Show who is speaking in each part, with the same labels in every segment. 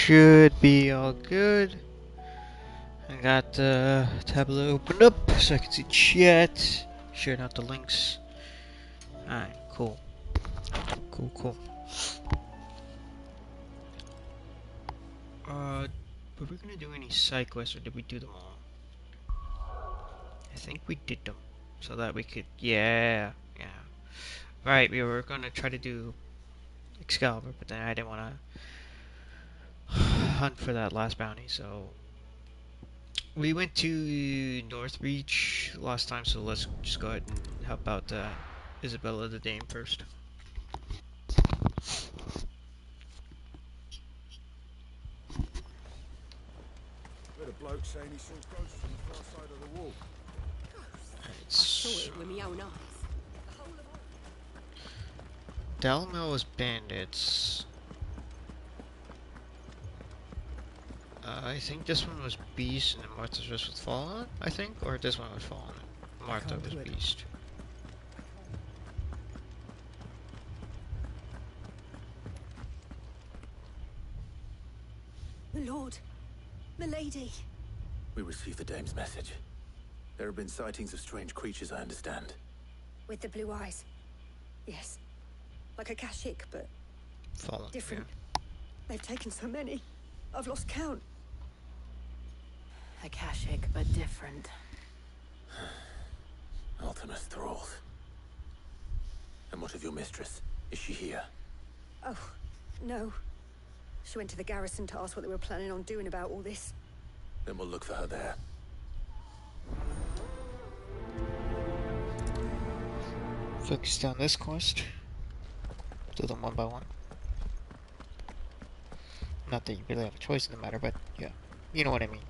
Speaker 1: should be all good. I got the tablet opened up so I can see chat. Sharing out the links. Alright, cool. Cool. Were we gonna do any side quests or did we do them all? I think we did them. So that we could, yeah. Right, we were gonna try to do Excalibur, but then I didn't wanna hunt for that last bounty, so we went to North Beach last time, so let's just go ahead and help out Isabella the Dame first.
Speaker 2: Heard a bloke saying he saw ghosts on the far side of the wall.
Speaker 3: I saw it with my own eyes.
Speaker 1: Delmo was bandits. I think this one was Beast and then Martha's Rest was Fallen, I think? Or this one was Fallen. Martha was Beast.
Speaker 3: My lord, my lady.
Speaker 4: We received the dame's message. There have been sightings of strange creatures, I understand.
Speaker 3: With the blue eyes. Yes. Like a Kashik, but
Speaker 1: Fallen.
Speaker 3: different.
Speaker 1: Yeah.
Speaker 3: They've taken so many. I've lost count.
Speaker 5: Akashic, but different.
Speaker 4: Ultimus thralls. And what of your mistress? Is she here?
Speaker 3: Oh, no. She went to the garrison to ask what they were planning on doing about all this.
Speaker 4: Then we'll look for her there.
Speaker 1: Focus down this quest. Do them one by one. Not that you really have a choice in the matter, but yeah, you know what I mean.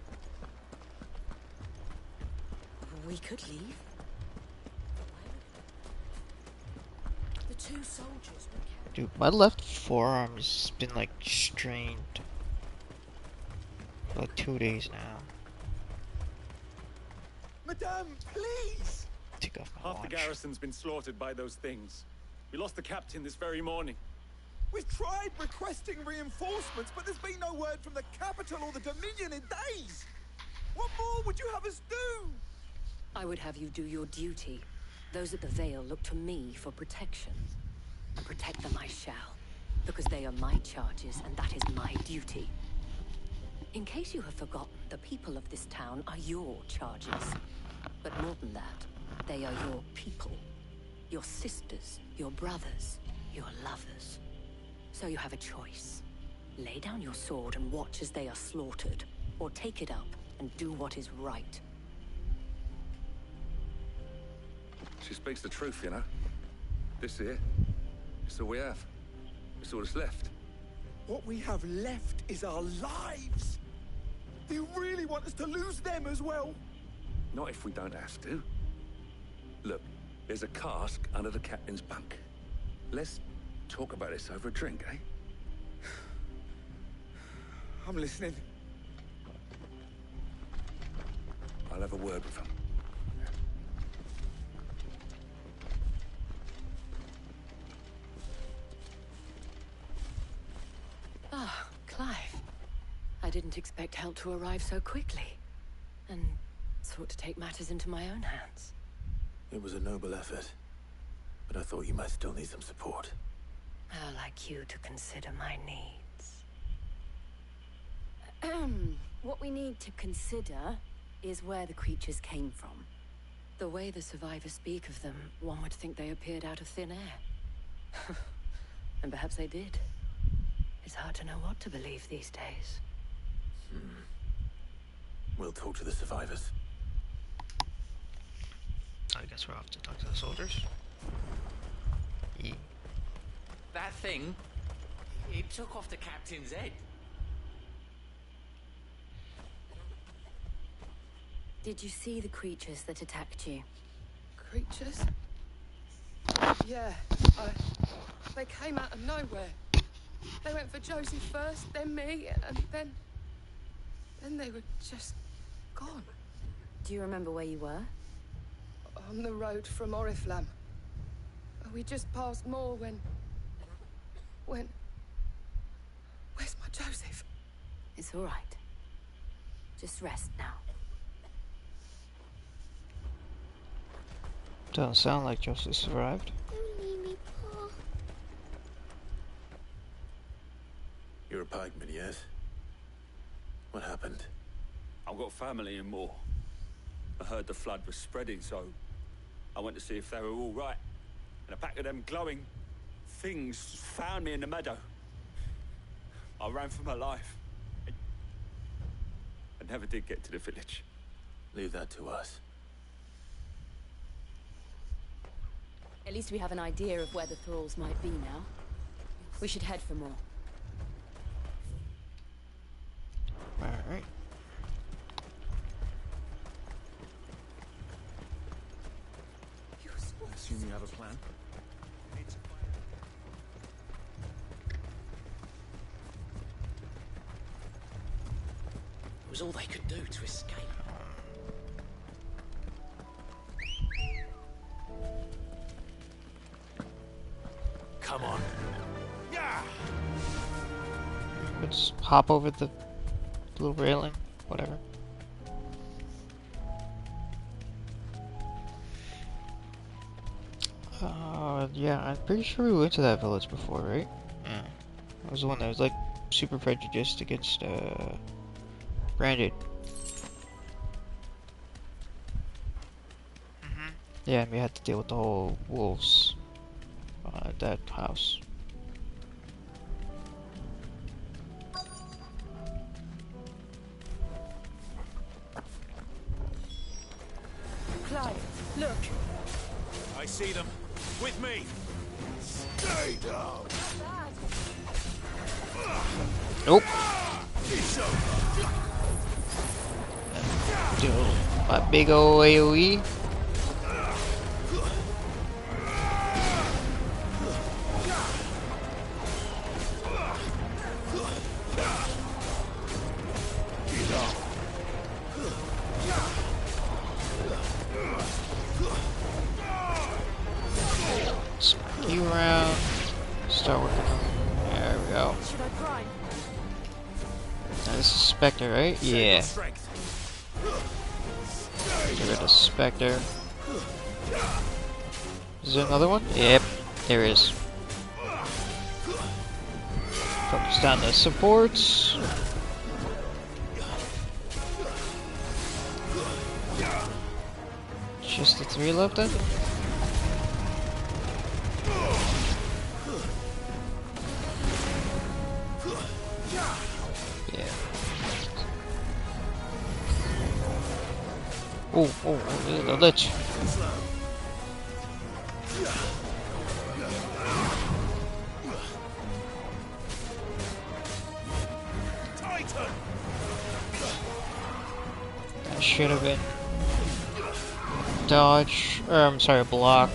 Speaker 3: We could leave. The two soldiers were
Speaker 1: Dude, my left forearm's been like strained for like 2 days now.
Speaker 2: Madame, please!
Speaker 1: Take off my
Speaker 6: Half the
Speaker 1: watch.
Speaker 6: garrison's been slaughtered by those things. We lost the captain this very morning.
Speaker 2: We've tried requesting reinforcements, but there's been no word from the capital or the Dominion in days! What more would you have us do?
Speaker 5: I would have you do your duty. Those at the Vale look to me for protection. And protect them I shall. Because they are my charges, and that is my duty. In case you have forgotten, the people of this town are your charges. But more than that, they are your people. Your sisters, your brothers, your lovers. So you have a choice. Lay down your sword and watch as they are slaughtered. Or take it up and do what is right.
Speaker 7: She speaks the truth, you know. This here, it's all we have. It's all that's left.
Speaker 2: What we have left is our lives! Do you really want us to lose them as well?
Speaker 7: Not if we don't have to. Look, there's a cask under the captain's bunk. Let's talk about this over a drink, eh?
Speaker 2: I'm listening.
Speaker 7: I'll have a word with him.
Speaker 5: Ah, Clive. I didn't expect help to arrive so quickly. And sought to take matters into my own hands.
Speaker 4: It was a noble effort. But I thought you might still need some support.
Speaker 5: How like you to consider my needs. What we need to consider is where the creatures came from. The way the survivors speak of them, one would think they appeared out of thin air. And perhaps they did. It's hard to know what to believe these days.
Speaker 4: We'll talk to the survivors.
Speaker 1: I guess we're off to talk to the soldiers. Yeah.
Speaker 8: That thing, it took off the captain's head.
Speaker 5: Did you see the creatures that attacked you?
Speaker 9: Creatures? Yeah, they came out of nowhere. They went for Josie first, then me, and then they were just gone.
Speaker 5: Do you remember where you were?
Speaker 9: On the road from Oriflamme. We just passed Moor when... Where's my Joseph?
Speaker 5: It's all right. Just rest now.
Speaker 1: Doesn't sound like justice survived.
Speaker 10: Don't leave me, Pa.
Speaker 4: You're a pikeman, yes? What happened?
Speaker 7: I've got family in Moor. I heard the flood was spreading, so I went to see if they were all right. And a pack of them glowing things found me in the meadow. I ran for my life. I never did get to the village.
Speaker 4: Leave that to us.
Speaker 5: At least we have an idea of where the thralls might be now. We should head for more.
Speaker 1: Alright.
Speaker 2: I assume you have a plan?
Speaker 8: It was all they could do to escape.
Speaker 2: Come on. Yeah.
Speaker 1: Let's hop over the little railing, whatever. Yeah, I'm pretty sure we went to that village before, right? Yeah. It was the one that was like super prejudiced against Branded. Yeah, and we had to deal with the whole wolves at that house.
Speaker 9: Clive, look.
Speaker 2: I see them. With me. Stay down.
Speaker 1: Nope. Do my big ol' AoE. Smack you around. Start working on. There we go.
Speaker 9: Should I prime?
Speaker 1: Now this is Spectre, right? Yeah. Get rid of Spectre. Is there another one? Yep, there is. Focus down the supports. Just the 3 left then? Yeah. Oh, the lich. That should have been dodge, or I'm sorry, block.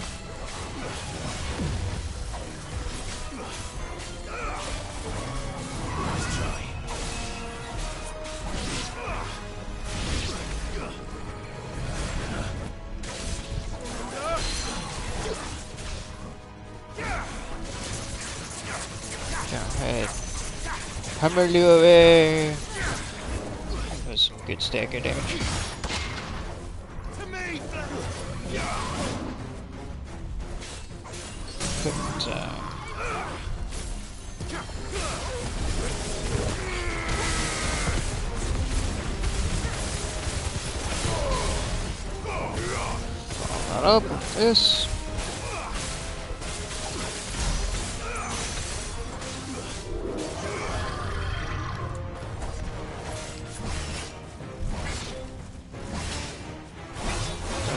Speaker 1: Go ahead. Hammer you away. That was some good stagger damage. Couldn't, follow that up with this.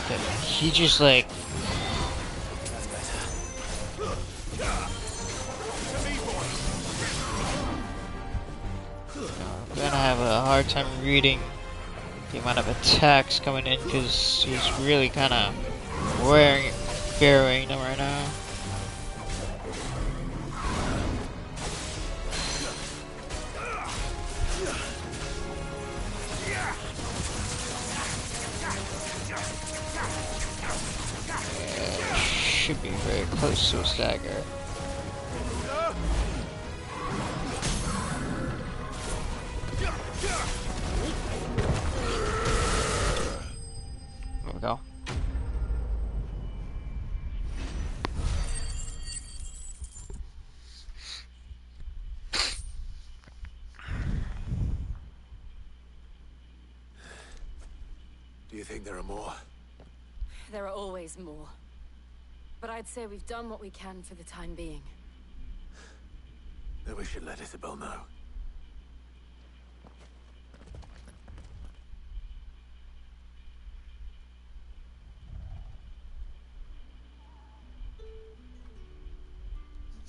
Speaker 1: Okay, he just like I'm gonna have a hard time reading the amount of attacks coming in because he's really kind of burying them right now. Yeah, should be very close to a stagger. go.
Speaker 4: Do you think there are more?
Speaker 5: There are always more. But I'd say we've done what we can for the time being.
Speaker 4: Then we should let Isabel know.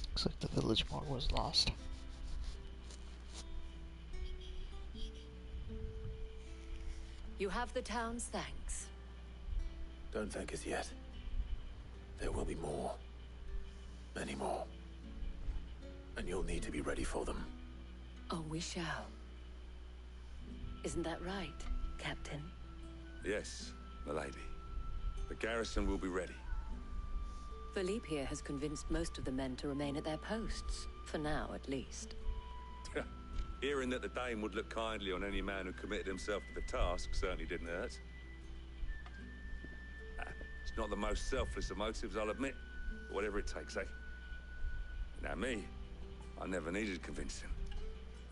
Speaker 1: Looks like the village morgue was lost.
Speaker 5: You have the town's thanks.
Speaker 4: Don't thank us yet. There will be more. Many more. And you'll need to be ready for them.
Speaker 5: Oh, we shall. Isn't that right, Captain?
Speaker 7: Yes, milady. The garrison will be ready.
Speaker 5: Philippe here has convinced most of the men to remain at their posts. For now, at least.
Speaker 7: Hearing that the Dame would look kindly on any man who committed himself to the task certainly didn't hurt. It's not the most selfless of motives, I'll admit. But whatever it takes, eh? Now me, I never needed convincing.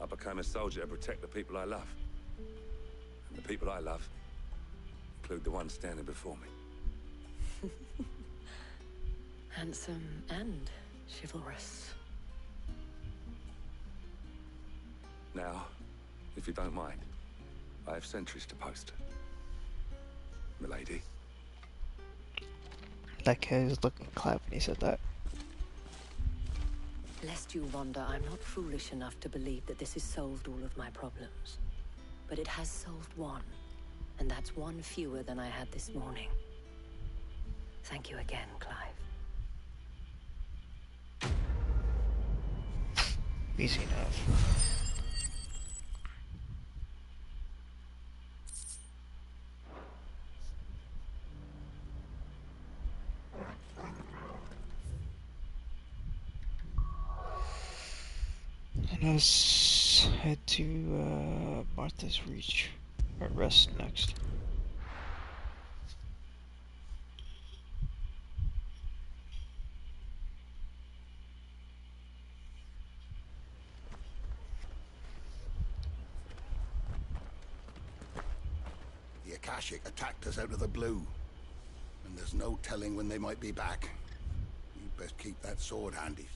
Speaker 7: I became a soldier to protect the people I love. And the people I love include the ones standing before me.
Speaker 5: Handsome and chivalrous.
Speaker 7: Now, if you don't mind, I have sentries to post. Milady.
Speaker 1: That guy was looking at Clive when he said that.
Speaker 5: Lest you wonder, I'm not foolish enough to believe that this has solved all of my problems. But it has solved one, and that's one fewer than I had this morning. Thank you again, Clive.
Speaker 1: Easy enough. And let's head to Martha's Reach, or Rest next.
Speaker 10: The Akashic attacked us out of the blue, and there's no telling when they might be back. You'd best keep that sword handy.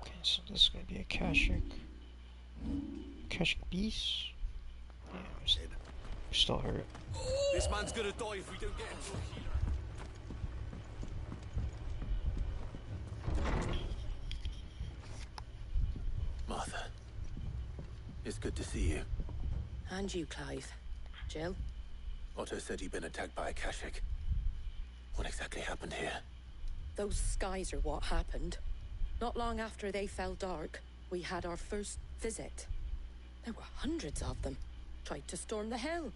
Speaker 1: Okay, so this is gonna be Akashic. Akashic Beast? Yeah, we're still hurt.
Speaker 6: This man's gonna die if we don't get him to a healer.
Speaker 4: Martha. It's good to see you.
Speaker 5: And you, Clive. Jill?
Speaker 4: Otto said he'd been attacked by Akashic. What exactly happened here?
Speaker 3: Those skies are what happened. Not long after they fell dark, we had our first visit. There were hundreds of them. Tried to storm the hill.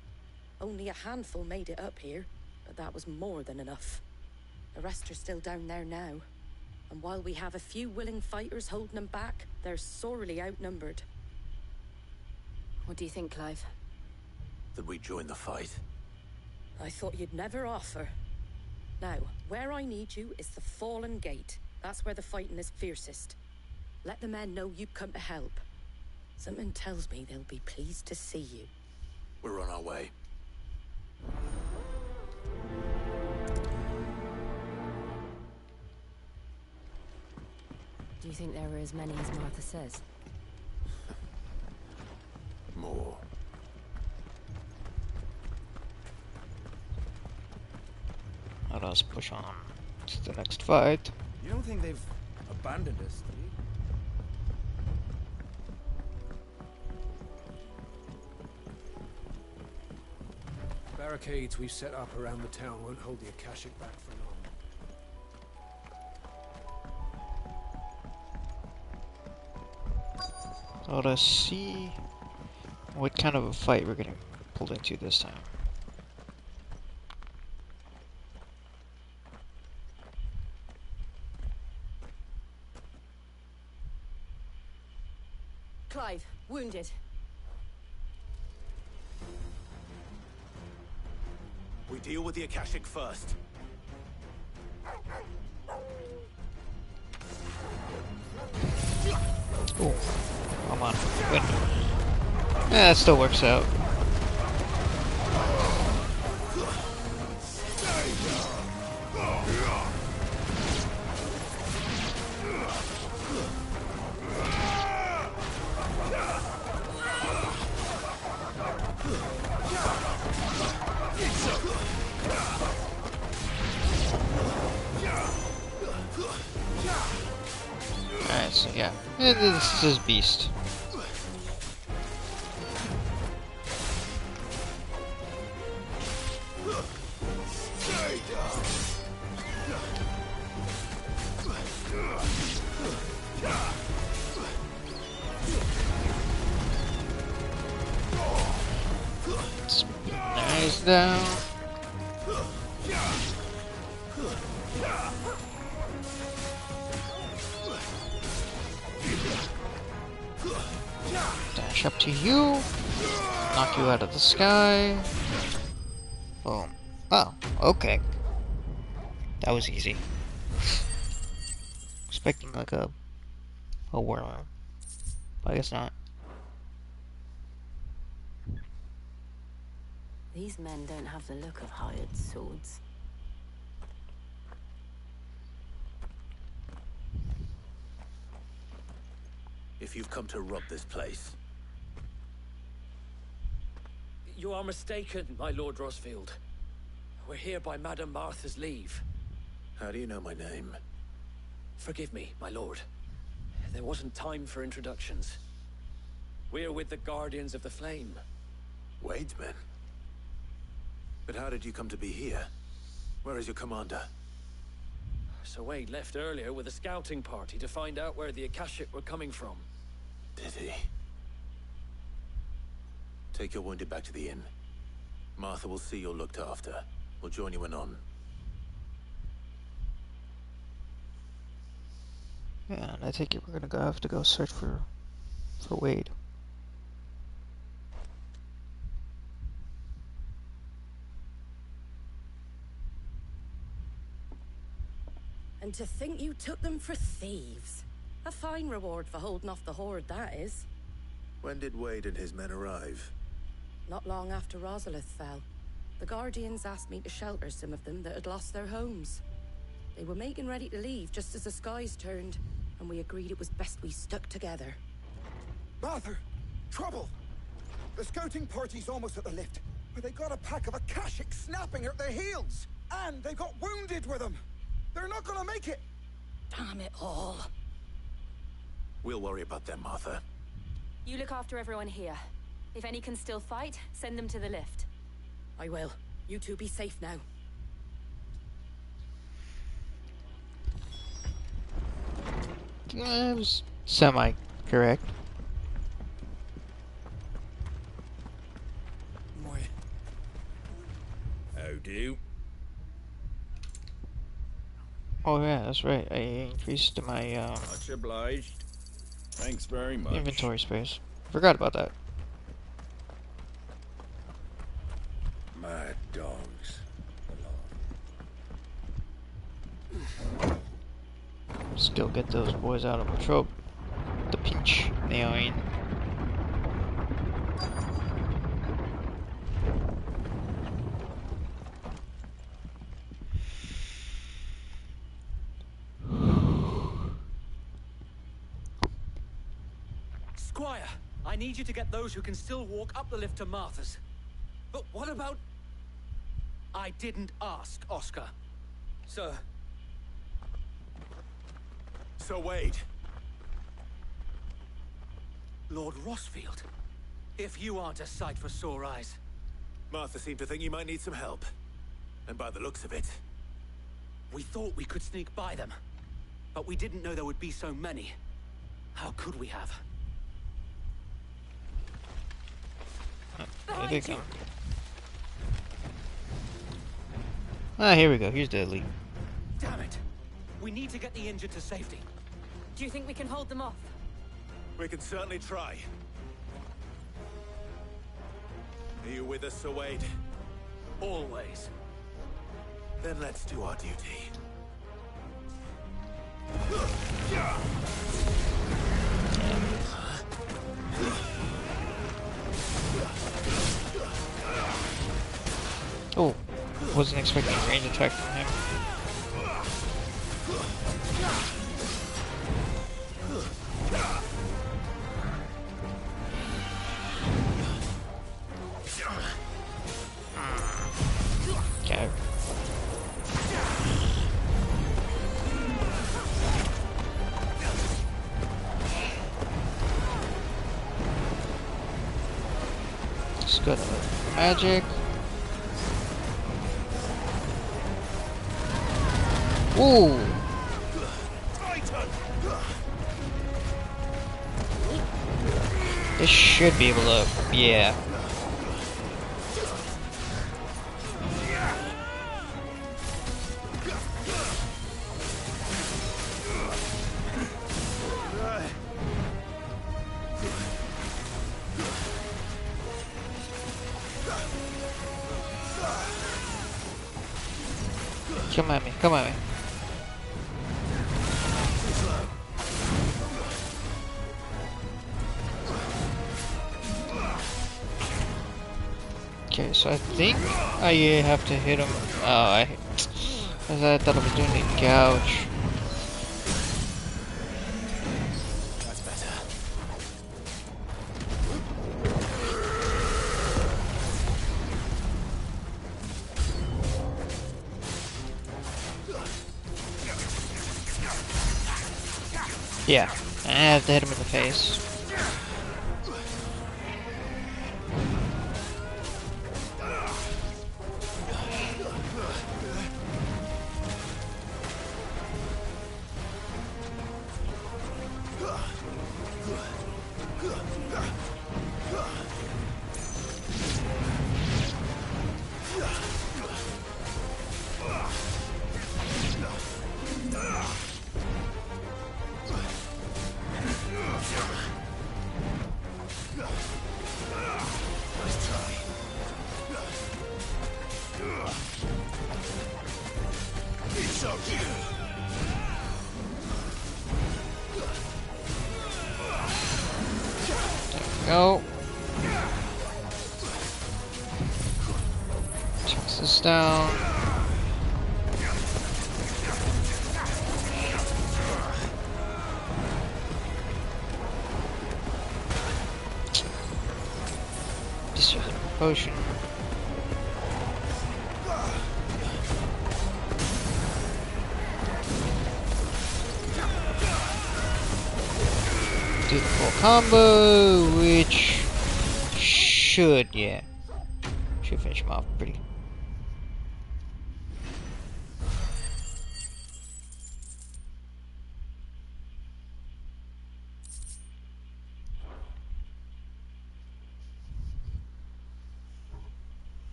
Speaker 3: Only a handful made it up here, but that was more than enough. The rest are still down there now. And while we have a few willing fighters holding them back, they're sorely outnumbered.
Speaker 5: What do you think, Clive?
Speaker 4: That we join the fight.
Speaker 3: I thought you'd never offer. Now, where I need you is the Fallen Gate. That's where the fighting is fiercest. Let the men know you've come to help. Something tells me they'll be pleased to see you.
Speaker 4: We're on our way.
Speaker 5: Do you think there were as many as Martha says?
Speaker 4: More.
Speaker 1: Let us push on to the next fight.
Speaker 2: You don't think they've abandoned us, do you? Barricades we've set up around the town won't hold the Akashic back for long.
Speaker 1: So let's see what kind of a fight we're getting pulled into this time.
Speaker 5: Clive, wounded.
Speaker 4: deal with the Akashic first.
Speaker 1: Oh, come on. Good. Yeah, that still works out. Alright, so yeah. This is Beast. Nice down. Dash up to you. Knock you out of the sky. Boom. Oh, okay. That was easy. Expecting like a worm. But I guess not.
Speaker 5: These men don't have the look of hired swords.
Speaker 4: If you've come to rob this place,
Speaker 11: You are mistaken, my Lord Rosfield. We're here by Madame Martha's leave.
Speaker 4: how do you know my name?
Speaker 11: Forgive me, my lord. There wasn't time for introductions. We're with the Guardians of the Flame.
Speaker 4: Wade's men? But how did you come to be here? Where is your commander?
Speaker 11: Sir Wade left earlier with a scouting party to find out where the Akashic were coming from.
Speaker 4: Did he? Take your wounded back to the inn. Martha will see you're looked after. We'll join you when on.
Speaker 1: Yeah, and I think we're gonna have to go search for Wade.
Speaker 3: And to think you took them for thieves. A fine reward for holding off the horde, that is.
Speaker 4: When did Wade and his men arrive?
Speaker 3: Not long after Rosalith fell. The Guardians asked me to shelter some of them that had lost their homes. They were making ready to leave just as the skies turned, and we agreed it was best we stuck together.
Speaker 2: Martha! Trouble! The scouting party's almost at the lift, but they got a pack of Akashic snapping at their heels! And they got wounded with them! They're not gonna make it!
Speaker 3: Damn it all.
Speaker 4: We'll worry about them, Martha.
Speaker 5: You look after everyone here. If any can still fight, send them to the lift.
Speaker 3: I will. You two be safe now.
Speaker 1: Yeah, it was semi-correct.
Speaker 6: How do?
Speaker 1: Oh yeah, that's right. I increased my
Speaker 6: Much obliged. Thanks very much.
Speaker 1: inventory space. Forgot about that.
Speaker 6: Mad dogs.
Speaker 1: Still get those boys out of patrol. The pinch, you know what I mean?
Speaker 11: Squire, I need you to get those who can still walk up the lift to Martha's. But what about... I didn't ask, Oscar. Sir.
Speaker 4: Sir Wade!
Speaker 11: Lord Rosfield. If you aren't a sight for sore eyes.
Speaker 4: Martha seemed to think you might need some help. And by the looks of it...
Speaker 11: We thought we could sneak by them. But we didn't know there would be so many. How could we have?
Speaker 1: Here they come. Ah, here we go. Here's the elite.
Speaker 11: Damn it! We need to get the injured to safety.
Speaker 5: Do you think we can hold them off?
Speaker 4: We can certainly try. Are you with us, Sir Wade?
Speaker 11: Always.
Speaker 4: Then let's do our duty.
Speaker 1: Oh, wasn't expecting a range attack from him. Okay. Let's go to magic. Ooh. This should be able to, yeah. Come at me, come at me. Okay, so I think I have to hit him. Oh, I thought I was doing the gouge.
Speaker 4: That's better.
Speaker 1: Yeah, I have to hit him in the face. Go. Chase this down. Just use a potion. Do the full combo, which should, yeah, should finish him off pretty.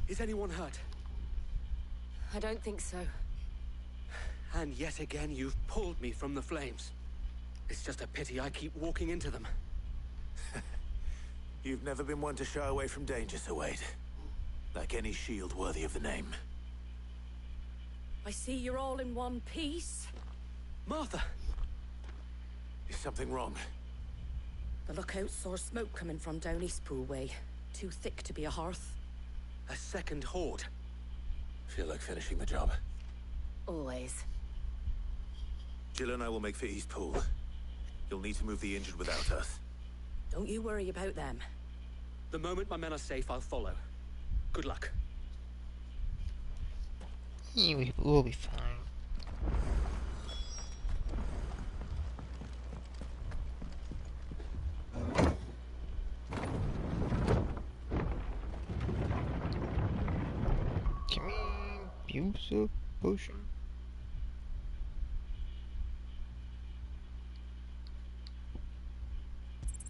Speaker 11: Is anyone hurt?
Speaker 5: I don't think so.
Speaker 11: And yet again, you've pulled me from the flames. It's just a pity I keep walking into them.
Speaker 4: You've never been one to shy away from danger, Sir Wade. Like any shield worthy of the name.
Speaker 3: I see you're all in one piece.
Speaker 11: Martha!
Speaker 4: Is something wrong?
Speaker 3: The lookout saw smoke coming from down Eastpool way. Too thick to be a hearth.
Speaker 11: A second horde.
Speaker 4: Feel like finishing the job.
Speaker 5: Always.
Speaker 4: Jill and I will make for Eastpool. You'll need to move the injured without us.
Speaker 3: Don't you worry about them.
Speaker 11: The moment my men are safe, I'll follow. Good luck.
Speaker 1: Yeah, we'll be fine. Come on, use a potion.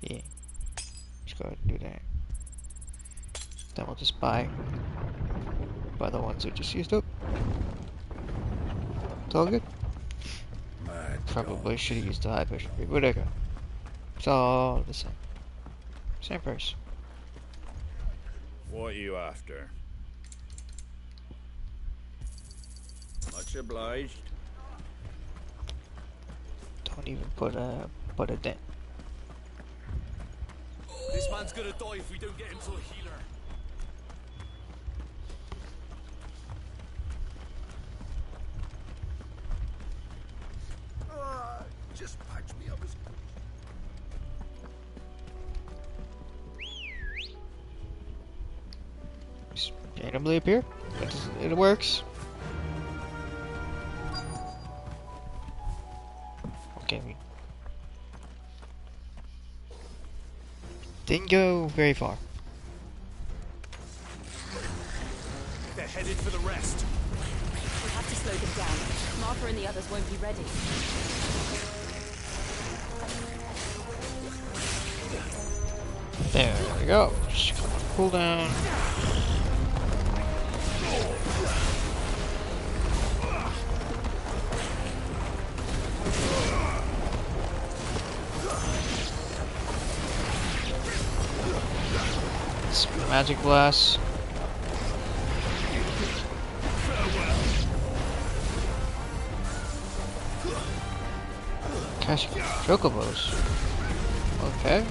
Speaker 1: Yeah, just go ahead and do that. Then we'll just buy the ones we just used up. It's all good. Probably should have used the high potion, but whatever. It's all the same. Same price.
Speaker 12: What are you after?
Speaker 4: Much obliged.
Speaker 1: Don't even put a dent.
Speaker 6: This man's gonna die if we don't get him to a healer.
Speaker 10: Just patch me up as...
Speaker 1: Just randomly appear. It works. Okay. Didn't go very far.
Speaker 6: They're headed for the rest.
Speaker 5: We have to slow them down. Martha and the others won't be ready.
Speaker 1: There we go. Just cool down. Magic blast. Cash chocobos. Okay.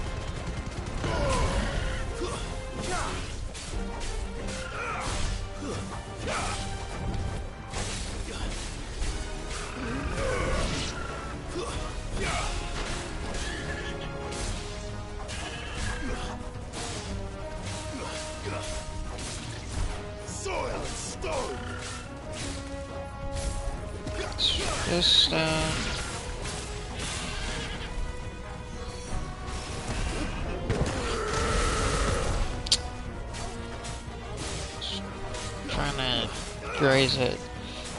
Speaker 1: This down. Trying to graze it.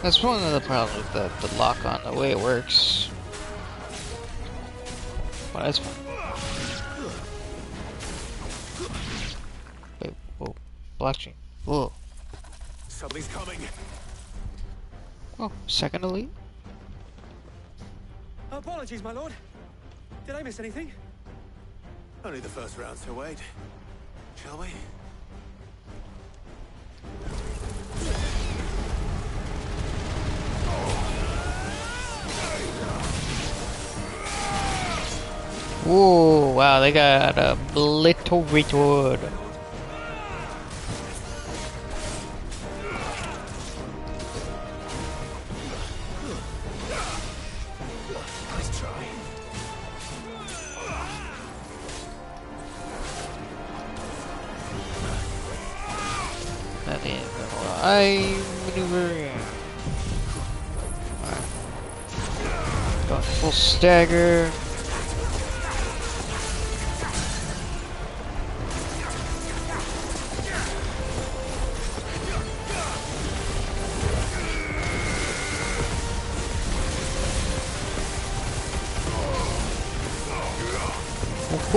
Speaker 1: That's one of the problems with the lock on, the way it works. But that's fine. Wait, whoa. Blockchain. Whoa.
Speaker 6: Something's coming.
Speaker 1: Oh, second elite?
Speaker 11: Apologies, my lord. Did I miss anything?
Speaker 4: Only the first round, Sir Wade. Shall we?
Speaker 1: Whoa, wow, they got obliterated.
Speaker 4: Nice try.
Speaker 1: That is I maneuver. Alright. Got full stagger.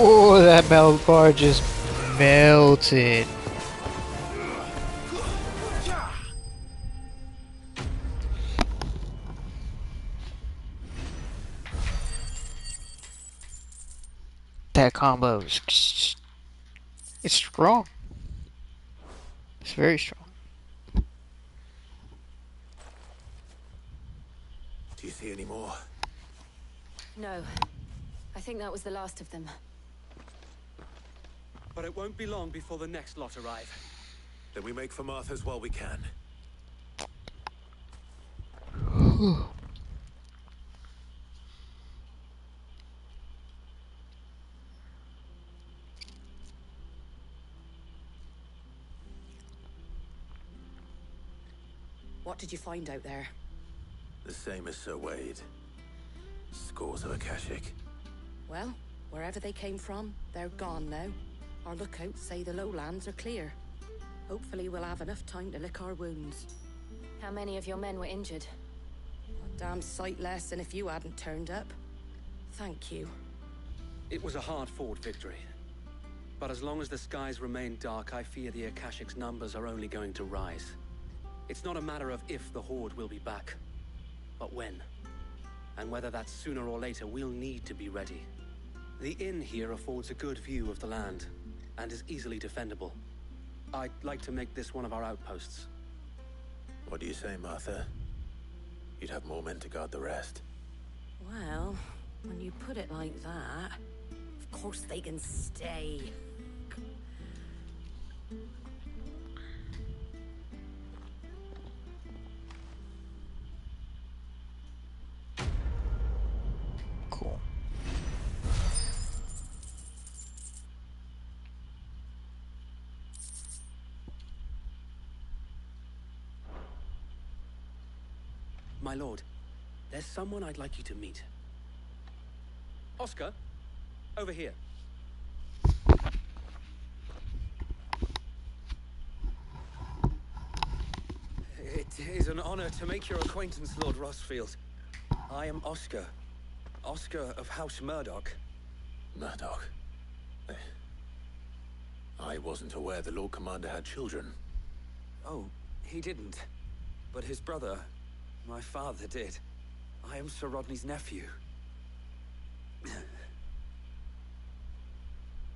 Speaker 1: Oh, that melt bar just melted. That combo is it's strong. It's very strong.
Speaker 4: Do you see any more?
Speaker 5: No. I think that was the last of them.
Speaker 11: But it won't be long before the next lot arrive.
Speaker 4: Then we make for Martha's while we can.
Speaker 3: What did you find out there?
Speaker 4: The same as Sir Wade. Scores of Akashic.
Speaker 3: Well, wherever they came from, they're gone now. Our lookouts say the lowlands are clear. Hopefully we'll have enough time to lick our wounds.
Speaker 5: How many of your men were injured?
Speaker 3: A damn sight less than if you hadn't turned up. Thank you.
Speaker 11: It was a hard-fought victory. But as long as the skies remain dark, I fear the Akashic's numbers are only going to rise. It's not a matter of if the Horde will be back, but when. And whether that's sooner or later, we'll need to be ready. The inn here affords a good view of the land, and is easily defendable. I'd like to make this one of our outposts.
Speaker 4: What do you say, Martha? you'd have more men to guard the rest.
Speaker 5: Well, when you put it like that, of course they can stay.
Speaker 1: Cool.
Speaker 11: My lord, there's someone I'd like you to meet. Oscar, over here. It is an honor to make your acquaintance, Lord Rossfield. I am Oscar. Oscar of House Murdoch.
Speaker 4: Murdoch? I wasn't aware the Lord Commander had children.
Speaker 11: Oh, he didn't. But his brother, my father, did. I am Sir Rodney's nephew.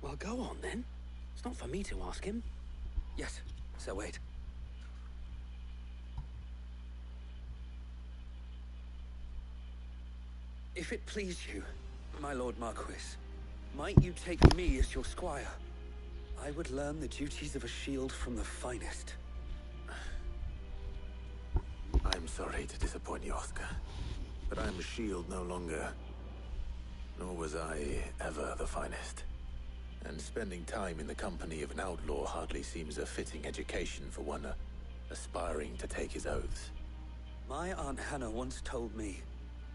Speaker 11: Well, go on, then. It's not for me to ask him. Yes, Sir Wade. If it please you, my Lord Marquis, might you take me as your squire? I would learn the duties of a shield from the finest.
Speaker 4: I'm sorry to disappoint you, Oscar, but I'm a shield no longer. Nor was I ever the finest. And spending time in the company of an outlaw hardly seems a fitting education for one aspiring to take his oaths.
Speaker 11: My Aunt Hannah once told me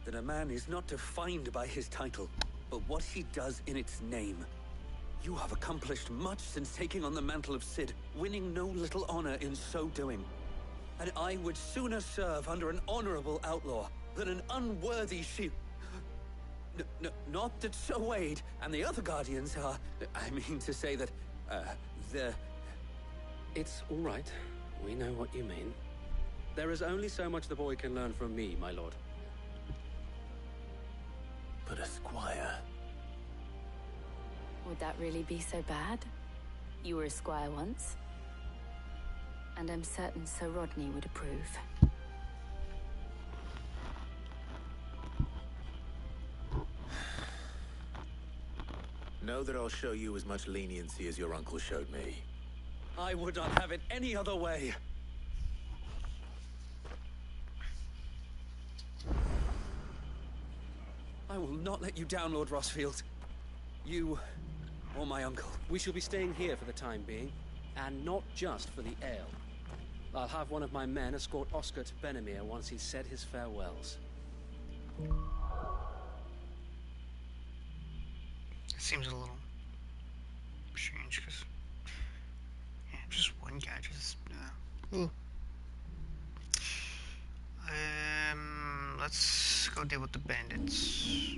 Speaker 11: that a man is not defined by his title, but what he does in its name. You have accomplished much since taking on the mantle of Cid, winning no little honor in so doing. And I would sooner serve under an honorable outlaw than an unworthy shield. Not that Sir Wade and the other Guardians are... I mean to say that, the... It's all right. We know what you mean. There is only so much the boy can learn from me, my lord.
Speaker 4: But a squire...
Speaker 5: Would that really be so bad? You were a squire once. And I'm certain Sir Rodney would approve.
Speaker 4: Know that I'll show you as much leniency as your uncle showed me.
Speaker 11: I would not have it any other way. I will not let you down, Lord Rossfield. You, or my uncle.
Speaker 12: We shall be staying here for the time being, and not just for the ale. I'll have one of my men escort Oscar to Benamir once he's said his farewells.
Speaker 1: It seems a little strange, because... yeah, just one guy, just... let's go deal with the bandits.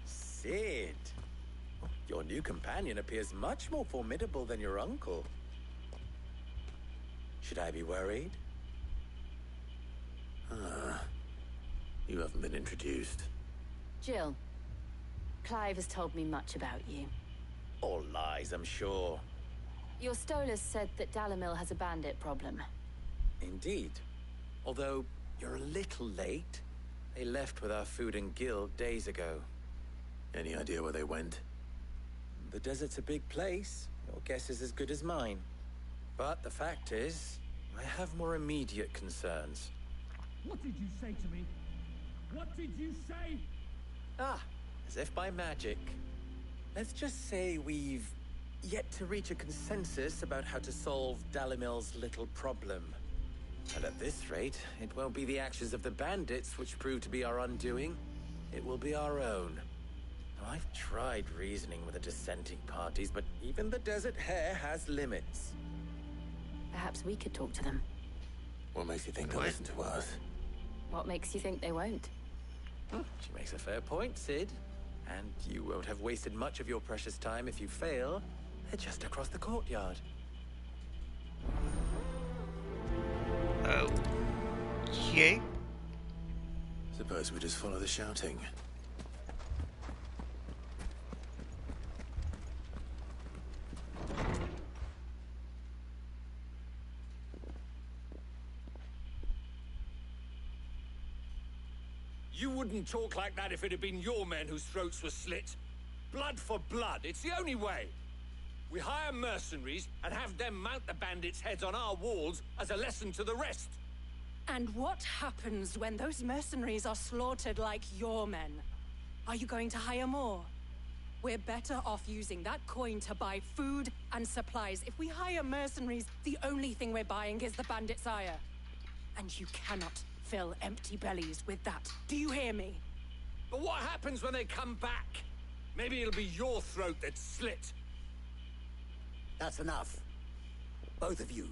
Speaker 13: Cid, your new companion appears much more formidable than your uncle. Should I be worried?
Speaker 4: You haven't been introduced.
Speaker 5: Jill, Clive has told me much about you.
Speaker 13: All lies, I'm sure.
Speaker 5: Your Stolas said that Dalimil has a bandit problem.
Speaker 13: Indeed. Although, you're a little late. They left with our food and guild days ago.
Speaker 4: Any idea where they went?
Speaker 13: The desert's a big place. Your guess is as good as mine. But the fact is, I have more immediate concerns.
Speaker 14: What did you say to me? What did you say?
Speaker 13: Ah, as if by magic. Let's just say we've yet to reach a consensus about how to solve Dalimil's little problem. And at this rate, it won't be the actions of the bandits which prove to be our undoing. It will be our own. I've tried reasoning with the dissenting parties, but even the Desert Hare has limits.
Speaker 5: Perhaps we could talk to them.
Speaker 4: What makes you think they'll listen to us?
Speaker 5: What makes you think they won't?
Speaker 13: She makes a fair point, Cid. And you won't have wasted much of your precious time if you fail. They're just across the courtyard.
Speaker 1: Okay.
Speaker 4: Suppose we just follow the shouting.
Speaker 6: You wouldn't talk like that if it had been your men whose throats were slit. Blood for blood, it's the only way. We hire mercenaries and have them mount the bandits' heads on our walls as a lesson to the rest.
Speaker 5: And what happens when those mercenaries are slaughtered like your men? Are you going to hire more? We're better off using that coin to buy food and supplies. If we hire mercenaries, the only thing we're buying is the bandits' ire. And you cannot fill empty bellies with that. Do you hear me?
Speaker 6: But what happens when they come back? Maybe it'll be your throat that's slit.
Speaker 15: That's enough. Both of you.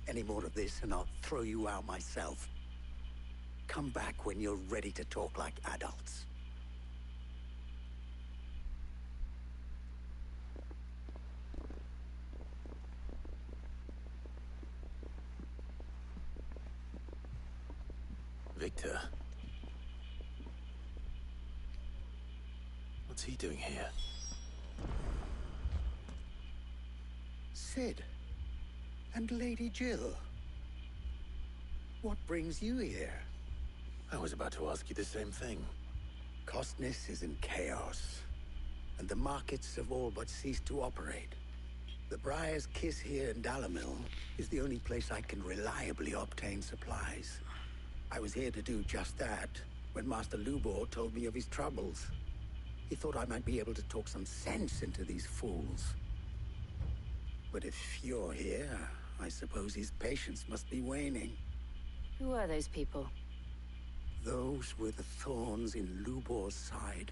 Speaker 15: Any more of this and I'll throw you out myself. Come back when you're ready to talk like adults.
Speaker 4: Victor. What's he doing here?
Speaker 15: Sid. And Lady Jill. What brings you here?
Speaker 4: I was about to ask you the same thing.
Speaker 15: Costness is in chaos, and the markets have all but ceased to operate. The Briar's Kiss here in Dalimil is the only place I can reliably obtain supplies. I was here to do just that when Master Lubor told me of his troubles. He thought I might be able to talk some sense into these fools. But if you're here, I suppose his patience must be waning.
Speaker 5: Who are those people?
Speaker 15: Those were the thorns in Lubor's side.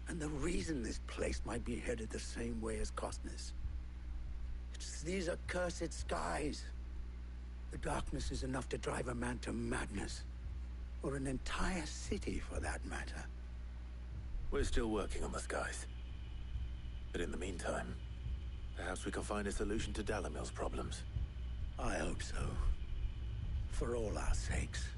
Speaker 15: And the reason this place might be headed the same way as Costness. It's these accursed skies. The darkness is enough to drive a man to madness. Or an entire city, for that matter.
Speaker 4: We're still working on the skies. But in the meantime, perhaps we can find a solution to Dalimil's problems.
Speaker 15: I hope so. For all our sakes.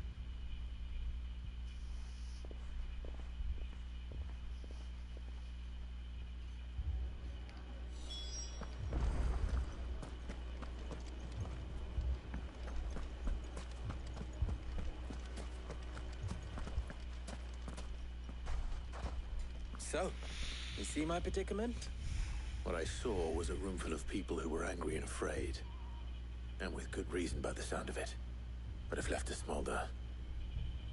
Speaker 13: So, you see my predicament?
Speaker 4: What I saw was a room full of people who were angry and afraid. And with good reason by the sound of it. But if left to smolder,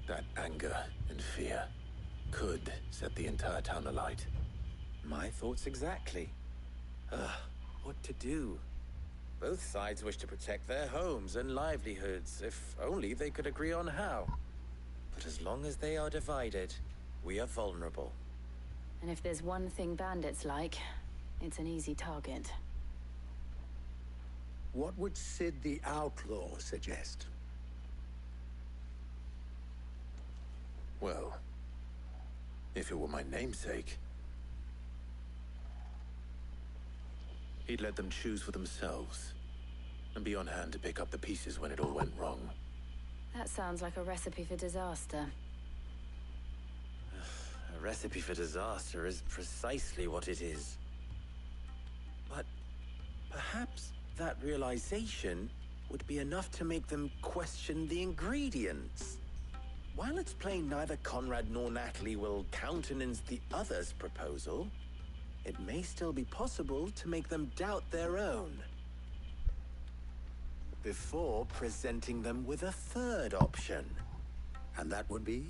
Speaker 4: that anger and fear could set the entire town alight.
Speaker 13: My thoughts exactly. What to do? Both sides wish to protect their homes and livelihoods, if only they could agree on how. But as long as they are divided, we are vulnerable.
Speaker 5: And if there's one thing bandits like, it's an easy target.
Speaker 15: What would Sid the Outlaw suggest?
Speaker 4: Well, if it were my namesake, he'd let them choose for themselves and be on hand to pick up the pieces when it all went wrong.
Speaker 5: That sounds like a recipe for disaster.
Speaker 13: A recipe for disaster is precisely what it is. But perhaps that realization would be enough to make them question the ingredients. While it's plain neither Conrad nor Natalie will countenance the other's proposal, it may still be possible to make them doubt their own. Before presenting them with a third option.
Speaker 15: And that would be?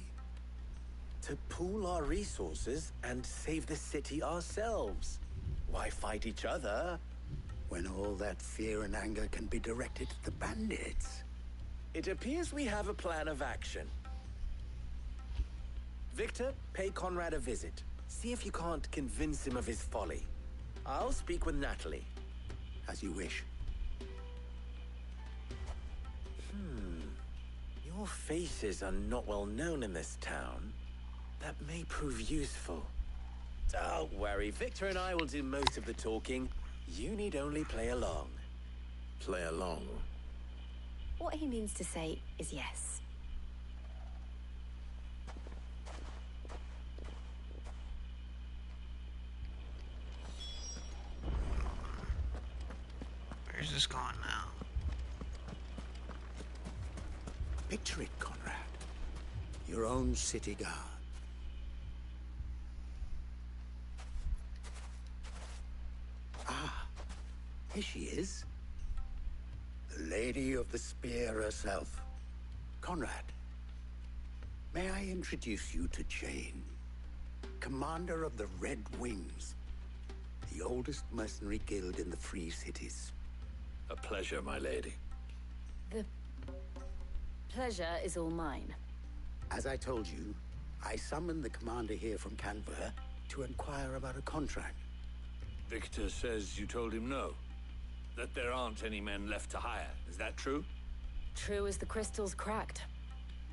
Speaker 13: To pool our resources and save the city ourselves. Why fight each other?
Speaker 15: When all that fear and anger can be directed at the bandits.
Speaker 13: It appears we have a plan of action. Victor, pay Conrad a visit. See if you can't convince him of his folly. I'll speak with Natalie.
Speaker 15: As you wish.
Speaker 13: Your faces are not well known in this town. that may prove useful. Don't worry, Victor and I will do most of the talking. You need only play along.
Speaker 4: Play along?
Speaker 16: What he means to say is yes.
Speaker 1: Where's this going now?
Speaker 15: Picture it, Conrad. Your own city guard. Ah, here she is. The Lady of the Spear herself. Conrad, may I introduce you to Jane, commander of the Red Wings, the oldest mercenary guild in the Free Cities.
Speaker 4: A pleasure, my lady.
Speaker 16: The pleasure is all mine.
Speaker 15: As I told you, I summoned the commander here from Canberra to inquire about a contract.
Speaker 6: Victor says you told him no. That there aren't any men left to hire. Is that true?
Speaker 16: True as the crystals cracked.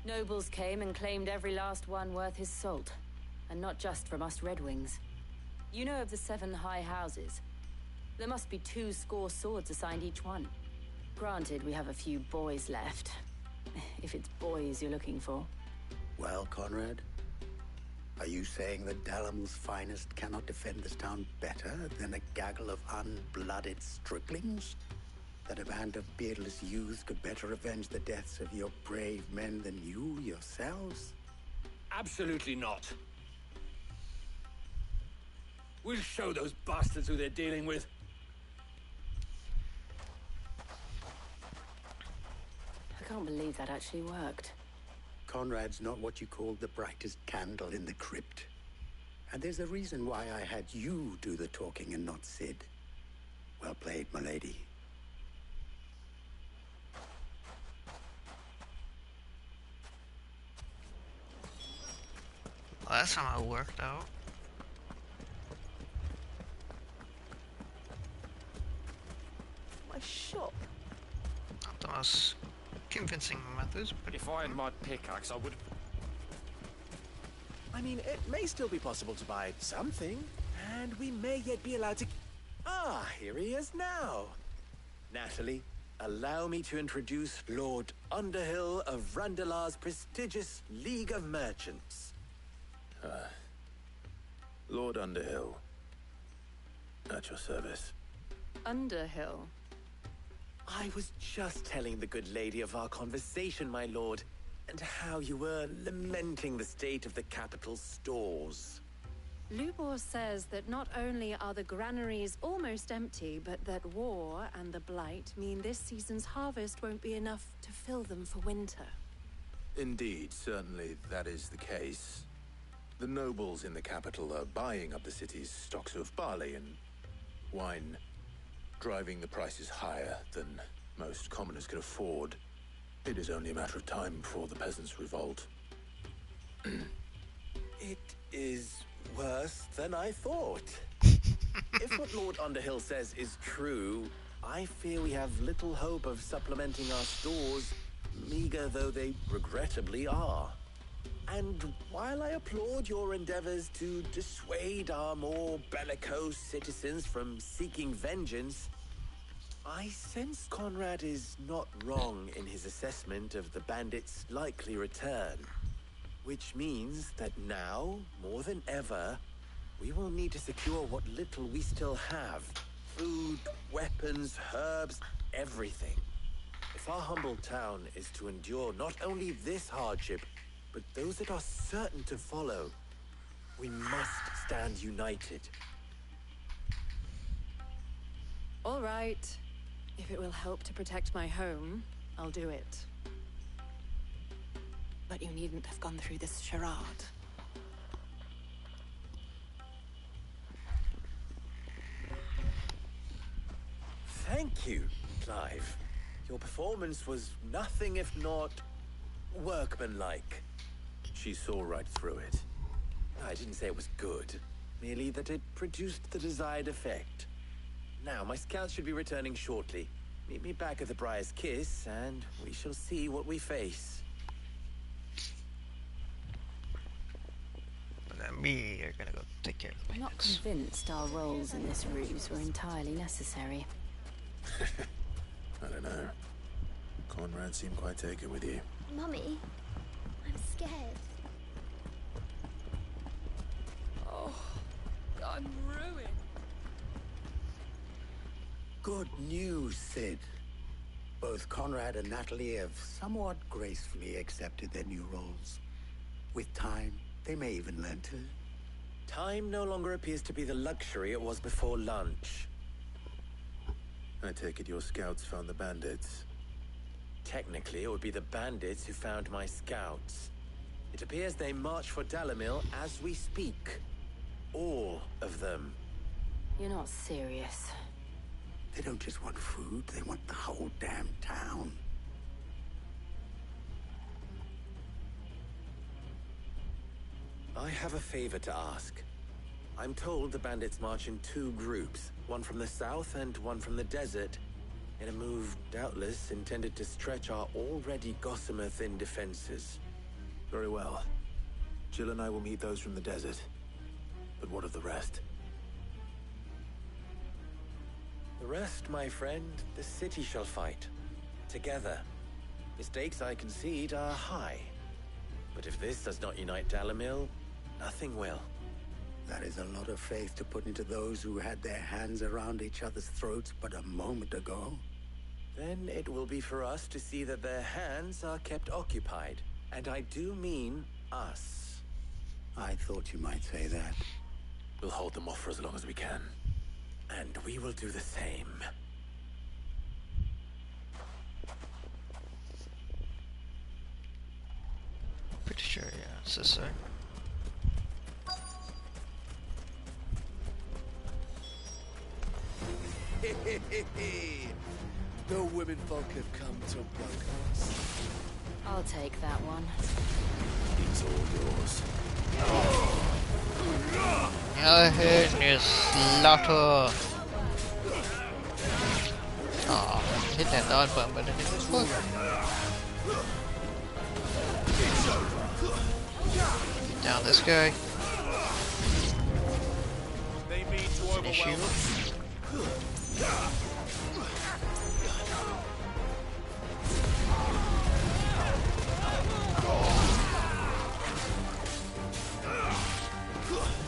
Speaker 16: Nobles came and claimed every last one worth his salt. And not just from us Red Wings. You know of the 7 high houses. There must be 2 swords assigned each one. Granted, we have a few boys left. If it's boys you're looking for.
Speaker 15: Well, Conrad, are you saying that Dalamil's finest cannot defend this town better than a gaggle of unblooded striplings? That a band of beardless youths could better avenge the deaths of your brave men than you yourselves?
Speaker 6: Absolutely not. We'll show those bastards who they're dealing with.
Speaker 16: I can't believe that actually worked.
Speaker 15: Conrad's not what you call the brightest candle in the crypt. And there's a reason why I had you do the talking and not Sid. Well played, my lady.
Speaker 1: Well, that's how it worked out.
Speaker 9: My shop.
Speaker 1: Not the most convincing methods, but
Speaker 17: if I had my pickaxe, I would.
Speaker 13: I mean, it may still be possible to buy something, and we may yet be allowed to... Ah, here he is now. Natalie, allow me to introduce Lord Underhill of Randalar's prestigious League of Merchants.
Speaker 4: Lord Underhill. At your service.
Speaker 16: Underhill?
Speaker 13: I was just telling the good lady of our conversation, my lord, and how you were lamenting the state of the capital's stores.
Speaker 3: Lubor says that not only are the granaries almost empty, but that war and the Blight mean this season's harvest won't be enough to fill them for winter.
Speaker 4: Indeed, certainly that is the case. The nobles in the capital are buying up the city's stocks of barley and wine, driving the prices higher than most commoners can afford. It is only a matter of time before the peasants revolt.
Speaker 13: It is worse than I thought. If what Lord Underhill says is true, I fear we have little hope of supplementing our stores, meager though they regrettably are. And while I applaud your endeavors to dissuade our more bellicose citizens from seeking vengeance, I sense Conrad is not wrong in his assessment of the bandits' likely return. Which means that now, more than ever, we will need to secure what little we still have. Food, weapons, herbs, everything. If our humble town is to endure not only this hardship, but those that are certain to follow, we must stand united.
Speaker 3: All right. If it will help to protect my home, I'll do it. But you needn't have gone through this charade.
Speaker 13: Thank you, Clive. Your performance was nothing if not workmanlike.
Speaker 4: She saw right through it.
Speaker 13: I didn't say it was good, merely that it produced the desired effect. Now, my scouts should be returning shortly. Meet me back at the Briar's Kiss, and we shall see what we face.
Speaker 1: We are gonna go take care of the
Speaker 16: I'm not
Speaker 1: bandits.
Speaker 16: convinced our roles in this ruse were entirely necessary.
Speaker 4: I don't know. Conrad seemed quite taken with you.
Speaker 17: Mummy, I'm scared.
Speaker 9: Oh, I'm ruined.
Speaker 15: Good news, Sid. Both Conrad and Natalie have somewhat gracefully accepted their new roles. With time, they may even learn to.
Speaker 13: Time no longer appears to be the luxury it was before lunch.
Speaker 4: I take it your scouts found the bandits.
Speaker 13: Technically, it would be the bandits who found my scouts. It appears they march for Dalimil as we speak. All of them.
Speaker 16: You're not serious.
Speaker 15: They don't just want food, they want the whole damn town.
Speaker 13: I have a favor to ask. I'm told the bandits march in two groups, one from the south and one from the desert, in a move doubtless intended to stretch our already gossamer-thin defenses.
Speaker 4: Very well. Jill and I will meet those from the desert. But what of the rest?
Speaker 13: The rest, my friend, the city shall fight. Together. The stakes, I concede, are high. But if this does not unite Dalimil, nothing will.
Speaker 15: That is a lot of faith to put into those who had their hands around each other's throats but a moment ago.
Speaker 13: Then it will be for us to see that their hands are kept occupied. And I do mean us.
Speaker 15: I thought you might say that.
Speaker 4: We'll hold them off for as long as we can.
Speaker 13: And we will do the same.
Speaker 1: Pretty sure, yeah, it's this side.
Speaker 18: The women folk have come to welcome us.
Speaker 16: I'll take that one.
Speaker 4: It's all yours.
Speaker 1: Ahead is slaughter. Oh, hit that dodge button, but it didn't work. Get down this guy.
Speaker 6: They mean to
Speaker 1: Finish you.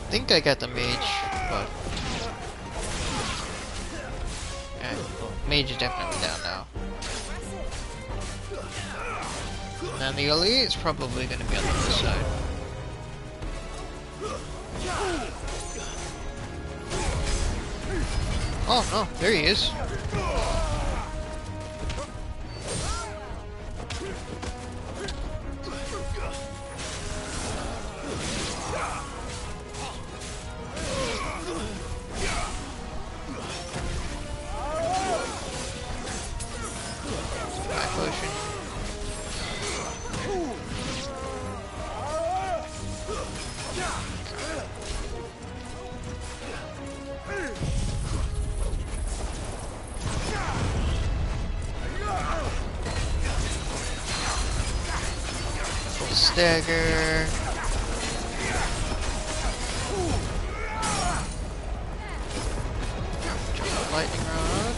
Speaker 1: I think I got the mage, but yeah, well, mage is definitely down now. Now the elite is probably going to be on the other side. Oh no, there he is. Dagger. Lightning rod.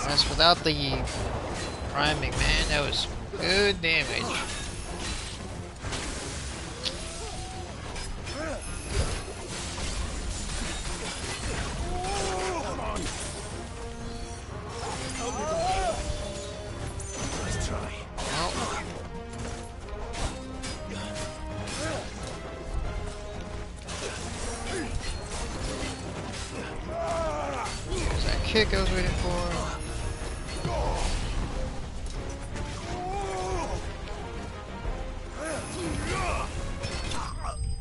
Speaker 1: That's without the priming, man. That was good damage. Kick I was waiting for.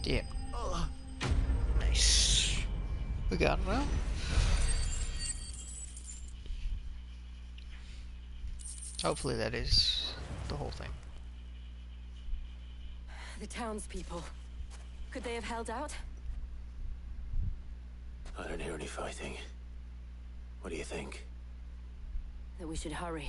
Speaker 1: Yeah. Nice. We got him well. Hopefully that is the whole thing.
Speaker 5: The townspeople. Could they have held out?
Speaker 4: I don't hear any fighting. What do you think?
Speaker 16: that we should hurry.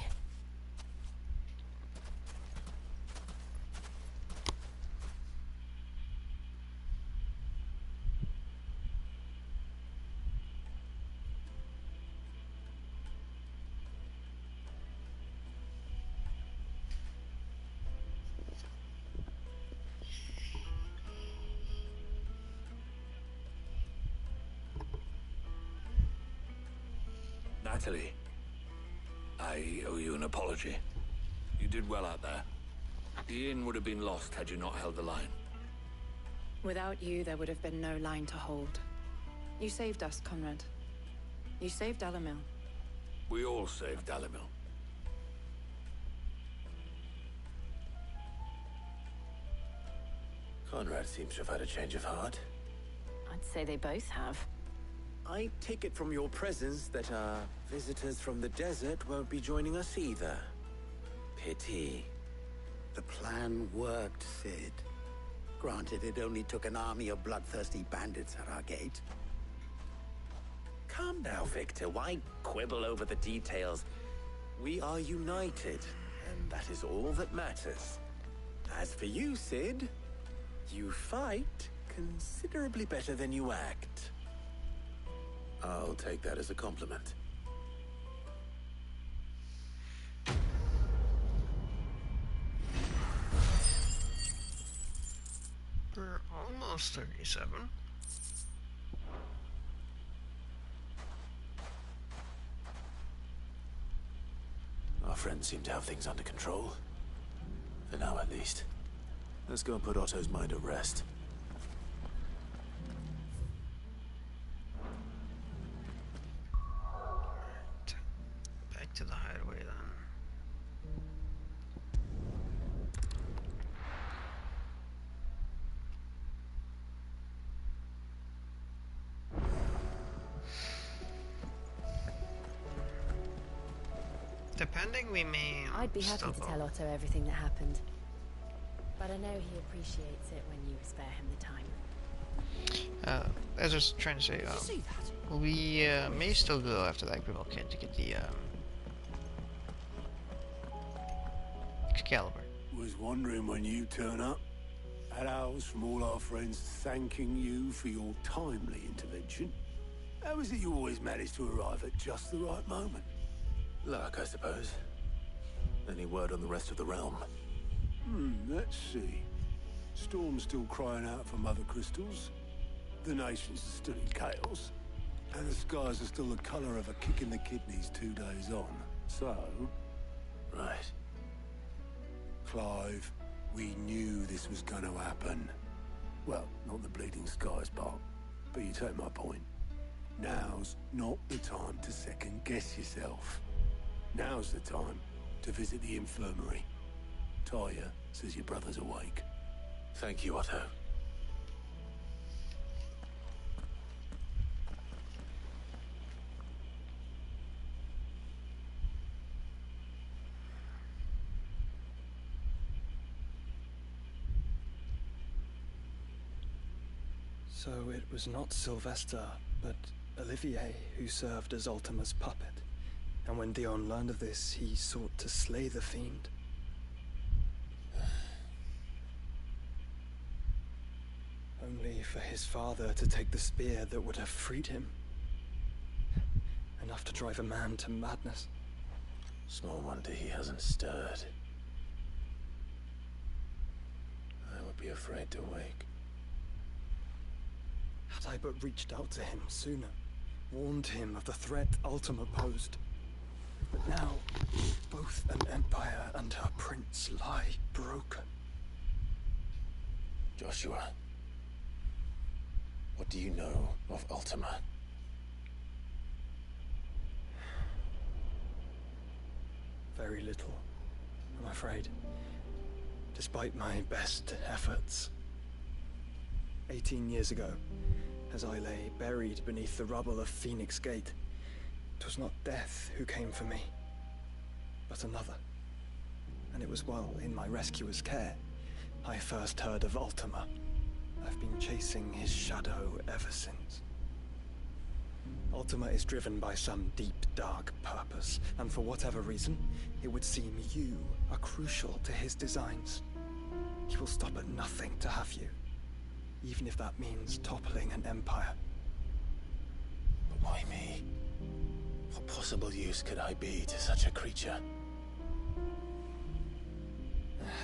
Speaker 6: Natalie, I owe you an apology. You did well out there. The inn would have been lost had you not held the line.
Speaker 19: Without you, there would have been no line to hold. You saved us, Conrad. You saved Dalimil.
Speaker 6: We all saved Dalimil.
Speaker 4: Conrad seems to have had a change of heart.
Speaker 16: I'd say they both have.
Speaker 13: I take it from your presence that our visitors from the desert won't be joining us either. Pity.
Speaker 15: The plan worked, Sid. Granted, it only took an army of bloodthirsty bandits at our gate.
Speaker 13: Calm now, Victor. Why quibble over the details? We are united, and that is all that matters. As for you, Sid, you fight considerably better than you act.
Speaker 4: I'll take that as a compliment.
Speaker 1: We're almost 37.
Speaker 4: Our friends seem to have things under control. For now, at least. Let's go and put Otto's mind at rest.
Speaker 1: Back to the hideaway then. Depending, we may.
Speaker 16: I'd be happy to tell Otto everything that happened. But I know he appreciates it when you spare him the time.
Speaker 1: As I was trying to say, we may still go after that Grimmel kid to get the Excalibur.
Speaker 20: Was wondering when you turn up. Had owls from all our friends thanking you for your timely intervention. How is it you always manage to arrive at just the right moment?
Speaker 4: Luck, I suppose. Any word on the rest of the realm?
Speaker 20: Let's see. Storm's still crying out for mother crystals. The nation's still in chaos. And the skies are still the colour of a kick in the kidneys 2 days on. So...
Speaker 4: Right.
Speaker 20: Clive, we knew this was going to happen. Well, not the bleeding skies part, but you take my point. Now's not the time to second-guess yourself. Now's the time to visit the infirmary. Talia says your brother's awake.
Speaker 4: Thank you, Otto.
Speaker 21: So it was not Sylvester, but Olivier who served as Ultima's puppet. And when Dion learned of this, he sought to slay the fiend. Only for his father to take the spear that would have freed him. Enough to drive a man to madness.
Speaker 4: Small wonder he hasn't stirred. I would be afraid to wake.
Speaker 21: Had I but reached out to him sooner, warned him of the threat Ultima posed. But now, both an empire and her prince lie broken.
Speaker 4: Joshua, what do you know of Ultima?
Speaker 21: Very little, I'm afraid. Despite my best efforts. 18 years ago, as I lay buried beneath the rubble of Phoenix Gate, 'twas not death who came for me, but another. And it was while in my rescuer's care, I first heard of Ultima. I've been chasing his shadow ever since. Ultima is driven by some deep, dark purpose, and for whatever reason, it would seem you are crucial to his designs. He will stop at nothing to have you, even if that means toppling an empire.
Speaker 4: But why me? What possible use could I be to such a creature?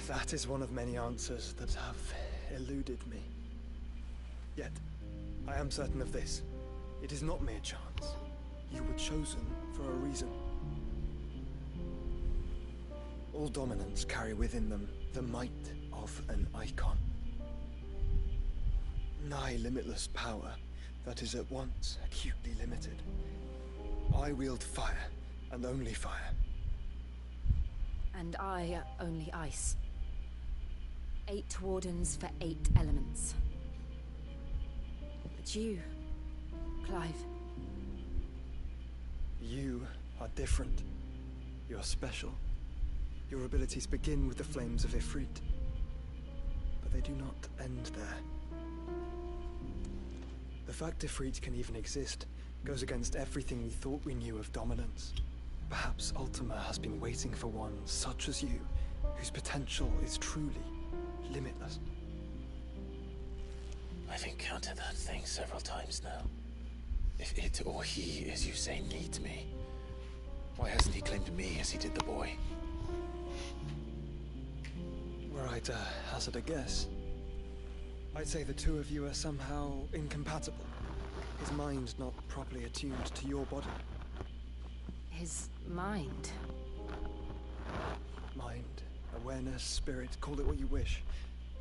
Speaker 21: That is one of many answers that have eluded me. Yet, I am certain of this. It is not mere chance. You were chosen for a reason. All dominants carry within them the might of an icon. Nigh limitless power that is at once acutely limited. I wield fire, and only fire.
Speaker 16: And I only ice. 8 wardens for 8 elements. But you, Clive.
Speaker 21: You are different. You're special. Your abilities begin with the flames of Ifrit. But they do not end there. The fact Ifrit can even exist goes against everything we thought we knew of dominance. Perhaps Ultima has been waiting for one such as you, whose potential is truly limitless.
Speaker 4: I've encountered that thing several times now. If it or he, as you say, needs me, why hasn't he claimed me as he did the boy?
Speaker 21: Were I to hazard a guess, I'd say the two of you are somehow incompatible. His mind not properly attuned to your body.
Speaker 16: His mind?
Speaker 21: Mind, awareness, spirit, call it what you wish.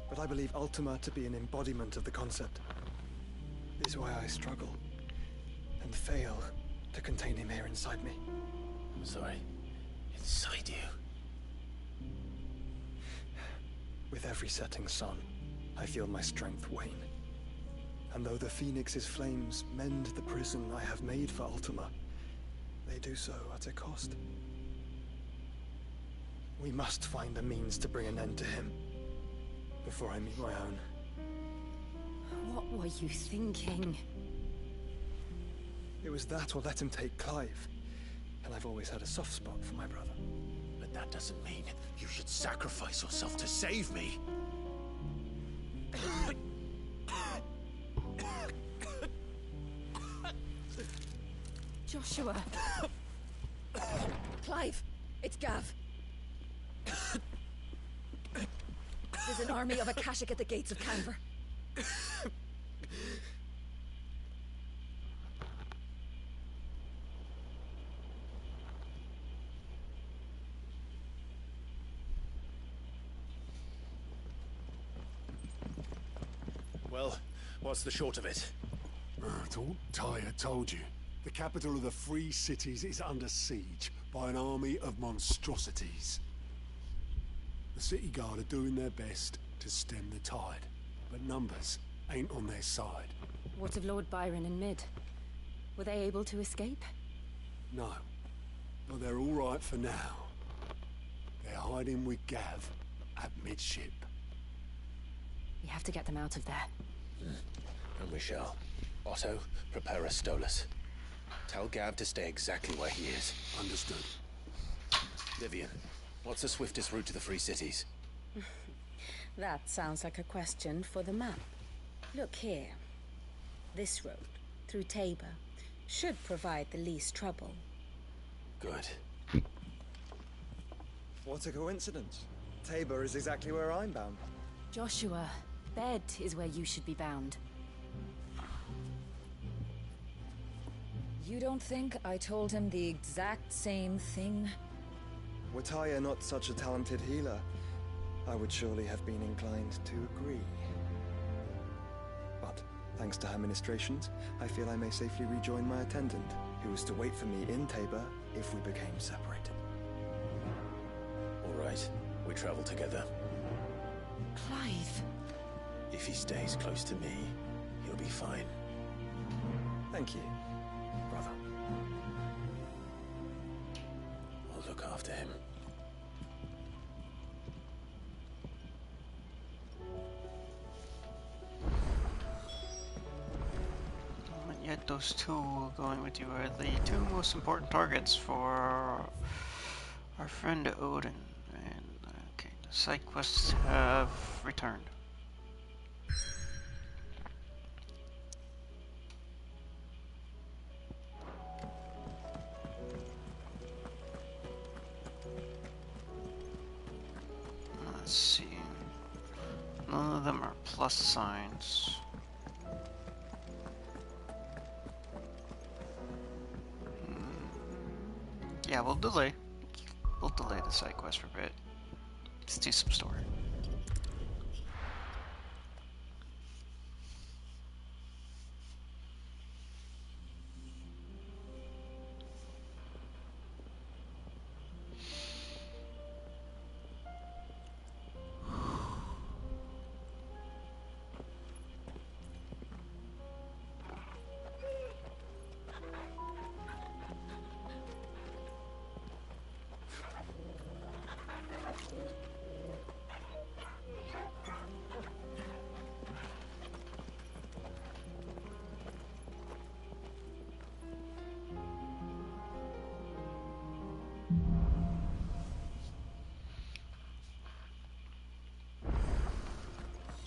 Speaker 21: But I believe Ultima to be an embodiment of the concept. This is why I struggle and fail to contain him here inside me.
Speaker 4: Sorry, inside you?
Speaker 21: With every setting sun, I feel my strength wane. And though the Phoenix's flames mend the prison I have made for Ultima, they do so at a cost. We must find a means to bring an end to him before I meet my own.
Speaker 16: What were you thinking?
Speaker 21: It was that or let him take Clive. And I've always had a soft spot for my brother.
Speaker 4: But that doesn't mean you should sacrifice yourself to save me.
Speaker 3: Joshua. Clive, it's Gav. There's an army of Akashic at the gates of Canver.
Speaker 4: Well, what's the short of it?
Speaker 20: I thought Tyre told you. The capital of the Free Cities is under siege by an army of monstrosities. The city guard are doing their best to stem the tide, but numbers ain't on their side.
Speaker 16: What of Lord Byron and Mid? Were they able to escape?
Speaker 20: No, but they're all right for now. They're hiding with Gav at midship.
Speaker 16: We have to get them out of there.
Speaker 4: And we shall. Otto, prepare a Stolas. Tell Gav to stay exactly where he is.
Speaker 20: Understood.
Speaker 4: Vivian, what's the swiftest route to the Free Cities?
Speaker 16: That sounds like a question for the map. Look here. This road, through Tabor, should provide the least trouble.
Speaker 4: Good.
Speaker 21: What a coincidence. Tabor is exactly where I'm bound.
Speaker 16: Joshua, bed is where you should be bound.
Speaker 8: You don't think I told him the exact same thing?
Speaker 21: Were Tyre not such a talented healer, I would surely have been inclined to agree. But, thanks to her ministrations, I feel I may safely rejoin my attendant, who was to wait for me in Tabor if we became separated.
Speaker 4: All right, we travel together.
Speaker 16: Clive.
Speaker 4: If he stays close to me, he'll be fine.
Speaker 21: Thank you, brother.
Speaker 4: I'll look after him.
Speaker 1: Mañana those two going with you are the two most important targets for our friend Odin. And okay, the side quests have returned. Let's see. None of them are plus signs. Yeah, we'll delay the side quest for a bit. Let's do some story.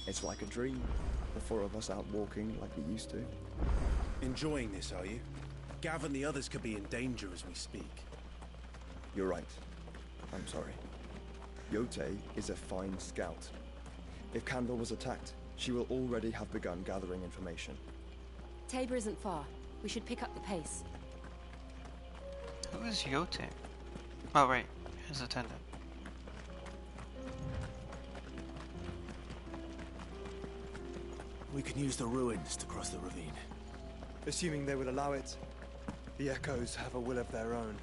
Speaker 7: It's like a dream. The four of us out walking like we used to.
Speaker 22: Enjoying this, are you? Gav and the others could be in danger as we speak.
Speaker 7: You're right. I'm sorry. Yote is a fine scout. If Candle was attacked, she will already have begun gathering information.
Speaker 16: Tabor isn't far. We should pick up the pace.
Speaker 1: Who is Yote? Oh, right. His attendant.
Speaker 22: We can use the ruins to cross the ravine.
Speaker 21: Assuming they would allow it. The Echoes have a will of their own.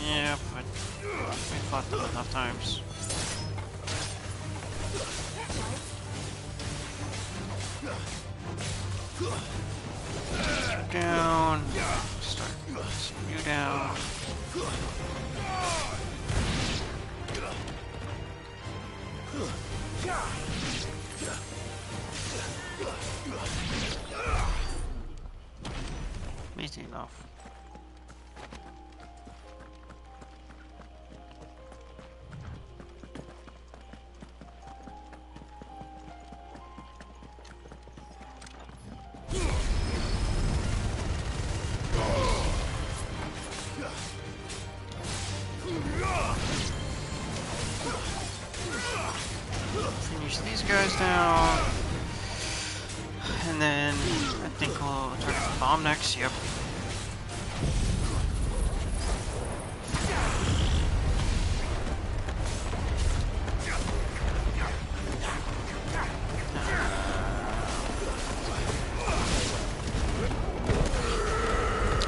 Speaker 1: Yeah, but we fought them enough times. Down. Start pressing you down. Easy enough. Finish these guys down. And then I think we'll target the bomb next. Yep.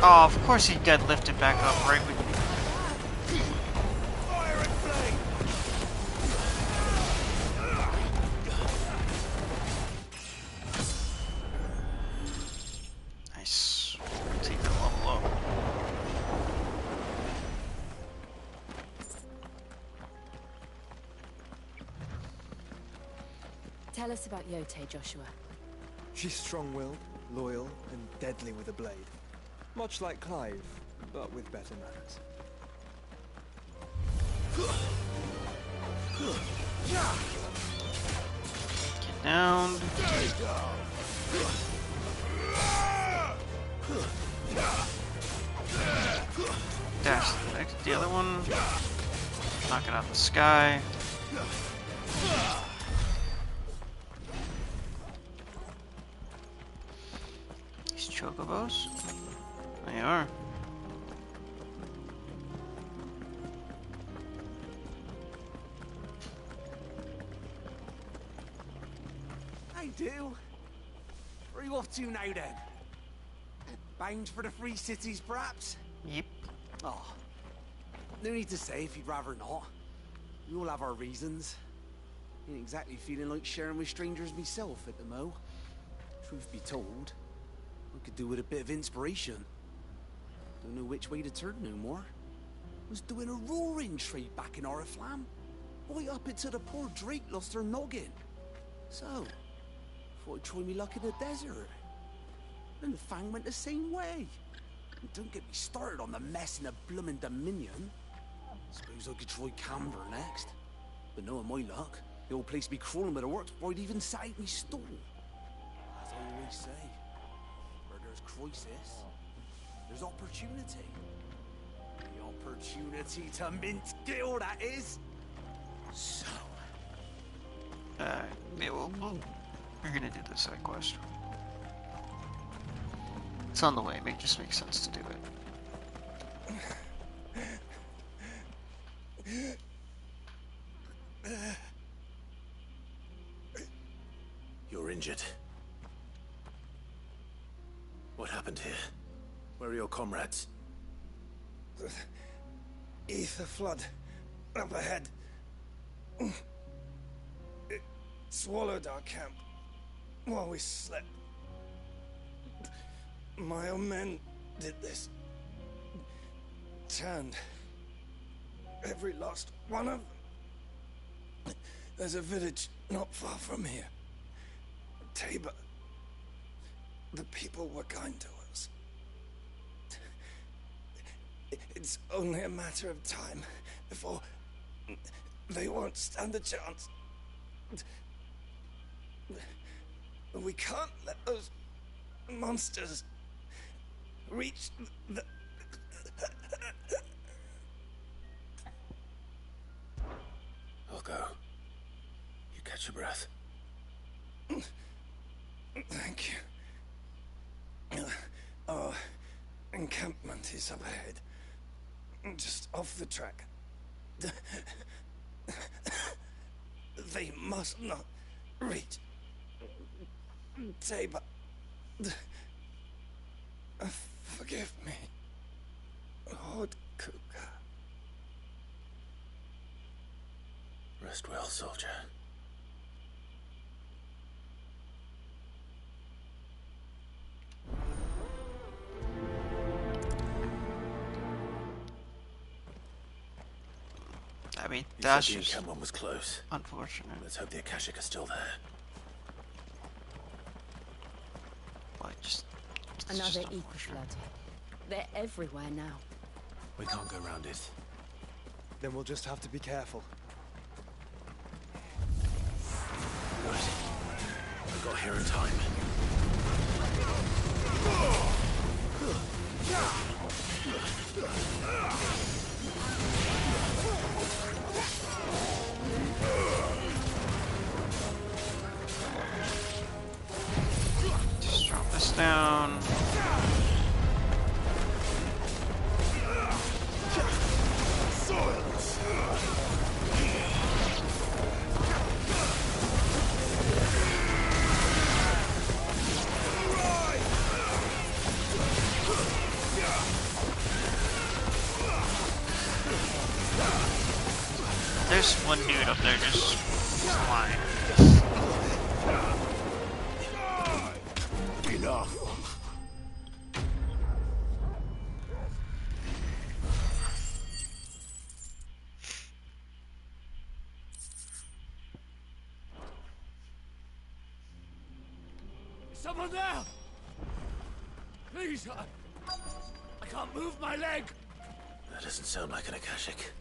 Speaker 1: Oh, of course he deadlifted back up right with nice. Take that level up.
Speaker 16: Tell us about Yote, Joshua.
Speaker 21: She's strong-willed, loyal, and deadly with a blade. Much like Clive, but with better manners.
Speaker 1: Get down. Dash the other one. Knock it out of the sky. These chocobos. They are.
Speaker 23: I do. Where are you off to now then? Bound for the Free Cities, perhaps?
Speaker 1: Yep.
Speaker 23: Oh. No need to say if you'd rather not. We all have our reasons. Ain't exactly feeling like sharing with strangers myself at the mo. Truth be told, I could do with a bit of inspiration. Don't know which way to turn no more. Was doing a roaring trade back in Oriflamme. Right up until the poor Drake lost her noggin. So, thought I'd try me luck in the desert. And Fang went the same way. And don't get me started on the mess in the bloomin' Dominion. Suppose I could try Canberra next. But knowing my luck, the old place be crawling with the works before I'd even sat out me stall. As I always say, where there's crisis, there's opportunity. The opportunity to mince Gil, that is. So...
Speaker 1: yeah, we're gonna do the side quest. It's on the way, it just makes sense to do it.
Speaker 4: You're injured. What happened here? Where are your comrades?
Speaker 21: The ether flood up ahead. It swallowed our camp while we slept. My own men did this. Turned every last one of them. There's a village not far from here. Tabor. The people were kind to us. It's only a matter of time before they won't stand a chance. We can't let those monsters reach the...
Speaker 4: I'll go. You catch your breath.
Speaker 21: Thank you. Our encampment is up ahead. Just off the track. They must not reach Tabor. Forgive me, Lord Cougar.
Speaker 4: Rest well, soldier.
Speaker 1: I mean,
Speaker 4: You
Speaker 1: that's
Speaker 4: said the
Speaker 1: just
Speaker 4: encampment was close.
Speaker 1: unfortunate.
Speaker 4: Let's hope the Akashic are still there.
Speaker 1: Like, just
Speaker 16: Another ether flood. They're everywhere now.
Speaker 4: We can't go around it.
Speaker 21: Then we'll just have to be careful.
Speaker 4: Good. I got here in time.
Speaker 1: Just drop this down. There's one dude up there just flying.
Speaker 20: Enough.
Speaker 6: Is someone there? Please, I can't move my leg.
Speaker 4: That doesn't sound like an Akashic.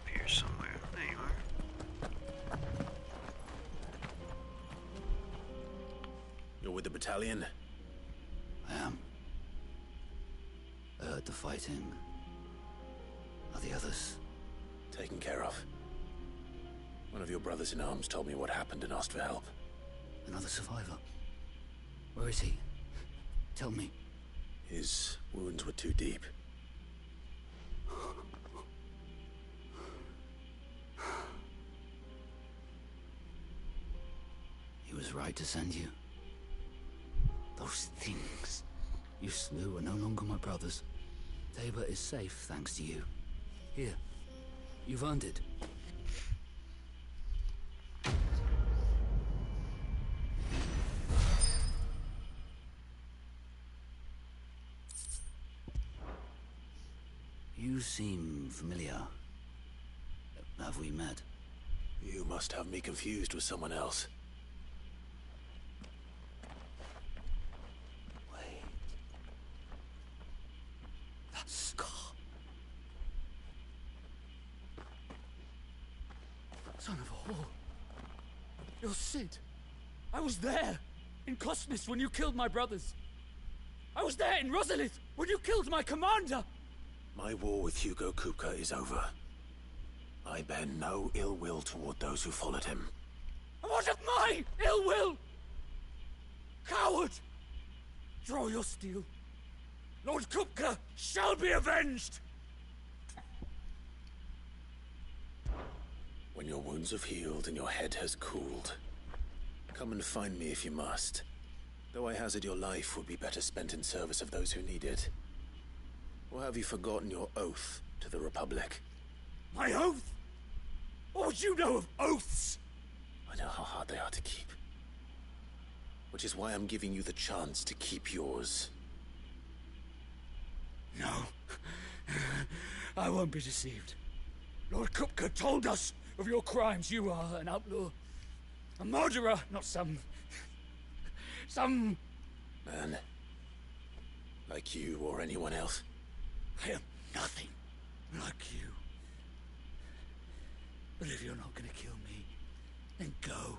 Speaker 1: Here somewhere. There you are.
Speaker 4: You're with the battalion?
Speaker 2: I am. I heard the fighting. Are the others?
Speaker 4: Taken care of. One of your brothers in arms told me what happened and asked for help.
Speaker 2: Another survivor? Where is he? Tell me.
Speaker 4: His wounds were too deep.
Speaker 2: He was right to send you. Those things you slew are no longer my brothers. Tabor is safe thanks to you. Here, you've earned it. You You seem familiar. Have we met?
Speaker 4: You must have me confused with someone else.
Speaker 2: Wait. That scar.
Speaker 14: Son of a whore. You're Sid. I was there, in Cosnes, when you killed my brothers. I was there in Rosalith, when you killed my commander.
Speaker 4: My war with Hugo Kupka is over. I bear no ill will toward those who followed him.
Speaker 14: And what of my ill will? Coward! Draw your steel. Lord Kupka shall be avenged!
Speaker 4: When your wounds have healed and your head has cooled, come and find me if you must. Though I hazard your life would be better spent in service of those who need it. Or have you forgotten your oath to the Republic?
Speaker 14: My oath? What would you know of oaths?
Speaker 4: I know how hard they are to keep. Which is why I'm giving you the chance to keep yours.
Speaker 14: No. I won't be deceived. Lord Kupka told us of your crimes. You are an outlaw. A murderer, not some
Speaker 4: man. Like you or anyone else.
Speaker 14: I am nothing like you. But if you're not gonna kill me, then go.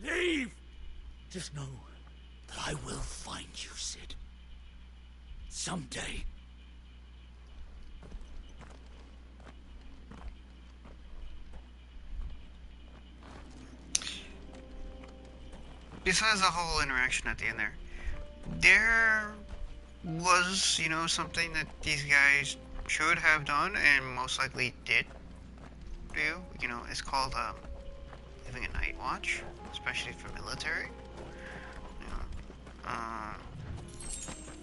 Speaker 14: Leave! Just know that I will find you, Sid. Someday.
Speaker 1: Besides the whole interaction at the end there was, you know, something that these guys should have done and most likely did do. You know, it's called having a night watch, especially for military. You know,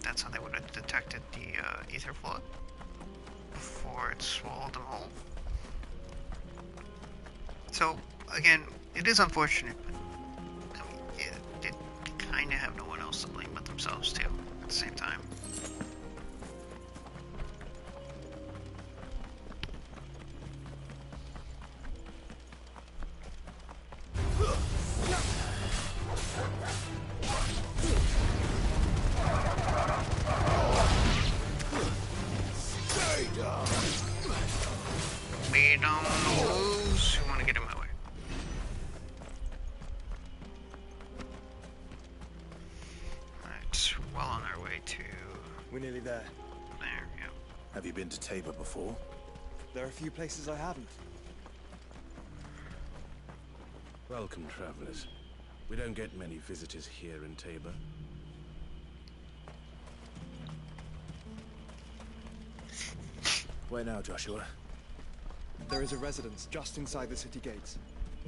Speaker 1: that's how they would have detected the ether flood before it swallowed them whole. So again, it is unfortunate, but they kind of have no one else to blame but themselves too at the same time. Be down those who want to get in my way. Alright, well on our way to...
Speaker 21: We're nearly there.
Speaker 1: There, yeah.
Speaker 4: Have you been to Tabor before?
Speaker 21: There are a few places I haven't.
Speaker 22: Welcome, travelers. We don't get many visitors here in Tabor.
Speaker 4: Where now, Joshua?
Speaker 21: There is a residence just inside the city gates.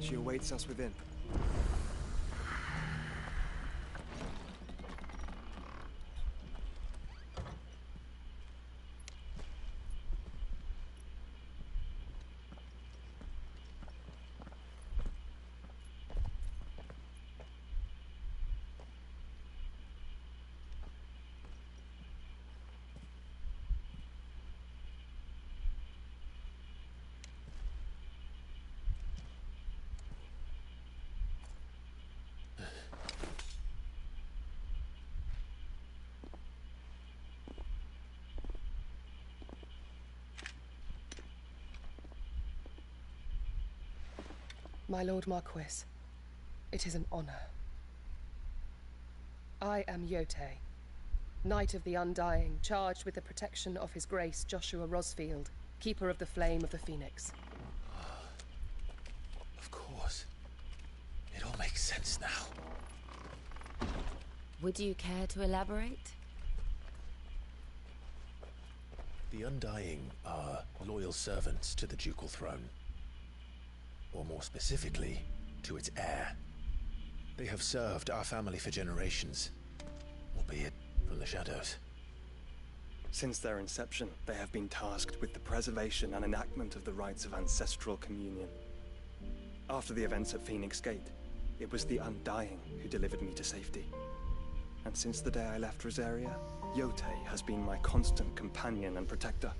Speaker 21: She awaits us within.
Speaker 9: My Lord Marquis, it is an honor. I am Yotei, Knight of the Undying, charged with the protection of His Grace Joshua Rosfield, Keeper of the Flame of the Phoenix.
Speaker 4: Of course. It all makes sense now.
Speaker 16: Would you care to elaborate?
Speaker 4: The Undying are loyal servants to the ducal throne. Or more specifically, to its heir. They have served our family for generations, albeit from the shadows.
Speaker 21: Since their inception, they have been tasked with the preservation and enactment of the rites of ancestral communion. After the events at Phoenix Gate, it was the Undying who delivered me to safety. And since the day I left Rosaria, Yotei has been my constant companion and protector.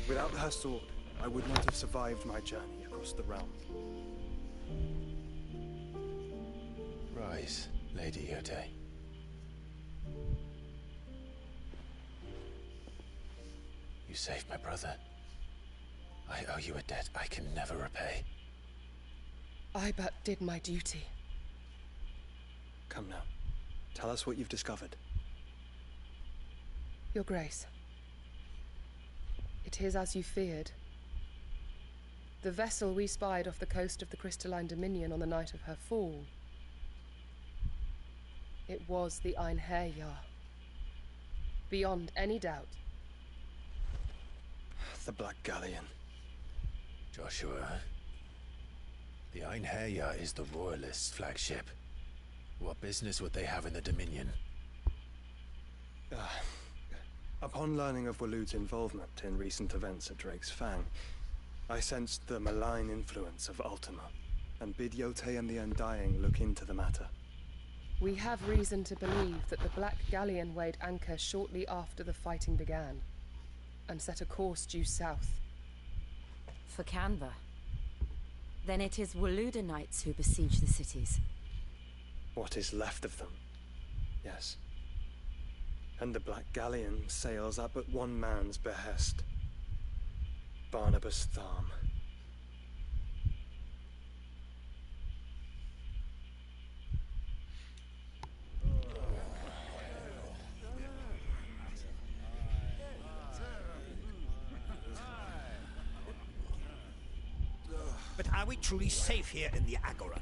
Speaker 21: Without her sword, I would not have survived my journey across the realm.
Speaker 4: Rise, Lady Yotei. You saved my brother. I owe you a debt I can never repay.
Speaker 9: I but did my duty.
Speaker 21: Come now. Tell us what you've discovered.
Speaker 9: Your Grace. It is as you feared. The vessel we spied off the coast of the Crystalline Dominion on the night of her fall. It was the Einherjar. Beyond any doubt.
Speaker 21: The Black Galleon.
Speaker 4: Joshua, the Einherjar is the Royalists' flagship. What business would they have in the Dominion?
Speaker 21: Upon learning of Waloed's involvement in recent events at Drake's Fang, I sensed the malign influence of Ultima, and bid Yotei and the Undying look into the matter.
Speaker 9: We have reason to believe that the Black Galleon weighed anchor shortly after the fighting began, and set a course due south.
Speaker 16: For Canva. Then it is Waloeda knights who besiege the cities.
Speaker 21: What is left of them, yes. And the Black Galleon sails at but one man's behest. Barnabas Tharm.
Speaker 10: But are we truly safe here in the Agora?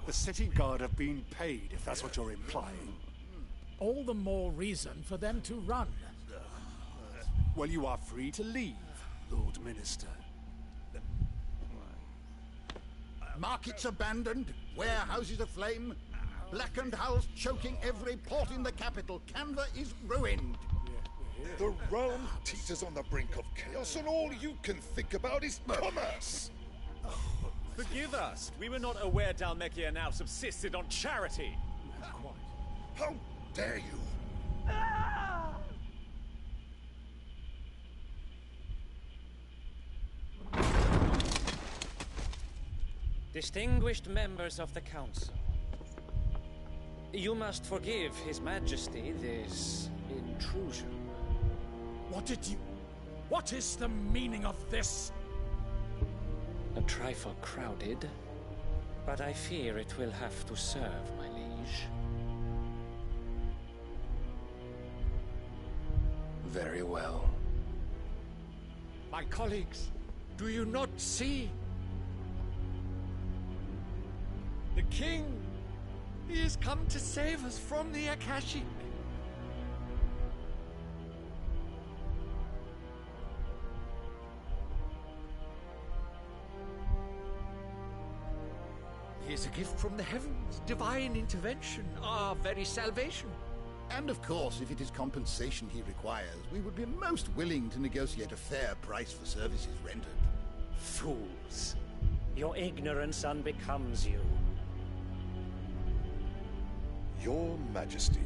Speaker 20: The city guard have been paid, if that's what you're implying.
Speaker 11: All the more reason for them to run.
Speaker 20: Well, you are free to leave, Lord Minister.
Speaker 12: Markets abandoned, warehouses aflame, blackened hulls choking every port in the capital. Canva is ruined.
Speaker 24: The realm teeters on the brink of chaos, and all you can think about is commerce.
Speaker 6: Forgive us. We were not aware Dhalmekia now subsisted on charity.
Speaker 24: How dare you?
Speaker 25: Distinguished members of the Council, you must forgive His Majesty this intrusion.
Speaker 11: What is the meaning of this?
Speaker 25: A trifle crowded, but I fear it will have to serve, my liege.
Speaker 24: Very well.
Speaker 11: My colleagues, do you not see? The king! He has come to save us from the Akashic. He is a gift from the heavens, divine intervention, our very salvation.
Speaker 12: And of course, if it is compensation he requires, we would be most willing to negotiate a fair price for services rendered.
Speaker 25: Fools. Your ignorance unbecomes you.
Speaker 24: Your Majesty,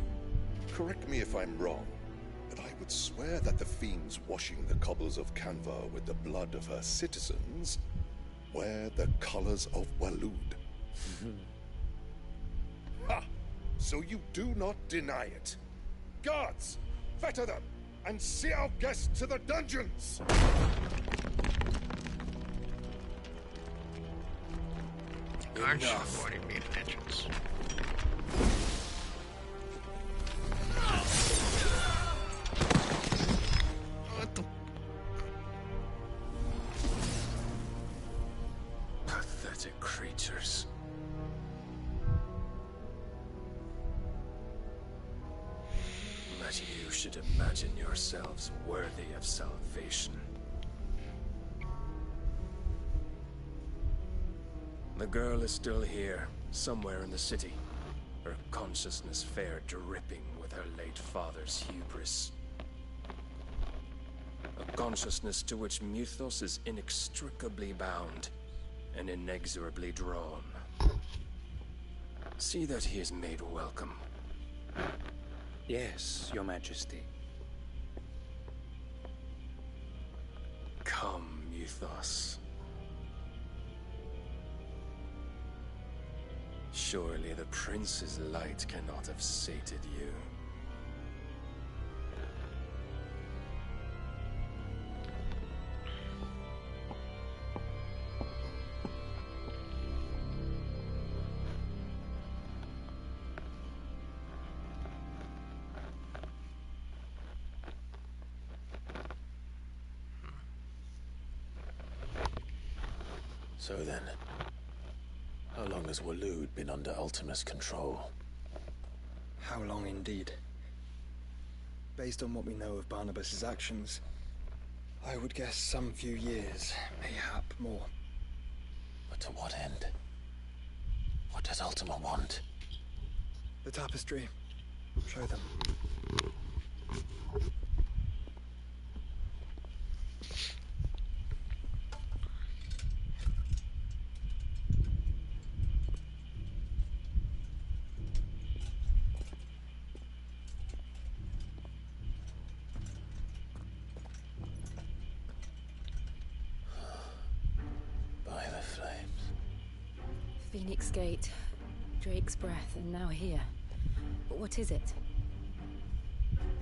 Speaker 24: correct me if I'm wrong, but I would swear that the fiends washing the cobbles of Canva with the blood of her citizens wear the colors of Waloed. Ha! So you do not deny it. Guards, fetter them, and see our guests to the dungeons!
Speaker 1: Guards avoiding me at entrance. What the?
Speaker 26: Pathetic creatures. That you should imagine yourselves worthy of salvation. The girl is still here, somewhere in the city. Her consciousness fair dripping with her late father's hubris. A consciousness to which Mythos is inextricably bound and inexorably drawn. See that he is made welcome Yes, Your Majesty. Come, Mythos. Surely the Prince's light cannot have sated you.
Speaker 4: So then, how long has Waloed been under Ultima's control?
Speaker 21: How long indeed? Based on what we know of Barnabas's actions, I would guess some few years, mayhap more.
Speaker 4: But to what end? What does Ultima want?
Speaker 21: The tapestry. Show them.
Speaker 4: By the flames.
Speaker 16: Phoenix Gate, Drake's Breath, and now here. But what is it?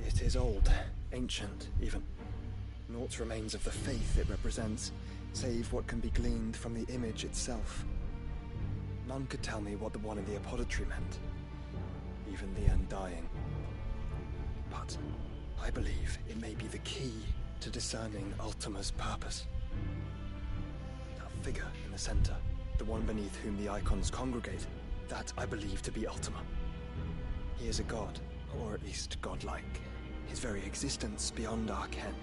Speaker 21: It is old, ancient, even. Naught remains of the faith it represents, save what can be gleaned from the image itself. None could tell me what the one in the apothecary meant, even the Undying. But I believe it may be the key to discerning Ultima's purpose. That figure in the center, the one beneath whom the icons congregate, that I believe to be Ultima. He is a god, or at least godlike. His very existence beyond our ken.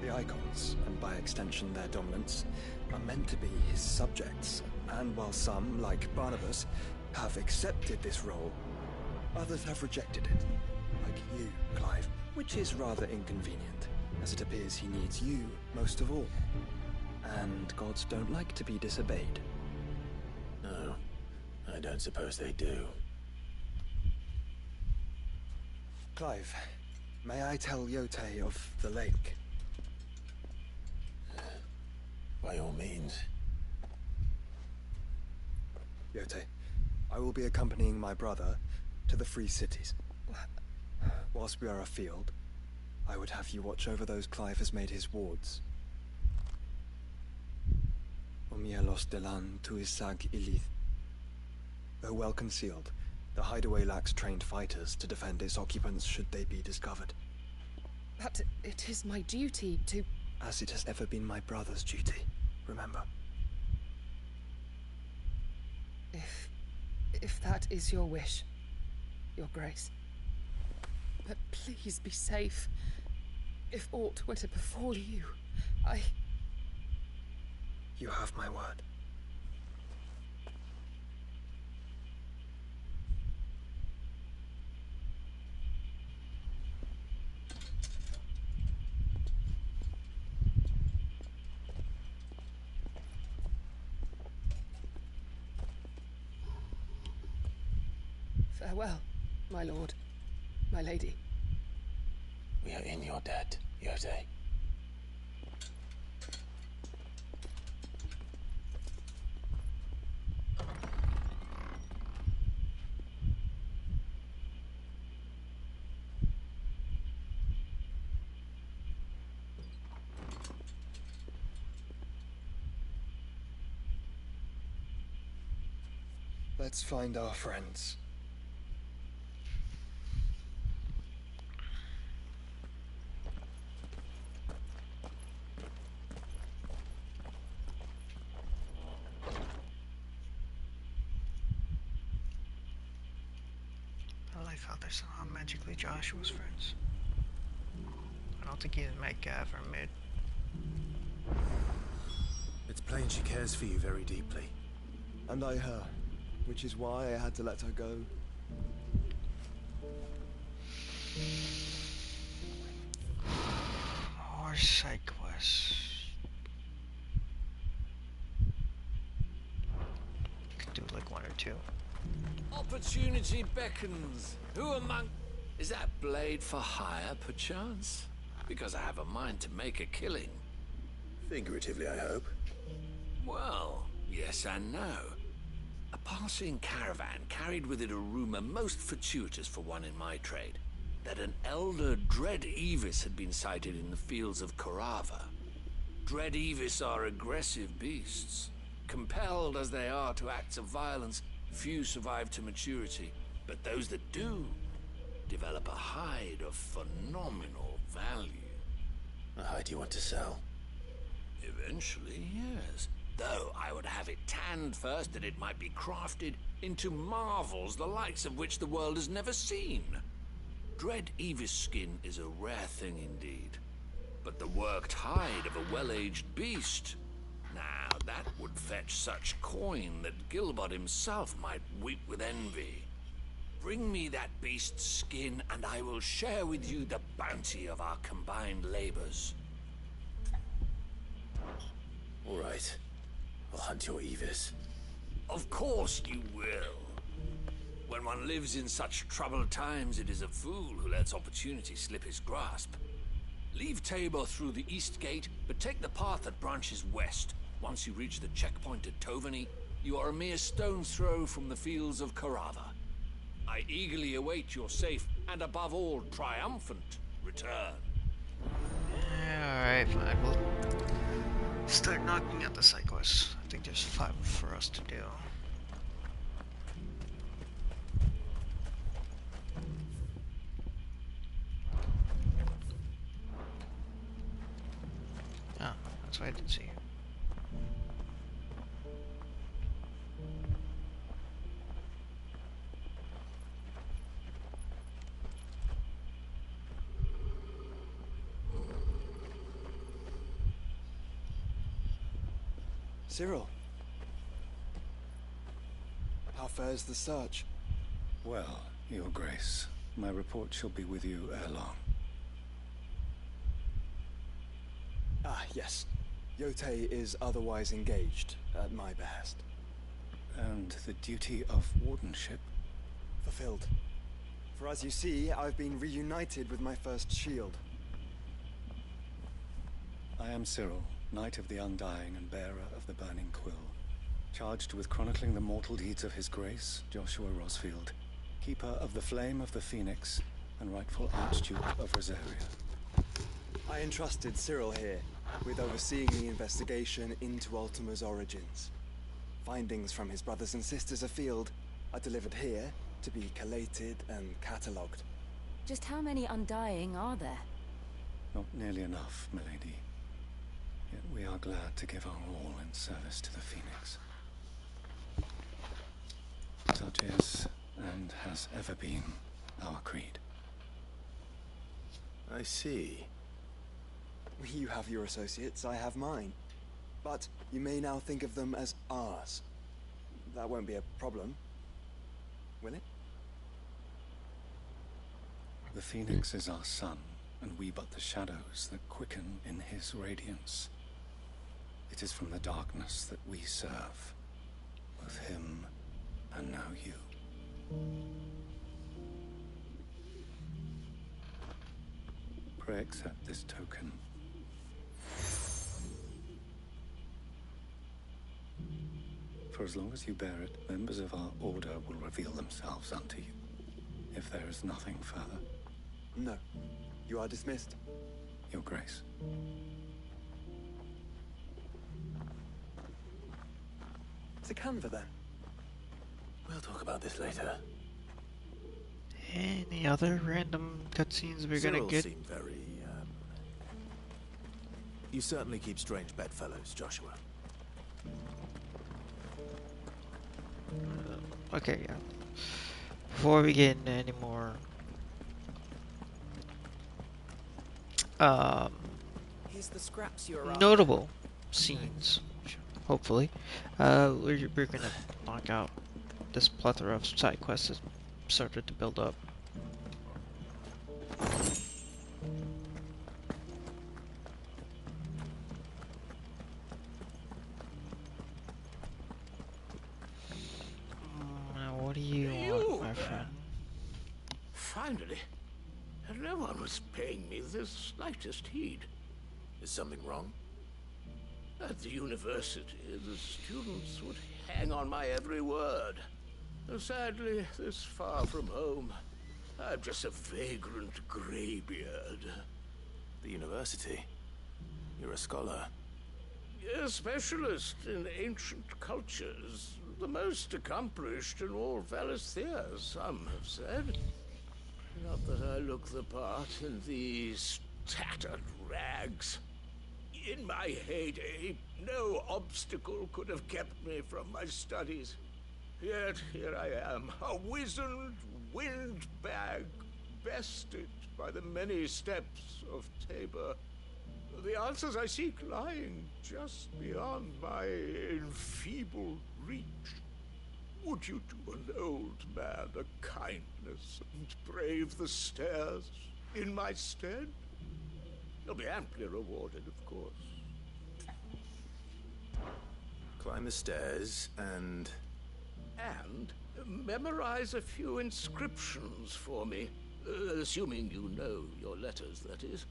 Speaker 21: The icons, and by extension their dominants, are meant to be his subjects, and while some, like Barnabas, have accepted this role, others have rejected it, like you, Clive, which is rather inconvenient, as it appears he needs you most of all. And gods don't like to be disobeyed.
Speaker 4: No, I don't suppose they do.
Speaker 21: Clive, may I tell Yote of the lake?
Speaker 4: By all means.
Speaker 21: Yote, I will be accompanying my brother to the Free Cities. Whilst we are afield, I would have you watch over those Clive has made his wards. Omielos delan tuisag ilith. Though well concealed, the hideaway lacks trained fighters to defend its occupants should they be discovered.
Speaker 9: But it is my duty to...
Speaker 21: As it has ever been my brother's duty, remember.
Speaker 9: If that is your wish, Your Grace. But please be safe. If aught were to befall you,
Speaker 21: You have my word.
Speaker 9: Farewell, my lord, my lady.
Speaker 4: We are in your debt, Yote.
Speaker 21: Let's find our friends.
Speaker 1: I like how they're somehow magically Joshua's friends. I don't think he's Metcalf or Mid.
Speaker 22: It's plain she cares for you very deeply.
Speaker 7: And I her, which is why I had to let her go.
Speaker 1: More side quests. Could do like one or two.
Speaker 6: Opportunity beckons. Who among... Is that blade for hire, perchance? Because I have a mind to make a killing.
Speaker 4: Figuratively, I hope.
Speaker 6: Well, yes and no. A passing caravan carried with it a rumor most fortuitous for one in my trade, that an elder Dread Evis had been sighted in the fields of Korava. Dread Evis are aggressive beasts. Compelled as they are to acts of violence, few survive to maturity, but those that do develop a hide of phenomenal value.
Speaker 4: A hide you want to sell?
Speaker 6: Eventually, yes. Though I would have it tanned first that it might be crafted into marvels the likes of which the world has never seen. Dread Evis skin is a rare thing indeed. But the worked hide of a well-aged beast, now that would fetch such coin that Gilbert himself might weep with envy. Bring me that beast's skin, and I will share with you the bounty of our combined labors.
Speaker 4: All right. I'll hunt your Evis.
Speaker 6: Of course you will. When one lives in such troubled times, it is a fool who lets opportunity slip his grasp. Leave Tabor through the east gate, but take the path that branches west. Once you reach the checkpoint at Tovany, you are a mere stone's throw from the fields of Korava. I eagerly await your safe, and above all, triumphant return.
Speaker 1: Alright, fine. We'll start knocking out the side quests. I think there's 5 for us to do. Ah, that's why I didn't see you.
Speaker 21: Cyril, how fares the search?
Speaker 22: Well, Your Grace, my report shall be with you ere long.
Speaker 21: Ah, yes. Yotei is otherwise engaged, at my behest.
Speaker 22: And the duty of wardenship?
Speaker 21: Fulfilled. For as you see, I've been reunited with my first shield.
Speaker 22: I am Cyril, Knight of the Undying and bearer of the Burning Quill, charged with chronicling the mortal deeds of His Grace, Joshua Rosfield, keeper of the Flame of the Phoenix and rightful Archduke of Rosaria.
Speaker 21: I entrusted Cyril here with overseeing the investigation into Ultima's origins. Findings from his brothers and sisters afield are delivered here to be collated and catalogued.
Speaker 16: Just how many Undying are there?
Speaker 22: Not nearly enough, milady. Yet we are glad to give our all in service to the Phoenix. Such is, and has ever been, our creed.
Speaker 4: I see.
Speaker 21: You have your associates, I have mine. But you may now think of them as ours. That won't be a problem, will it?
Speaker 22: The Phoenix is our sun, and we but the shadows that quicken in his radiance. It is from the darkness that we serve, both him and now you. Pray accept this token. For as long as you bear it, members of our order will reveal themselves unto you, if there is nothing further.
Speaker 21: No. You are dismissed.
Speaker 22: Your Grace.
Speaker 21: To Canva, then.
Speaker 4: We'll talk about this later.
Speaker 1: Any other random cutscenes we're gonna get?
Speaker 4: Seem very, You certainly keep strange bedfellows, Joshua.
Speaker 1: Okay, yeah. Before we get into any more
Speaker 5: Here's the scraps you're
Speaker 1: notable scenes, hopefully, we're gonna knock out this plethora of side quests that started to build up. Now, what do you
Speaker 4: finally. And no one was paying me the slightest heed. Is something wrong? At the university, the students would hang on my every word. Sadly, this far from home, I'm just a vagrant greybeard. The university? You're a scholar? A specialist in ancient cultures. The most accomplished in all Valisthea, some have said. Not that I look the part in these tattered rags. In my heyday, no obstacle could have kept me from my studies. Yet here I am, a wizened windbag, bested by the many steps of Tabor. The answers I seek lying just beyond my enfeebled reach. Would you do an old man a kindness and brave the stairs in my stead? You'll be amply rewarded, of course. Climb the stairs and memorize a few inscriptions for me. Assuming you know your letters, that is.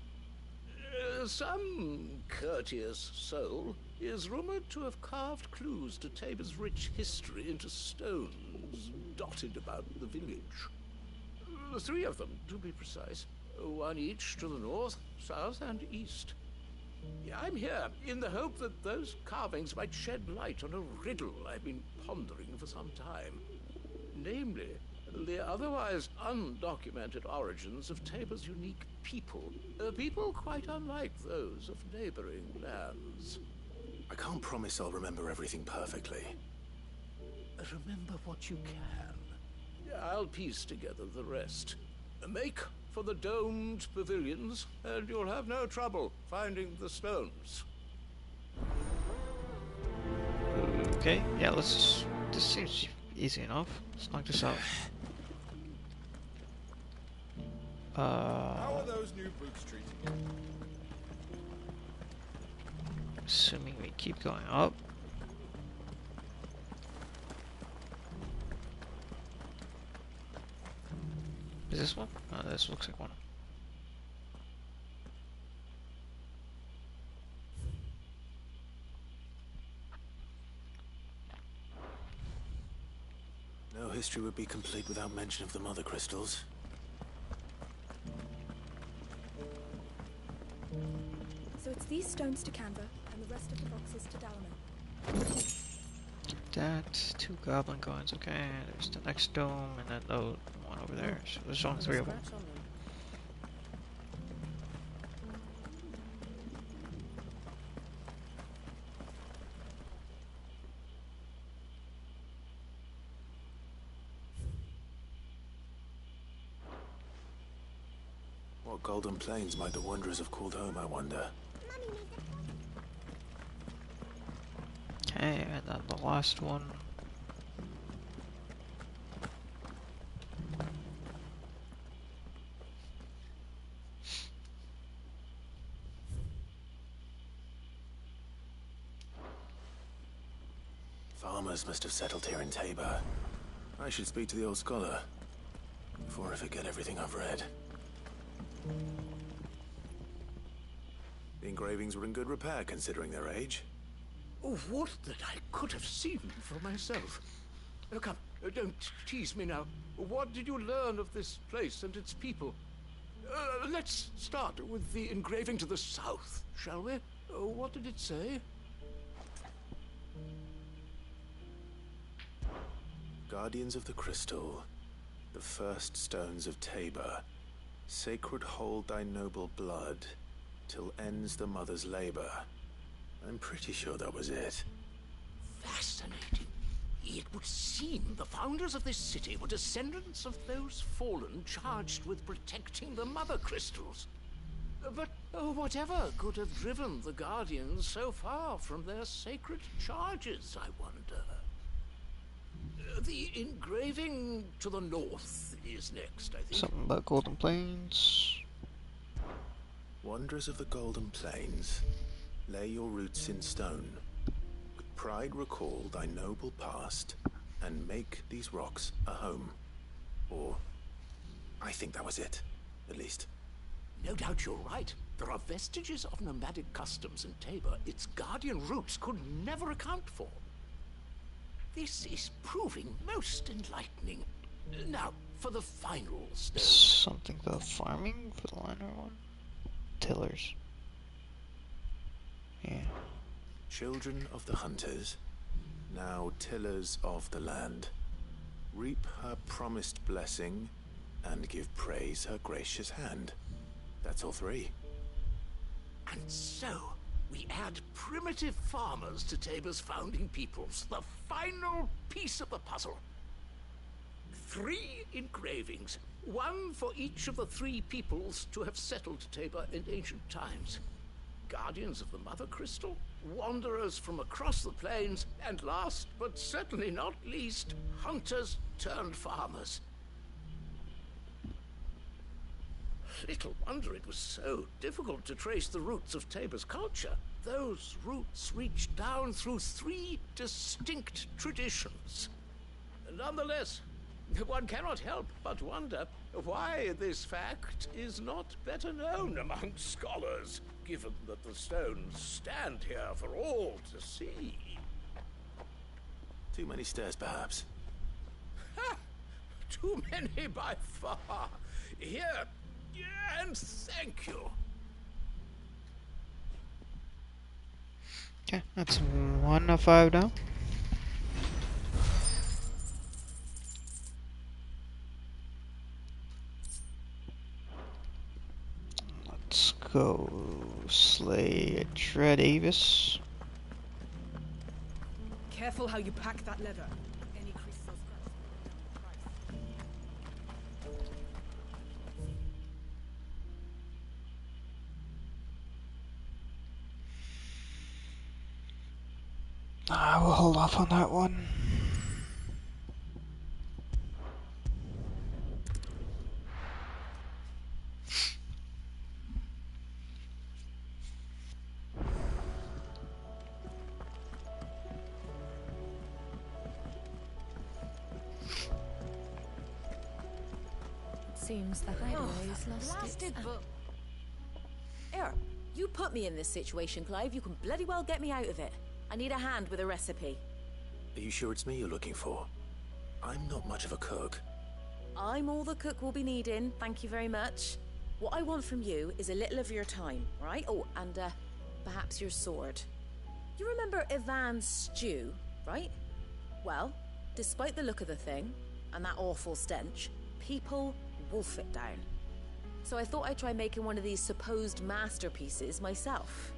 Speaker 4: Some courteous soul is rumored to have carved clues to Tabor's rich history into stones dotted about the village. 3 of them, to be precise. 1 each to the north, south, and east. I'm here in the hope that those carvings might shed light on a riddle I've been pondering for some time. Namely, the otherwise undocumented origins of Tabor's unique people. People quite unlike those of neighboring lands. I can't promise I'll remember everything perfectly. Remember what you can. I'll piece together the rest. Make for the domed pavilions, and you'll have no trouble finding the stones.
Speaker 1: Okay, yeah, let's just... This seems easy enough. Let's knock this out.
Speaker 11: How are those new boots treating you?
Speaker 1: Assuming we keep going up. Is this one? Oh, this looks like one.
Speaker 4: No history would be complete without mention of the mother crystals.
Speaker 3: So it's these stones to Canva, and the rest of the boxes to Dalma.
Speaker 1: That 2 goblin coins, okay. There's the next dome, and then the one over there. So there's only 3 of them.
Speaker 4: What golden plains might the wanderers have called home, I wonder?
Speaker 1: Okay, and then the last one.
Speaker 4: Farmers must have settled here in Tabor. I should speak to the old scholar before I forget everything I've read. The engravings were in good repair considering their age. Oh, what that I could have seen for myself. Come, don't tease me now. What did you learn of this place and its people? Let's start with the engraving to the south, shall we? What did it say? Guardians of the Crystal, the first stones of Tabor, sacred hold thy noble blood, till ends the mother's labor. I'm pretty sure that was it. Fascinating. It would seem the founders of this city were descendants of those fallen charged with protecting the mother crystals. But whatever could have driven the Guardians so far from their sacred charges, I wonder? The engraving to the north is next, I think.
Speaker 1: Something about golden plains.
Speaker 4: Wanderers of the Golden Plains, lay your roots in stone. With pride recall thy noble past, and make these rocks a home. Or I think that was it, at least.
Speaker 8: No doubt you're right. There are vestiges of nomadic customs in Tabor its guardian roots could never account for. This is proving most enlightening. Now, for the final stone.
Speaker 1: Something about farming for the liner one? Tillers. Yeah.
Speaker 4: Children of the hunters, now tillers of the land, reap her promised blessing and give praise her gracious hand. That's all three.
Speaker 8: And so, we add primitive farmers to Tabor's founding peoples, the final piece of the puzzle. 3 engravings, one for each of the 3 peoples to have settled Tabor in ancient times. Guardians of the Mother Crystal, wanderers from across the plains, and last but certainly not least, hunters turned farmers. Little wonder it was so difficult to trace the roots of Tabor's culture. Those roots reach down through 3 distinct traditions. Nonetheless, one cannot help but wonder why this fact is not better known among scholars, given that the stones stand here for all to see.
Speaker 4: Too many stairs, perhaps.
Speaker 8: Ha! Too many by far. Here, and thank you.
Speaker 1: Okay, that's 1 of 5 now. Let's go slay Dread Avis.
Speaker 3: Careful how you pack that leather. Any crystals
Speaker 1: I will hold off on that one.
Speaker 16: Seems the hideaway's lost
Speaker 13: Blasted
Speaker 16: its...
Speaker 13: book. Here, you put me in this situation, Clive. You can bloody well get me out of it. I need a hand with a recipe.
Speaker 4: Are you sure it's me you're looking for? I'm not much of a cook.
Speaker 13: I'm all the cook will be needing, thank you very much. What I want from you is a little of your time, right? Oh, and perhaps your sword. You remember Ivan's stew, right? Well, despite the look of the thing, and that awful stench, people wolf it down. So I thought I'd try making one of these supposed masterpieces myself.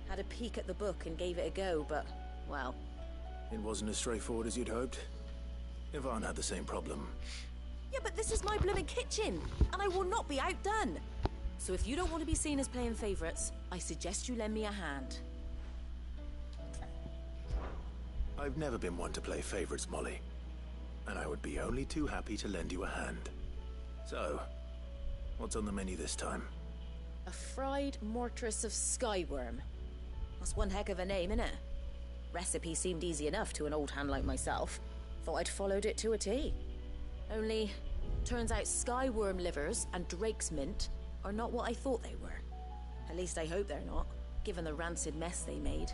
Speaker 13: Had a peek at the book and gave it a go, but, well...
Speaker 4: It wasn't as straightforward as you'd hoped. Ivan had the same problem.
Speaker 13: Yeah, but this is my blooming kitchen, and I will not be outdone. So if you don't want to be seen as playing favourites, I suggest you lend me a hand.
Speaker 4: I've never been one to play favourites, Molly. And I would be only too happy to lend you a hand. So, what's on the menu this time?
Speaker 13: A fried mortress of skyworm. That's one heck of a name, innit? Recipe seemed easy enough to an old hand like myself. Thought I'd followed it to a T. Only, turns out skyworm livers and drake's mint are not what I thought they were. At least I hope they're not, given the rancid mess they made.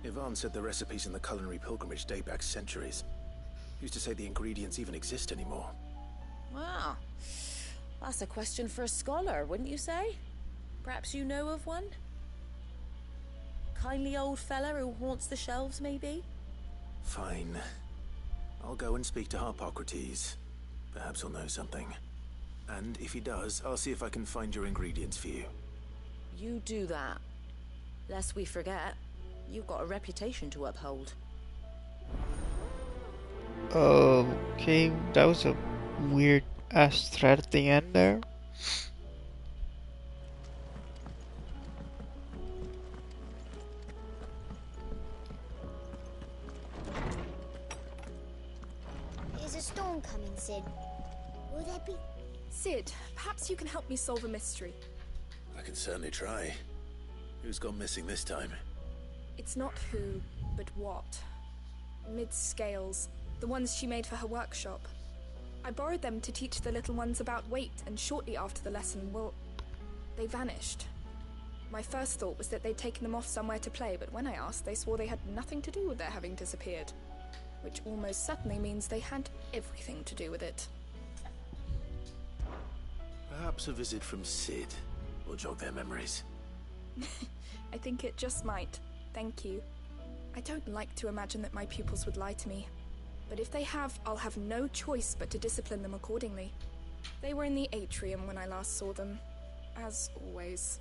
Speaker 4: Ivan said the recipes in the culinary pilgrimage date back centuries. Used to say the ingredients even exist anymore.
Speaker 13: Wow. That's a question for a scholar, wouldn't you say? Perhaps you know of one? Kindly old fella who haunts the shelves, maybe?
Speaker 4: Fine. I'll go and speak to Harpocrates. Perhaps he'll know something. And if he does, I'll see if I can find your ingredients for you.
Speaker 13: You do that. Lest we forget, you've got a reputation to uphold.
Speaker 1: Okay, that was a weird ass threat at the end there.
Speaker 15: Is a storm coming, Sid? Will there be...
Speaker 3: Sid, perhaps you can help me solve a mystery.
Speaker 4: I can certainly try. Who's gone missing this time?
Speaker 3: It's not who, but what. Mid-scales. The ones she made for her workshop. I borrowed them to teach the little ones about weight, and shortly after the lesson, well, they vanished. My first thought was that they'd taken them off somewhere to play, but when I asked, they swore they had nothing to do with their having disappeared. Which almost certainly means they had everything to do with it.
Speaker 4: Perhaps a visit from Sid will jog their memories.
Speaker 3: I think it just might. Thank you. I don't like to imagine that my pupils would lie to me. But if they have, I'll have no choice but to discipline them accordingly. They were in the atrium when I last saw them. As always.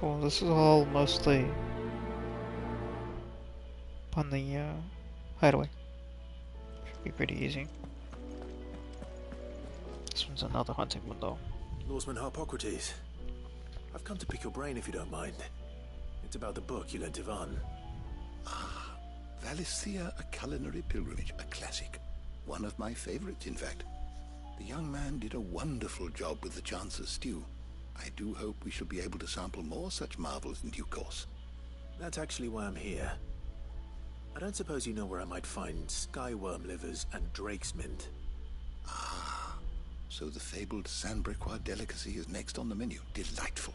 Speaker 1: Cool. This is all mostly on the hideaway. Should be pretty easy. This one's another hunting window.
Speaker 4: Lawsman Harpocrates. I've come to pick your brain if you don't mind. It's about the book you lent Ivan.
Speaker 12: Ah, Valisthea, a culinary pilgrimage, a classic. One of my favorites, in fact. The young man did a wonderful job with the Chance's stew. I do hope we shall be able to sample more such marvels in due course.
Speaker 4: That's actually why I'm here. I don't suppose you know where I might find skyworm livers and drake's mint.
Speaker 12: Ah, so the fabled Sandbrequois delicacy is next on the menu. Delightful.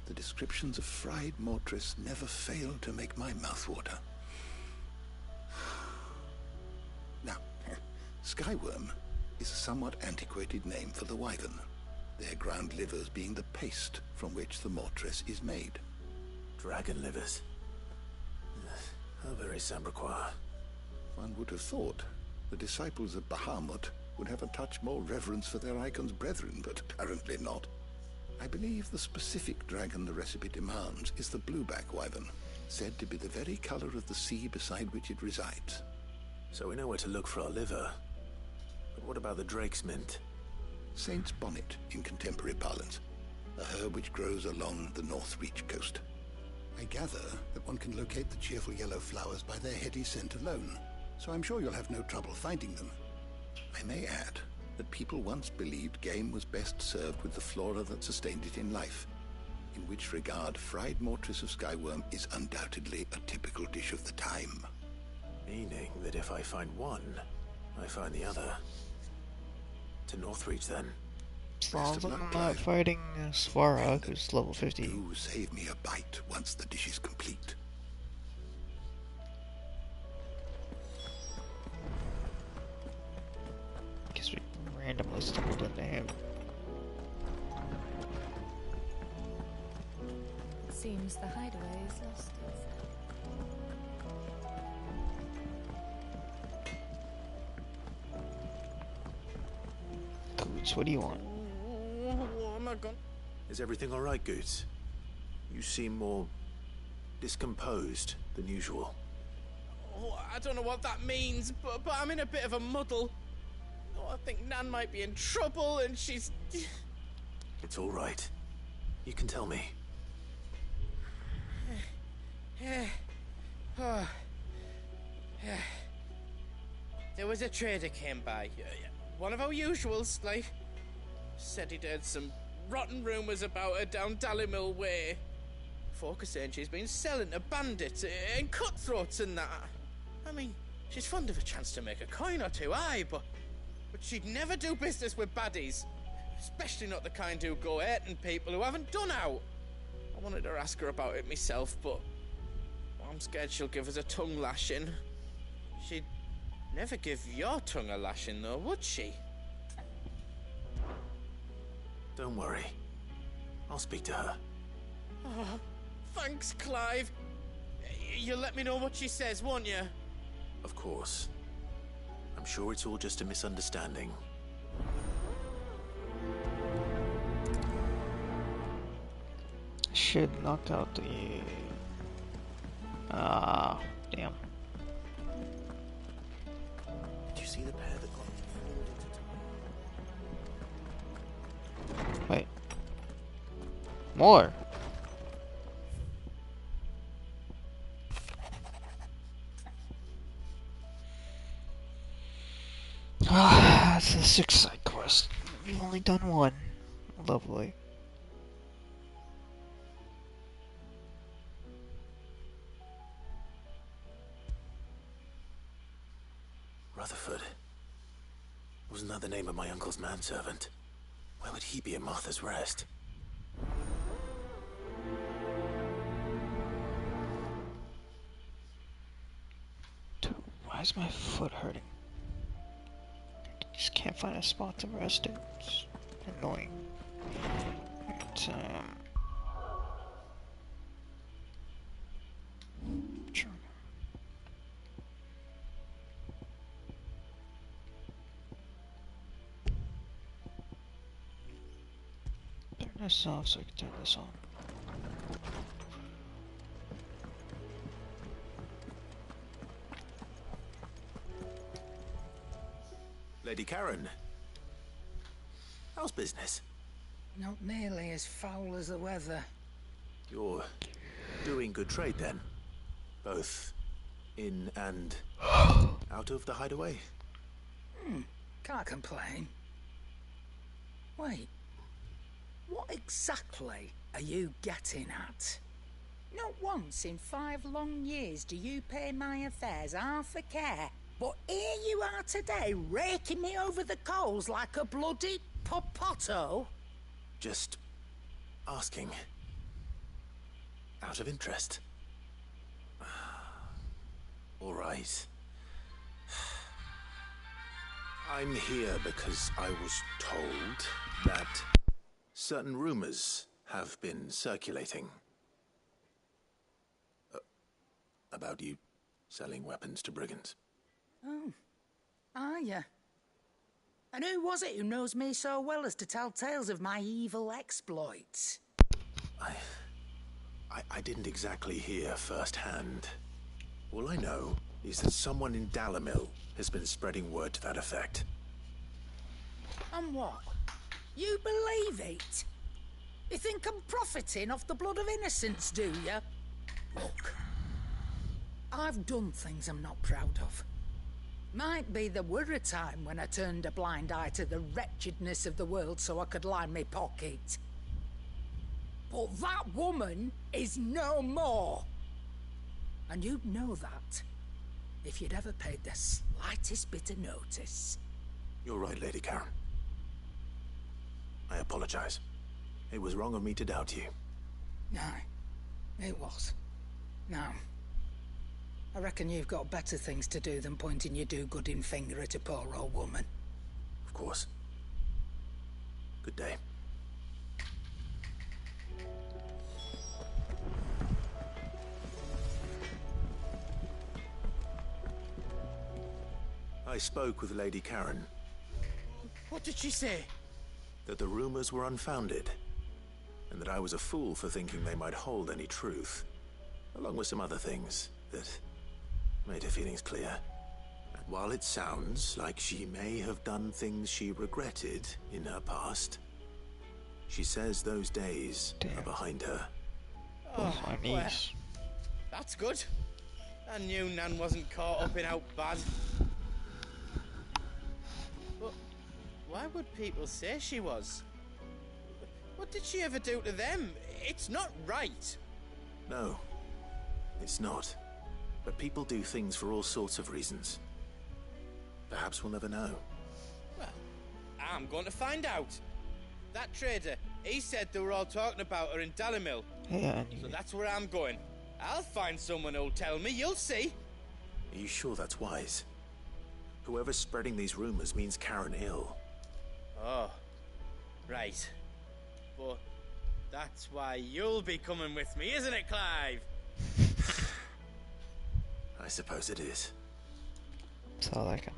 Speaker 12: The descriptions of fried mortress never fail to make my mouth water. Now, skyworm is a somewhat antiquated name for the wyvern, their ground livers being the paste from which the mortress is made.
Speaker 4: Dragon livers. How very Sandbrequois.
Speaker 12: One would have thought the disciples of Bahamut would have a touch more reverence for their icon's brethren, but apparently not. I believe the specific dragon the recipe demands is the blueback wyvern, said to be the very color of the sea beside which it resides.
Speaker 4: So we know where to look for our liver. But what about the drake's mint?
Speaker 12: Saint's bonnet in contemporary parlance, a herb which grows along the North Reach coast. I gather that one can locate the cheerful yellow flowers by their heady scent alone, so I'm sure you'll have no trouble finding them. I may add that people once believed game was best served with the flora that sustained it in life, in which regard fried mortress of skyworm is undoubtedly a typical dish of the time.
Speaker 4: Meaning that if I find one, I find the other. To Northreach, then.
Speaker 1: As long as I'm not fighting Svara, who's level 50.
Speaker 12: Do save me a bite once the dish is complete.
Speaker 1: Guess we randomly stumbled into him.
Speaker 16: Seems the hideaway is lost.
Speaker 1: Goots, what do you want?
Speaker 5: What am I gonna...
Speaker 4: Is everything all right, Goots? You seem more discomposed than usual.
Speaker 5: Oh, I don't know what that means, but I'm in a bit of a muddle. Oh, I think Nan might be in trouble, and she's...
Speaker 4: It's all right. You can tell me.
Speaker 5: There was a trader came by. One of our usuals, like. Said he'd heard some rotten rumours about her down Dallimil Way. Folk are saying she's been selling to bandits and cutthroats and that. I mean, she's fond of a chance to make a coin or two, aye, but she'd never do business with baddies. Especially not the kind who go hurting people who haven't done out. I wanted to ask her about it myself, but I'm scared she'll give us a tongue lashing. She'd never give your tongue a lashing, though, would she?
Speaker 4: Don't worry. I'll speak to her.
Speaker 5: Oh, thanks, Clive. You'll let me know what she says, won't you?
Speaker 4: Of course. I'm sure it's all just a misunderstanding.
Speaker 1: Should knock out the... damn.
Speaker 4: Did you see the pair that got...
Speaker 1: Wait. More? Ah, it's the 6th side quest. We've only done one. Lovely.
Speaker 4: Rutherford. Wasn't that the name of my uncle's manservant? Where would he be at Martha's Rest?
Speaker 1: Dude, why is my foot hurting? I just can't find a spot to rest it. It's annoying. It's, sure. Turn this off so I can turn this on.
Speaker 4: Lady Karen. How's business?
Speaker 8: Not nearly as foul as the weather.
Speaker 4: You're doing good trade then? Both in and out of the hideaway?
Speaker 8: Can't complain. Wait. What exactly are you getting at?
Speaker 2: Not once in 5 long years do you pay my affairs half a care. But here you are today, raking me over the coals like a bloody popoto.
Speaker 4: Just asking. Out of interest. All right. I'm here because I was told that certain rumors have been circulating. About you selling weapons to brigands.
Speaker 2: Oh, are you? And who was it who knows me so well as to tell tales of my evil exploits?
Speaker 4: I didn't exactly hear firsthand. All I know is that someone in Dalimil has been spreading word to that effect.
Speaker 2: And what? You believe it? You think I'm profiting off the blood of innocents, do you? Look, I've done things I'm not proud of. Might be there were a time when I turned a blind eye to the wretchedness of the world so I could line my pocket. But that woman is no more. And you'd know that if you'd ever paid the slightest bit of notice.
Speaker 4: You're right, Lady Karen. I apologize. It was wrong of me to doubt you.
Speaker 2: No, it was. Now, I reckon you've got better things to do than pointing your do-gooding finger at a poor old woman.
Speaker 4: Of course. Good day. I spoke with Lady Karen.
Speaker 5: What did she say?
Speaker 4: That the rumors were unfounded, and that I was a fool for thinking they might hold any truth, along with some other things that made her feelings clear. And while it sounds like she may have done things she regretted in her past, she says those days are behind her.
Speaker 5: Oh, well, that's good. I knew Nan wasn't caught up in out bad. But why would people say she was? What did she ever do to them? It's not right.
Speaker 4: No, it's not. But people do things for all sorts of reasons. Perhaps we'll never know.
Speaker 5: Well, I'm going to find out. That trader, he said they were all talking about her in Dalimil.
Speaker 1: Yeah,
Speaker 5: so that's where I'm going. I'll find someone who'll tell me, you'll see.
Speaker 4: Are you sure that's wise? Whoever's spreading these rumors means Karen ill.
Speaker 5: Oh, right. But that's why you'll be coming with me, isn't it, Clive?
Speaker 4: I suppose it is.
Speaker 1: That's all I got.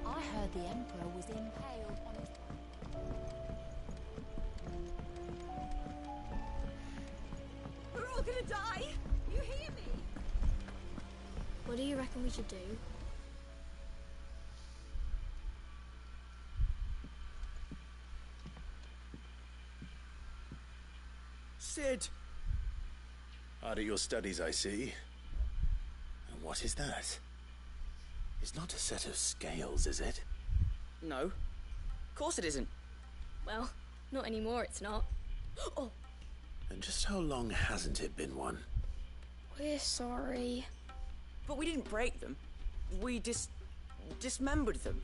Speaker 14: I heard the Emperor was impaled on his...
Speaker 3: We're all gonna die! You hear me?
Speaker 15: What do you reckon we should do?
Speaker 4: Sid! Hard at your studies, I see. And what is that? It's not a set of scales, is it?
Speaker 17: No. Of course it isn't.
Speaker 15: Well, not anymore, it's not.
Speaker 10: Oh,
Speaker 4: And just how long hasn't it been one?
Speaker 10: we're sorry.
Speaker 17: But we didn't break them. We dismembered them.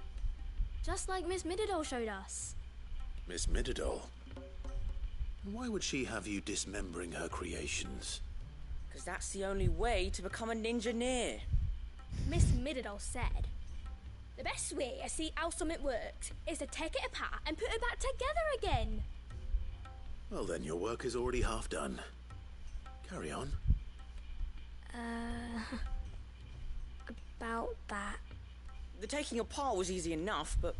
Speaker 10: Just like Miss Mididol showed us.
Speaker 4: Miss Mididol? And why would she have you dismembering her creations?
Speaker 17: Because that's the only way to become a ninja-near.
Speaker 10: Miss Mididol said, the best way to see how something works is to take it apart and put it back together again.
Speaker 4: Well then, your work is already half done. Carry on.
Speaker 10: About that.
Speaker 17: The taking apart was easy enough, but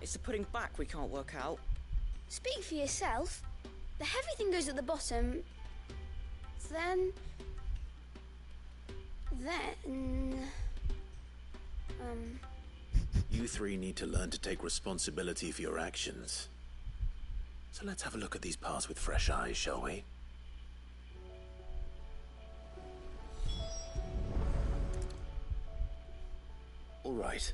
Speaker 17: it's the putting back we can't work out.
Speaker 10: Speak for yourself. The heavy thing goes at the bottom. Then...
Speaker 4: You three need to learn to take responsibility for your actions. So let's have a look at these parts with fresh eyes, shall we? All right.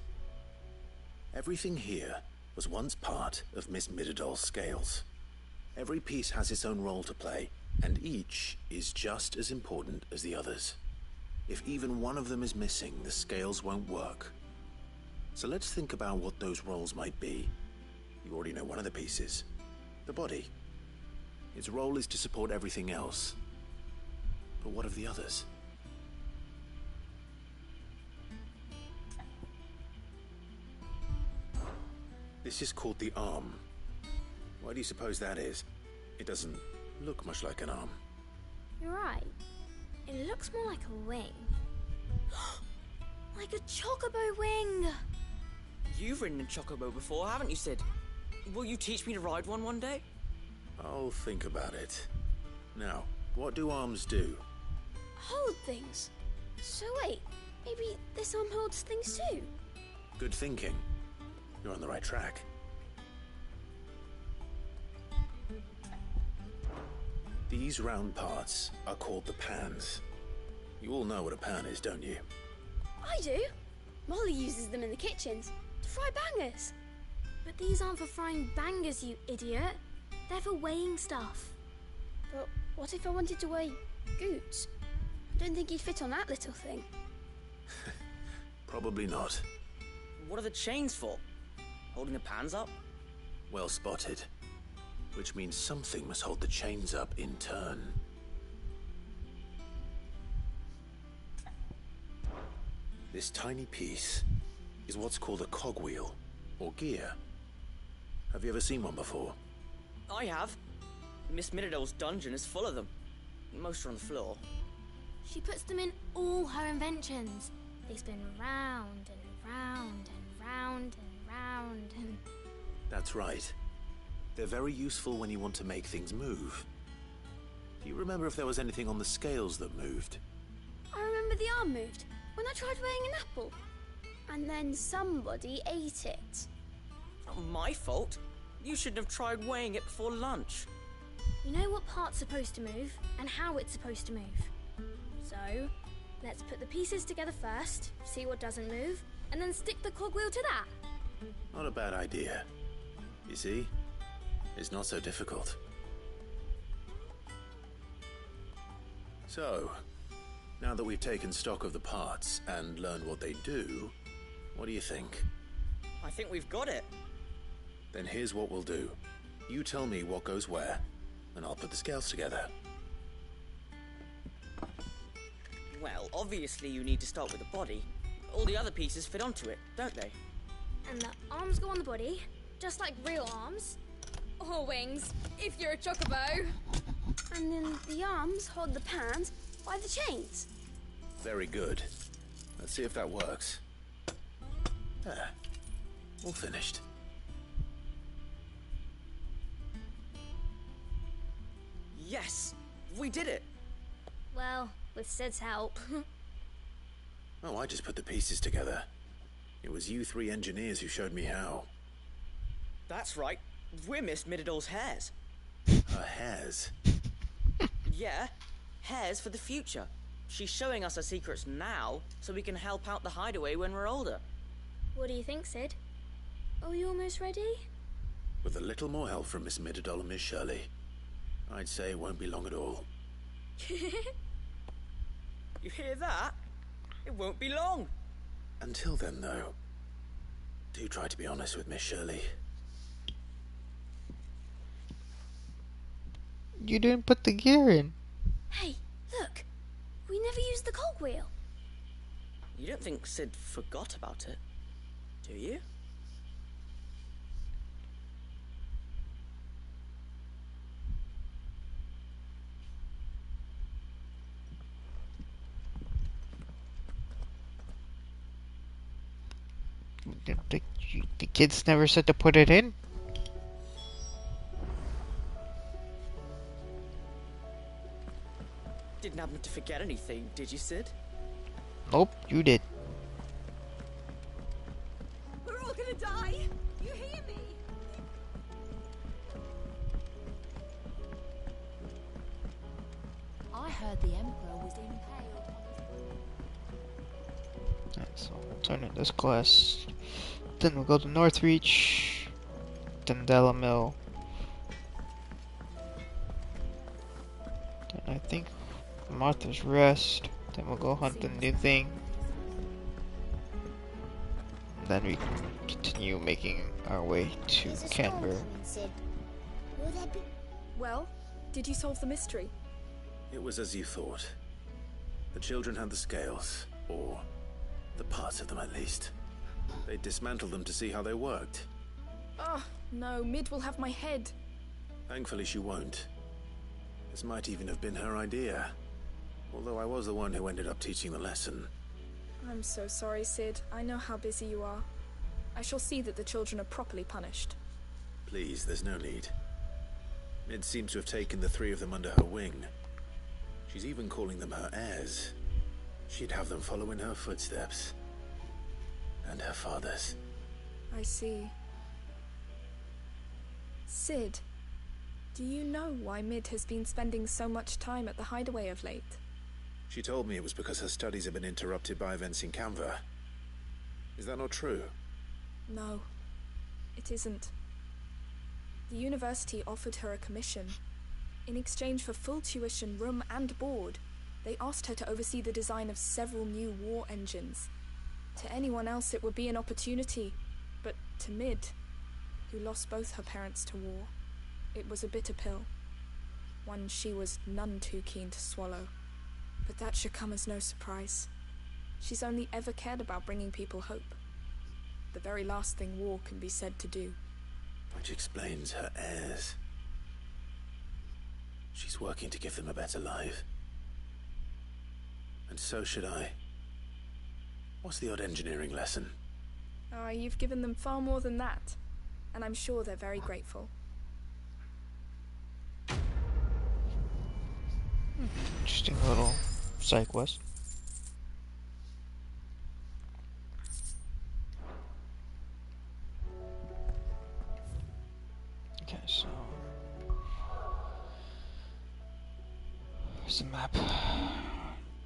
Speaker 4: Everything here was once part of Miss Mididol's scales. Every piece has its own role to play, and each is just as important as the others. If even one of them is missing, the scales won't work. So let's think about what those roles might be. You already know one of the pieces. The body. Its role is to support everything else. But what of the others? This is called the arm. Why do you suppose that is? It doesn't look much like an arm.
Speaker 10: You're right. It looks more like a wing. Like a chocobo wing!
Speaker 17: You've ridden a chocobo before, haven't you, Sid? Will you teach me to ride one day?
Speaker 4: I'll think about it. Now, what do arms do?
Speaker 10: Hold things. So wait, maybe this arm holds things too?
Speaker 4: Good thinking. You're on the right track. These round parts are called the pans. You all know what a pan is, don't you?
Speaker 10: I do. Molly uses them in the kitchens to fry bangers. But these aren't for frying bangers, you idiot. They're for weighing stuff. But what if I wanted to weigh Goots? I don't think he'd fit on that little thing.
Speaker 4: Probably not.
Speaker 17: What are the chains for? Holding the pans up?
Speaker 4: Well spotted. Which means something must hold the chains up in turn. This tiny piece is what's called a cogwheel, or gear. Have you ever seen one before?
Speaker 17: I have. Miss Mididol's dungeon is full of them. Most are on the floor.
Speaker 10: She puts them in all her inventions. They spin round and round and round and round and...
Speaker 4: That's right. They're very useful when you want to make things move. Do you remember if there was anything on the scales that moved?
Speaker 10: I remember the arm moved when I tried weighing an apple. And then somebody ate it.
Speaker 17: Not my fault. You shouldn't have tried weighing it before lunch.
Speaker 10: You know what part's supposed to move and how it's supposed to move. So, let's put the pieces together first, see what doesn't move, and then stick the cogwheel to that.
Speaker 4: Not a bad idea. You see? It's not so difficult. So, now that we've taken stock of the parts and learned what they do, what do you think?
Speaker 17: I think we've got it.
Speaker 4: Then here's what we'll do. You tell me what goes where, and I'll put the scales together.
Speaker 17: Well, obviously you need to start with the body. All the other pieces fit onto it, don't they?
Speaker 10: And the arms go on the body, just like real arms. Or wings, if you're a chocobo. And then the arms hold the pans by the chains.
Speaker 4: Very good. Let's see if that works. There. All finished.
Speaker 17: Yes! We did it!
Speaker 10: Well, with Sid's help.
Speaker 4: Oh, I just put the pieces together. It was you three engineers who showed me how.
Speaker 17: That's right. We're Miss Mididol's hairs.
Speaker 4: Her hairs?
Speaker 17: Yeah, hairs for the future. She's showing us her secrets now, so we can help out the hideaway when we're older.
Speaker 10: What do you think, Sid? Are you almost ready?
Speaker 4: With a little more help from Miss Mididol and Miss Shirley, I'd say it won't be long at all.
Speaker 17: You hear that? It won't be long.
Speaker 4: Until then, though, do try to be honest with Miss Shirley.
Speaker 1: You didn't put the gear in.
Speaker 10: Hey, look. We never used the cogwheel.
Speaker 17: You don't think Sid forgot about it, do you?
Speaker 1: The kids never said to put it in.
Speaker 17: Didn't happen to forget anything, did you, Sid?
Speaker 1: Nope, you did.
Speaker 13: We're all gonna die! You hear me?
Speaker 14: I heard the Emperor was impaled.
Speaker 1: Alright, so we'll turn in this quest. Then we'll go to Northreach. Then Delamil. Then I think Martha's Rest. Then we'll go hunt the new thing. Then we continue making our way to Canberra.
Speaker 3: Well, did you solve the mystery?
Speaker 4: It was as you thought. The children had the scales, or the parts of them at least. They dismantled them to see how they worked.
Speaker 3: Oh, no, Mid will have my head.
Speaker 4: Thankfully she won't. This might even have been her idea. Although I was the one who ended up teaching the lesson.
Speaker 3: I'm so sorry, Sid. I know how busy you are. I shall see that the children are properly punished.
Speaker 4: Please, there's no need. Mid seems to have taken the three of them under her wing. She's even calling them her heirs. She'd have them follow in her footsteps. And her father's.
Speaker 3: I see. Sid, do you know why Mid has been spending so much time at the hideaway of late?
Speaker 4: She told me it was because her studies have been interrupted by events in Canva. Is that not true?
Speaker 3: No, it isn't. The university offered her a commission. In exchange for full tuition, room and board, they asked her to oversee the design of several new war engines. To anyone else it would be an opportunity, but to Mid, who lost both her parents to war, it was a bitter pill. One she was none too keen to swallow. But that should come as no surprise. She's only ever cared about bringing people hope. The very last thing war can be said to do.
Speaker 4: Which explains her heirs. She's working to give them a better life. And so should I. What's the odd engineering lesson?
Speaker 3: Ah, you've given them far more than that. And I'm sure they're very grateful.
Speaker 1: Interesting little side quest. Okay, so here's the map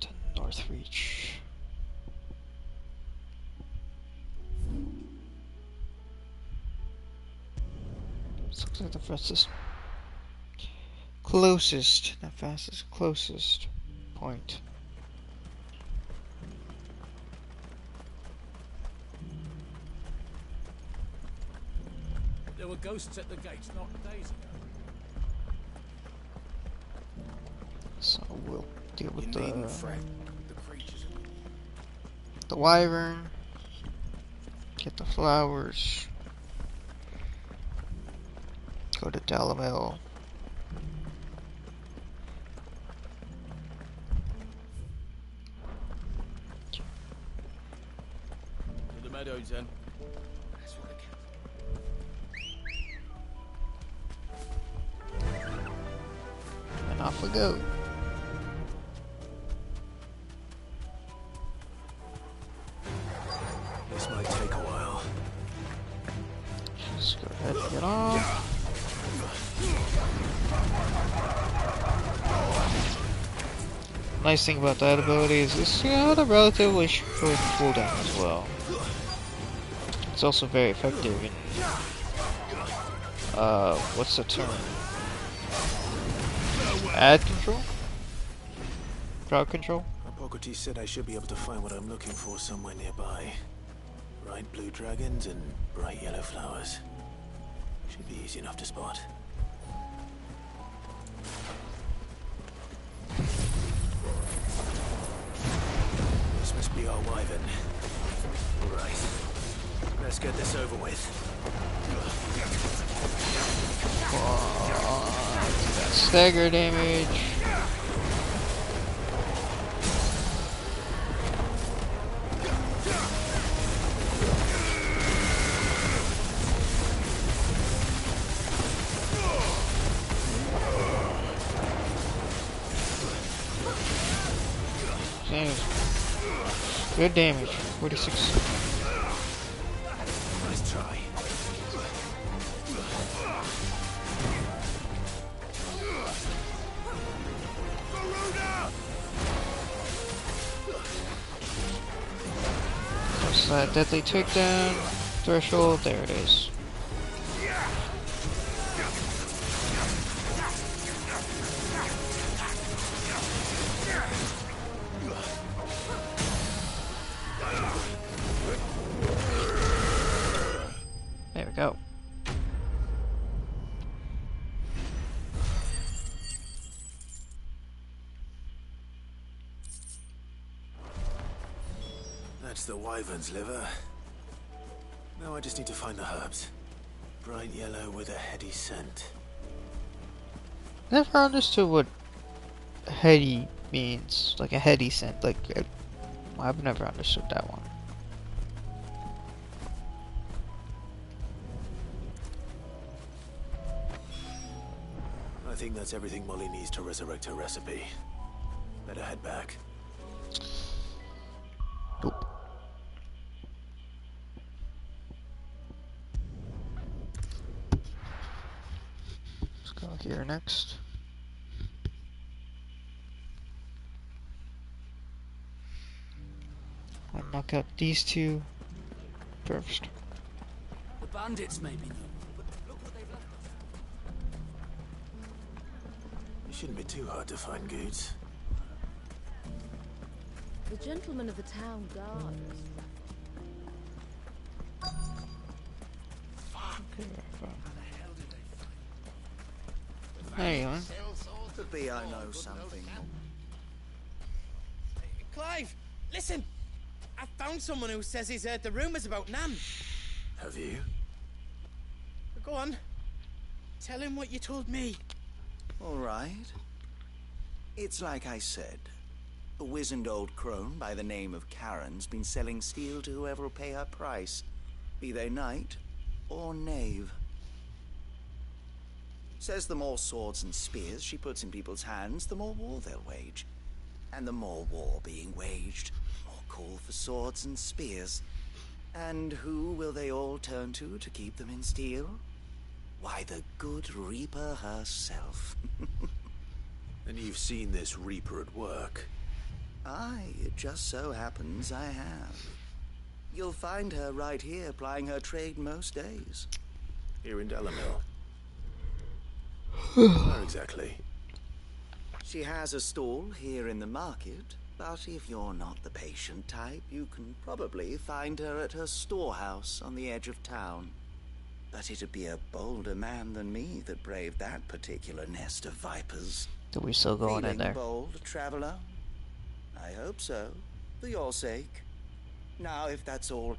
Speaker 1: to Northreach. This looks like the fastest, not fastest, closest point.
Speaker 6: There were ghosts at the gates not days ago.
Speaker 1: So we'll deal with
Speaker 6: You needn't fret. The creatures
Speaker 1: the wyvern, get the flowers, go to Dalamel.
Speaker 6: to the meadows then.
Speaker 1: And off we go.
Speaker 4: This might take a while.
Speaker 1: Let's go ahead and get off. Nice thing about that ability is it's got a relatively short cooldown as well. It's also very effective in what's the term? Add control? Crowd control?
Speaker 4: Hippocrates said I should be able to find what I'm looking for somewhere nearby. Bright blue dragons and bright yellow flowers. Should be easy enough to spot. This must be our wyvern. Right. Let's get this over with.
Speaker 1: That stagger damage. Good damage. 46.
Speaker 4: Nice try.
Speaker 1: What's that deadly takedown? Threshold, there it is. There we go.
Speaker 4: That's the wyvern's liver. Now I just need to find the herbs. Bright yellow with a heady scent.
Speaker 1: Never understood what heady means. Like a heady scent. Like, I've never understood that one.
Speaker 4: I think that's everything Molly needs to resurrect her recipe. Better head back.
Speaker 1: Nope. Let's go here next. I'll knock out these two first.
Speaker 18: The bandits maybe know, but look what they've left us.
Speaker 4: It shouldn't be too hard to find goods.
Speaker 14: The gentleman of the town guard.
Speaker 1: There you are.
Speaker 19: Could be I know something.
Speaker 5: Clive, listen! I found someone who says he's heard the rumours about Nan.
Speaker 4: Have you?
Speaker 5: Go on. Tell him what you told me.
Speaker 19: All right. It's like I said. A wizened old crone by the name of Karen's been selling steel to whoever will pay her price, be they knight or knave. Says the more swords and spears she puts in people's hands, the more war they'll wage. And the more war being waged, the more call for swords and spears. And who will they all turn to keep them in steel? Why, the good Reaper herself.
Speaker 4: And you've seen this Reaper at work?
Speaker 19: Aye, it just so happens I have. You'll find her right here plying her trade most days.
Speaker 4: Here in Delamil. Where exactly?
Speaker 19: She has a stall here in the market, but if you're not the patient type, you can probably find her at her storehouse on the edge of town. But it'd be a bolder man than me that braved that particular nest of vipers.
Speaker 1: Do we still going in
Speaker 19: Feeling
Speaker 1: there?
Speaker 19: bold, traveler? I hope so, for your sake. Now, if that's all...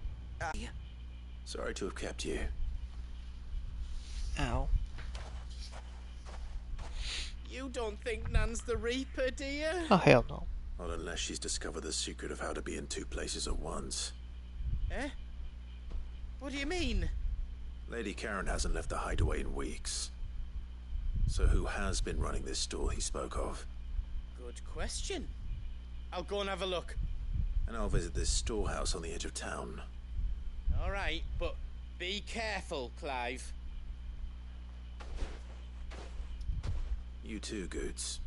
Speaker 4: Sorry to have kept you.
Speaker 1: Ow.
Speaker 5: You don't think Nan's the Reaper, do you?
Speaker 1: Oh, hell no.
Speaker 4: Not unless she's discovered the secret of how to be in two places at once.
Speaker 5: Eh? What do you mean?
Speaker 4: Lady Karen hasn't left the hideaway in weeks. So who has been running this stall he spoke of?
Speaker 5: Good question. I'll go and have a look.
Speaker 4: And I'll visit this storehouse on the edge of town.
Speaker 5: All right, but be careful, Clive.
Speaker 4: You too, Goods.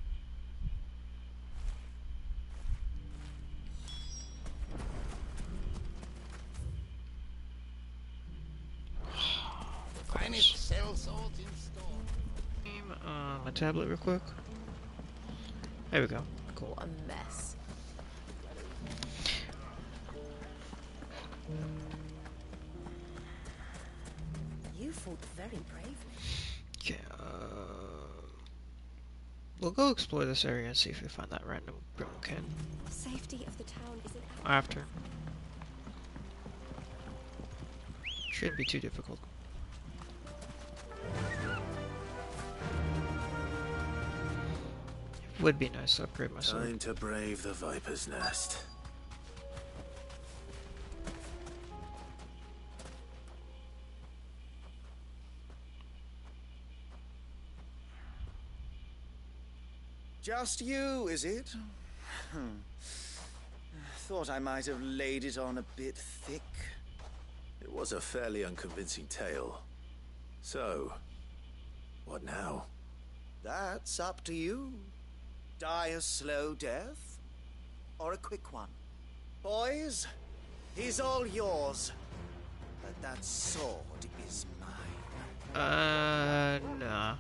Speaker 12: Finest sell swords in store.
Speaker 1: My tablet real quick. There we go. Cool.
Speaker 13: What a mess. You fought very bravely.
Speaker 1: Yeah. We'll go explore this area and see if we find that random Grimkin.
Speaker 10: The safety of the town is in
Speaker 1: After. Shouldn't be too difficult. Would be nice to upgrade my sword.
Speaker 4: Time to brave the Viper's Nest.
Speaker 19: Just you, is it? Thought I might have laid it on a bit thick.
Speaker 4: It was a fairly unconvincing tale. So, what now?
Speaker 19: That's up to you. Die a slow death, or a quick one. Boys, he's all yours. But that sword is mine.
Speaker 1: Nah.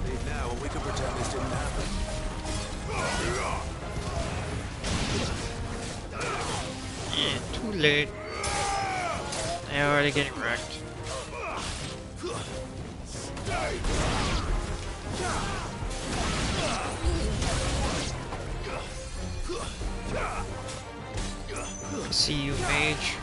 Speaker 4: Leave now and we can pretend this didn't happen.
Speaker 1: Yeah, too late. They're already getting wrecked. See you, mage.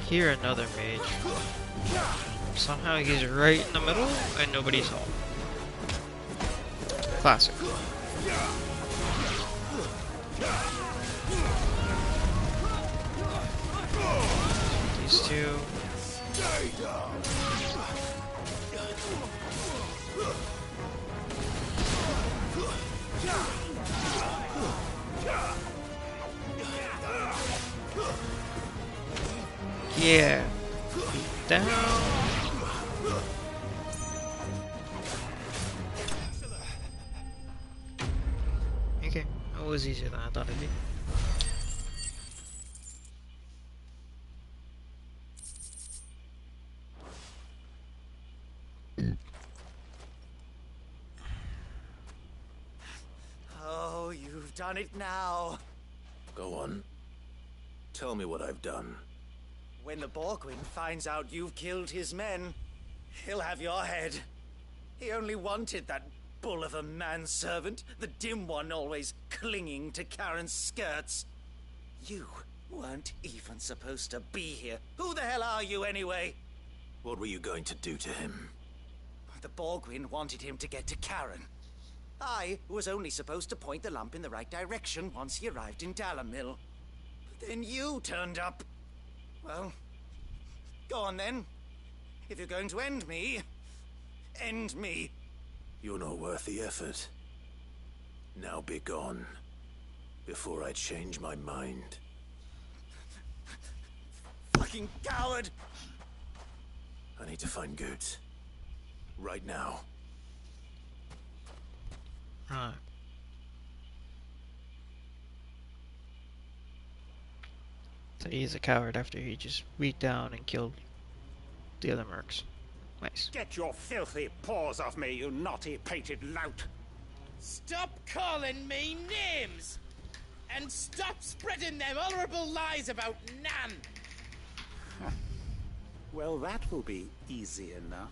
Speaker 1: Here another mage. Somehow he's right in the middle and nobody's home. Classic. These two. Yeah. Down. Okay, that was easier than I thought it'd be.
Speaker 19: Oh, you've done it now.
Speaker 4: Go on. Tell me what I've done.
Speaker 19: When the Borgwyn finds out you've killed his men, he'll have your head. He only wanted that bull of a manservant, the dim one always clinging to Karen's skirts. You weren't even supposed to be here. Who the hell are you anyway?
Speaker 4: What were you going to do to him?
Speaker 19: The Borgwyn wanted him to get to Karen. I was only supposed to point the lamp in the right direction once he arrived in Dalamil. But then you turned up. Well, go on then. If you're going to end me, end me.
Speaker 4: You're not worth the effort. Now be gone, before I change my mind.
Speaker 19: Fucking coward!
Speaker 4: I need to find Goots. Right now.
Speaker 1: Right. So he's a coward after he just beat down and killed the other mercs. Nice.
Speaker 6: Get your filthy paws off me, you naughty-pated lout!
Speaker 5: Stop calling me names! And stop spreading them horrible lies about Nan!
Speaker 6: Well, that will be easy enough.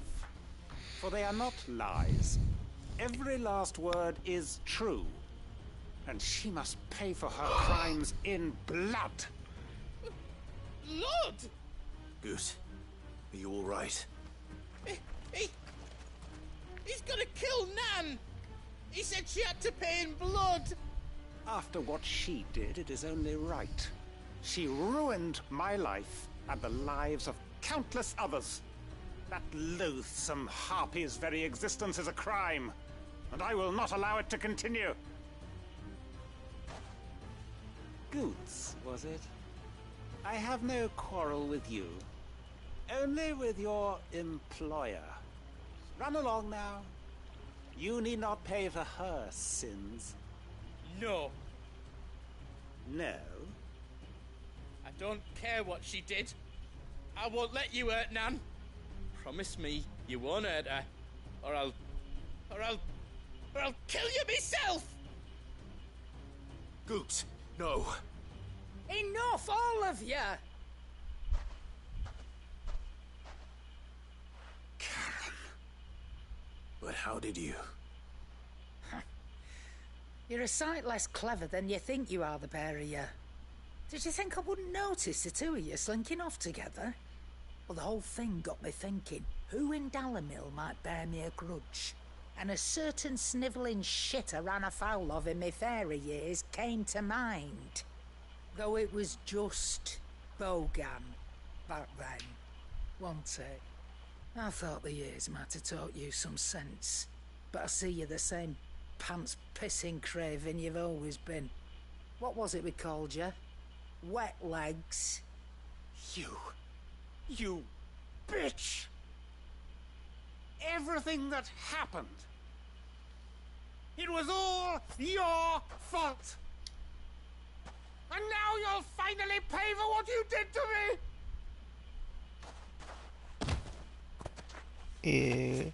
Speaker 6: For they are not lies. Every last word is true. And she must pay for her crimes in blood.
Speaker 5: Lord!
Speaker 4: Goose, are you all right?
Speaker 5: He's gonna kill Nan! He said she had to pay in blood!
Speaker 6: After what she did, it is only right. She ruined my life and the lives of countless others. That loathsome harpy's very existence is a crime, and I will not allow it to continue. Goots, was it? I have no quarrel with you. Only with your employer. Run along now.
Speaker 8: You need not pay for her sins.
Speaker 5: No.
Speaker 8: No?
Speaker 5: I don't care what she did. I won't let you hurt Nan. Promise me you won't hurt her, or I'll kill you myself!
Speaker 8: Goose, no.
Speaker 2: Enough, all of you!
Speaker 4: But how did you?
Speaker 2: You're a sight less clever than you think you are, the pair of you. Did you think I wouldn't notice the two of you slinking off together? Well, the whole thing got me thinking, who in Dalimil might bear me a grudge? And a certain snivelling shit I ran afoul of in my fairy years came to mind. Though it was just Bogan back then, wasn't it? I thought the years might have taught you some sense, but I see you're the same pants-pissing craven you've always been. What was it we called you? Wet legs?
Speaker 8: You bitch! Everything that happened, it was all your fault! And now you'll finally pay for what you did to me!
Speaker 1: Yeah.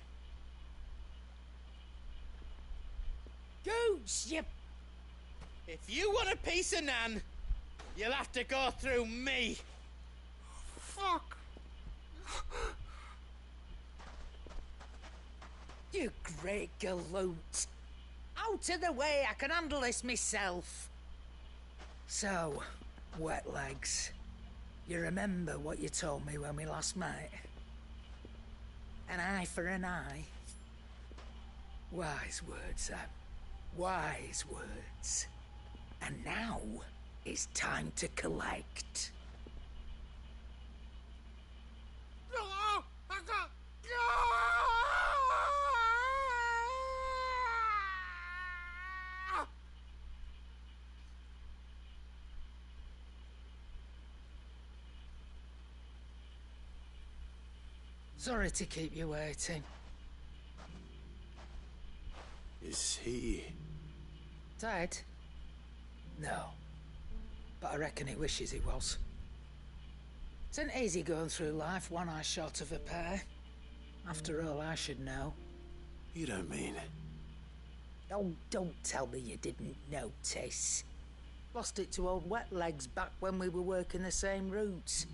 Speaker 2: Goose, you...
Speaker 5: If you want a piece of Nan, you'll have to go through me.
Speaker 8: Fuck!
Speaker 2: You great galoot. Out of the way, I can handle this myself. So, wet legs, you remember what you told me when we last met? An eye for an eye. Wise words, Sam. Wise words. And now it's time to collect. Sorry to keep you waiting.
Speaker 4: Is he...
Speaker 2: Dead? No. But I reckon he wishes he was. It isn't easy going through life one eye short of a pair. After all, I should know.
Speaker 4: You don't mean...
Speaker 2: Oh, don't tell me you didn't notice. Lost it to old Wet Legs back when we were working the same routes.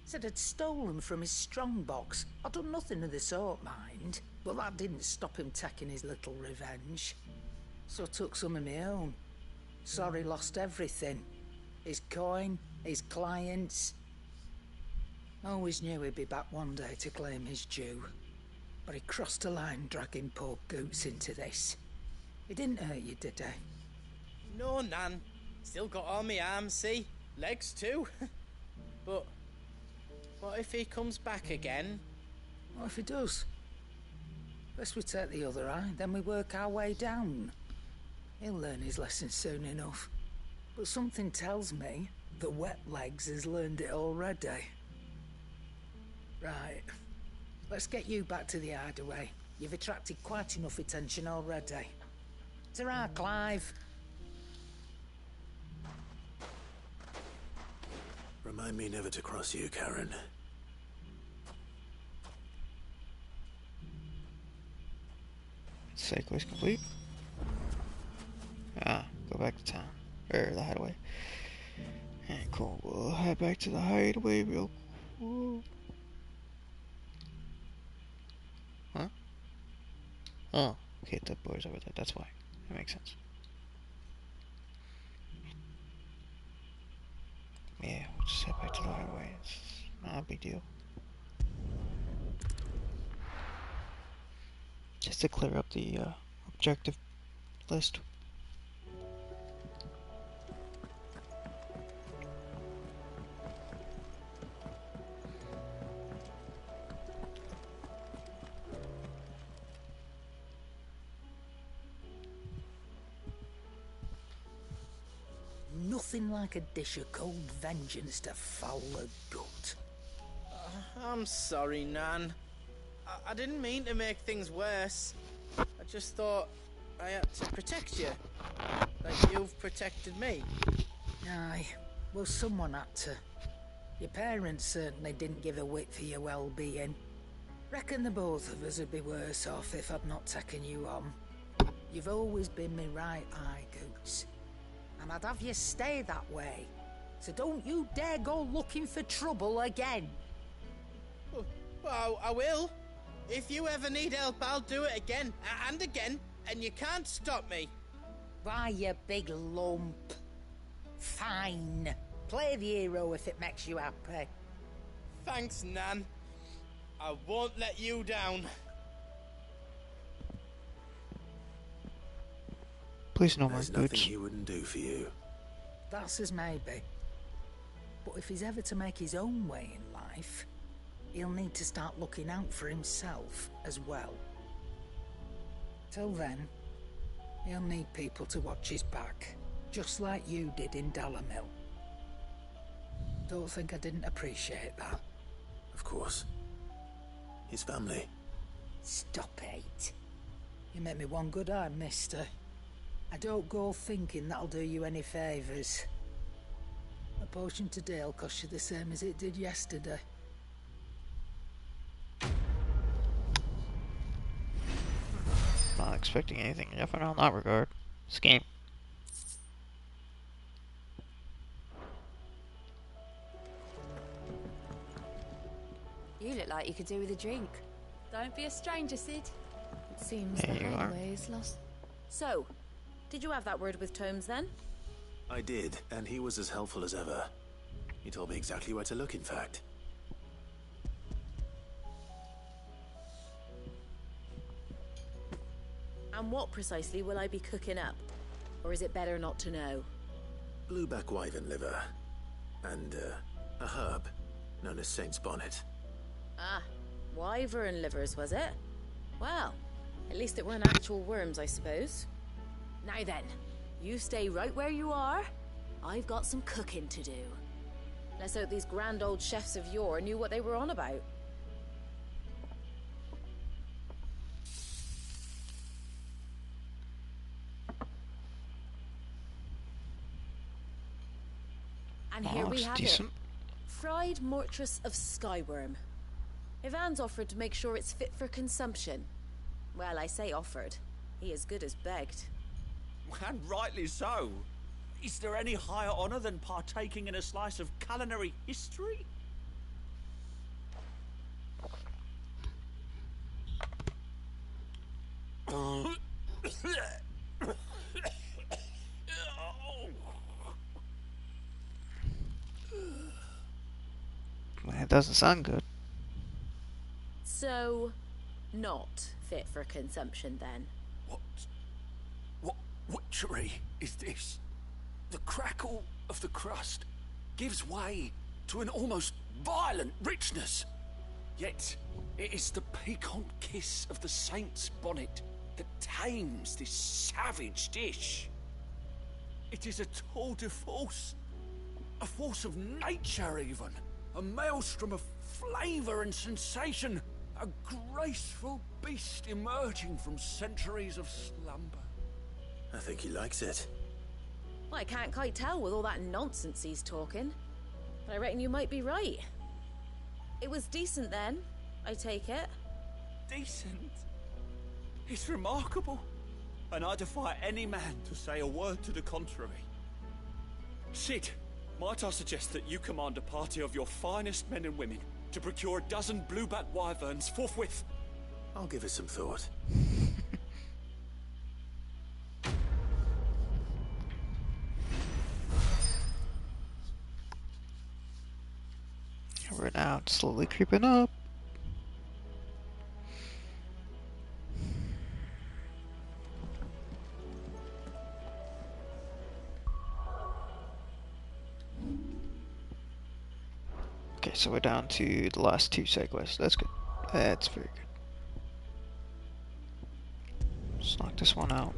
Speaker 2: Said I'd stolen from his strongbox. I'd done nothing of the sort, mind. But that didn't stop him taking his little revenge. So I took some of my own. Sorry, lost everything. His coin, his clients. Always knew he'd be back one day to claim his due. But he crossed a line dragging poor Goots into this. He didn't hurt you, did he?
Speaker 5: No, Nan. Still got all my arms, see? Legs too. But what if he comes back again?
Speaker 2: What if he does? First we take the other eye, then we work our way down. He'll learn his lesson soon enough. But something tells me that Wet Legs has learned it already. Right. Let's get you back to the hideaway. You've attracted quite enough attention already. Ta-ra, Clive.
Speaker 4: Remind me never to cross you, Karen.
Speaker 1: Side quest complete. Go back to town. Or the hideaway. And cool, we'll head back to the hideaway real quick. Huh? Oh, okay, the boy's over there, that's why. That makes sense. Yeah, we'll just head back to the hideaway. It's not a big deal. Just to clear up the objective list.
Speaker 2: Nothing like a dish of cold vengeance to foul a gut.
Speaker 5: I'm sorry, Nan. I didn't mean to make things worse. I just thought I had to protect you. Like you've protected me.
Speaker 2: Aye, well someone had to. Your parents certainly didn't give a whit for your well-being. Reckon the both of us would be worse off if I'd not taken you on. You've always been me right eye, Goots. And I'd have you stay that way. So don't you dare go looking for trouble again.
Speaker 5: Well, I will. If you ever need help, I'll do it again and again, and you can't stop me.
Speaker 2: Why, you big lump. Fine. Play the hero if it makes you happy.
Speaker 5: Thanks, Nan. I won't let you down.
Speaker 1: Please no more
Speaker 4: There's nothing
Speaker 1: Gooch.
Speaker 4: he wouldn't do for you.
Speaker 2: That's as maybe. But if he's ever to make his own way in life, he'll need to start looking out for himself as well. Till then, he'll need people to watch his back, just like you did in Dalamil. Don't think I didn't appreciate that.
Speaker 4: Of course. His family.
Speaker 2: Stop it. You make me one good eye, mister. I don't go thinking that'll do you any favours. A potion today'll cost you the same as it did yesterday.
Speaker 1: Not expecting anything different in that regard. This game.
Speaker 16: You look like you could do with a drink.
Speaker 14: Don't be a stranger, Sid. It seems
Speaker 1: There
Speaker 14: the
Speaker 1: you are.
Speaker 14: highway is lost.
Speaker 13: So, did you have that word with Tomes then?
Speaker 4: I did, and he was as helpful as ever. He told me exactly where to look, in fact.
Speaker 13: And what precisely will I be cooking up? Or is it better not to know?
Speaker 4: Blueback wyvern liver. And, a herb known as Saint's Bonnet.
Speaker 13: Ah, wyvern livers, was it? Well, at least it weren't actual worms, I suppose. Now then, you stay right where you are. I've got some cooking to do. Let's hope these grand old chefs of yore knew what they were on about. And here we
Speaker 1: looks
Speaker 13: have
Speaker 1: decent.
Speaker 13: it. Fried mortress of skyworm. Ivan's offered to make sure it's fit for consumption. Well, I say offered. He as good as begged.
Speaker 9: And rightly so. Is there any higher honor than partaking in a slice of culinary history?
Speaker 1: It doesn't sound good.
Speaker 13: So, not fit for consumption then.
Speaker 8: What witchery is this? The crackle of the crust gives way to an almost violent richness. Yet, it is the piquant kiss of the saint's bonnet that tames this savage dish. It is a tour de force, a force of nature even, a maelstrom of flavour and sensation, a graceful beast emerging from centuries of slumber.
Speaker 4: I think he likes it.
Speaker 13: Well, I can't quite tell with all that nonsense he's talking. But I reckon you might be right. It was decent then, I take it.
Speaker 9: Decent? It's remarkable. And I defy any man to say a word to the contrary. Sid, might I suggest that you command a party of your finest men and women to procure a dozen blueback wyverns forthwith?
Speaker 4: I'll give it some thought.
Speaker 1: We're now slowly creeping up. Okay, so we're down to the last two side quests. That's good. That's very good. Let's knock this one out.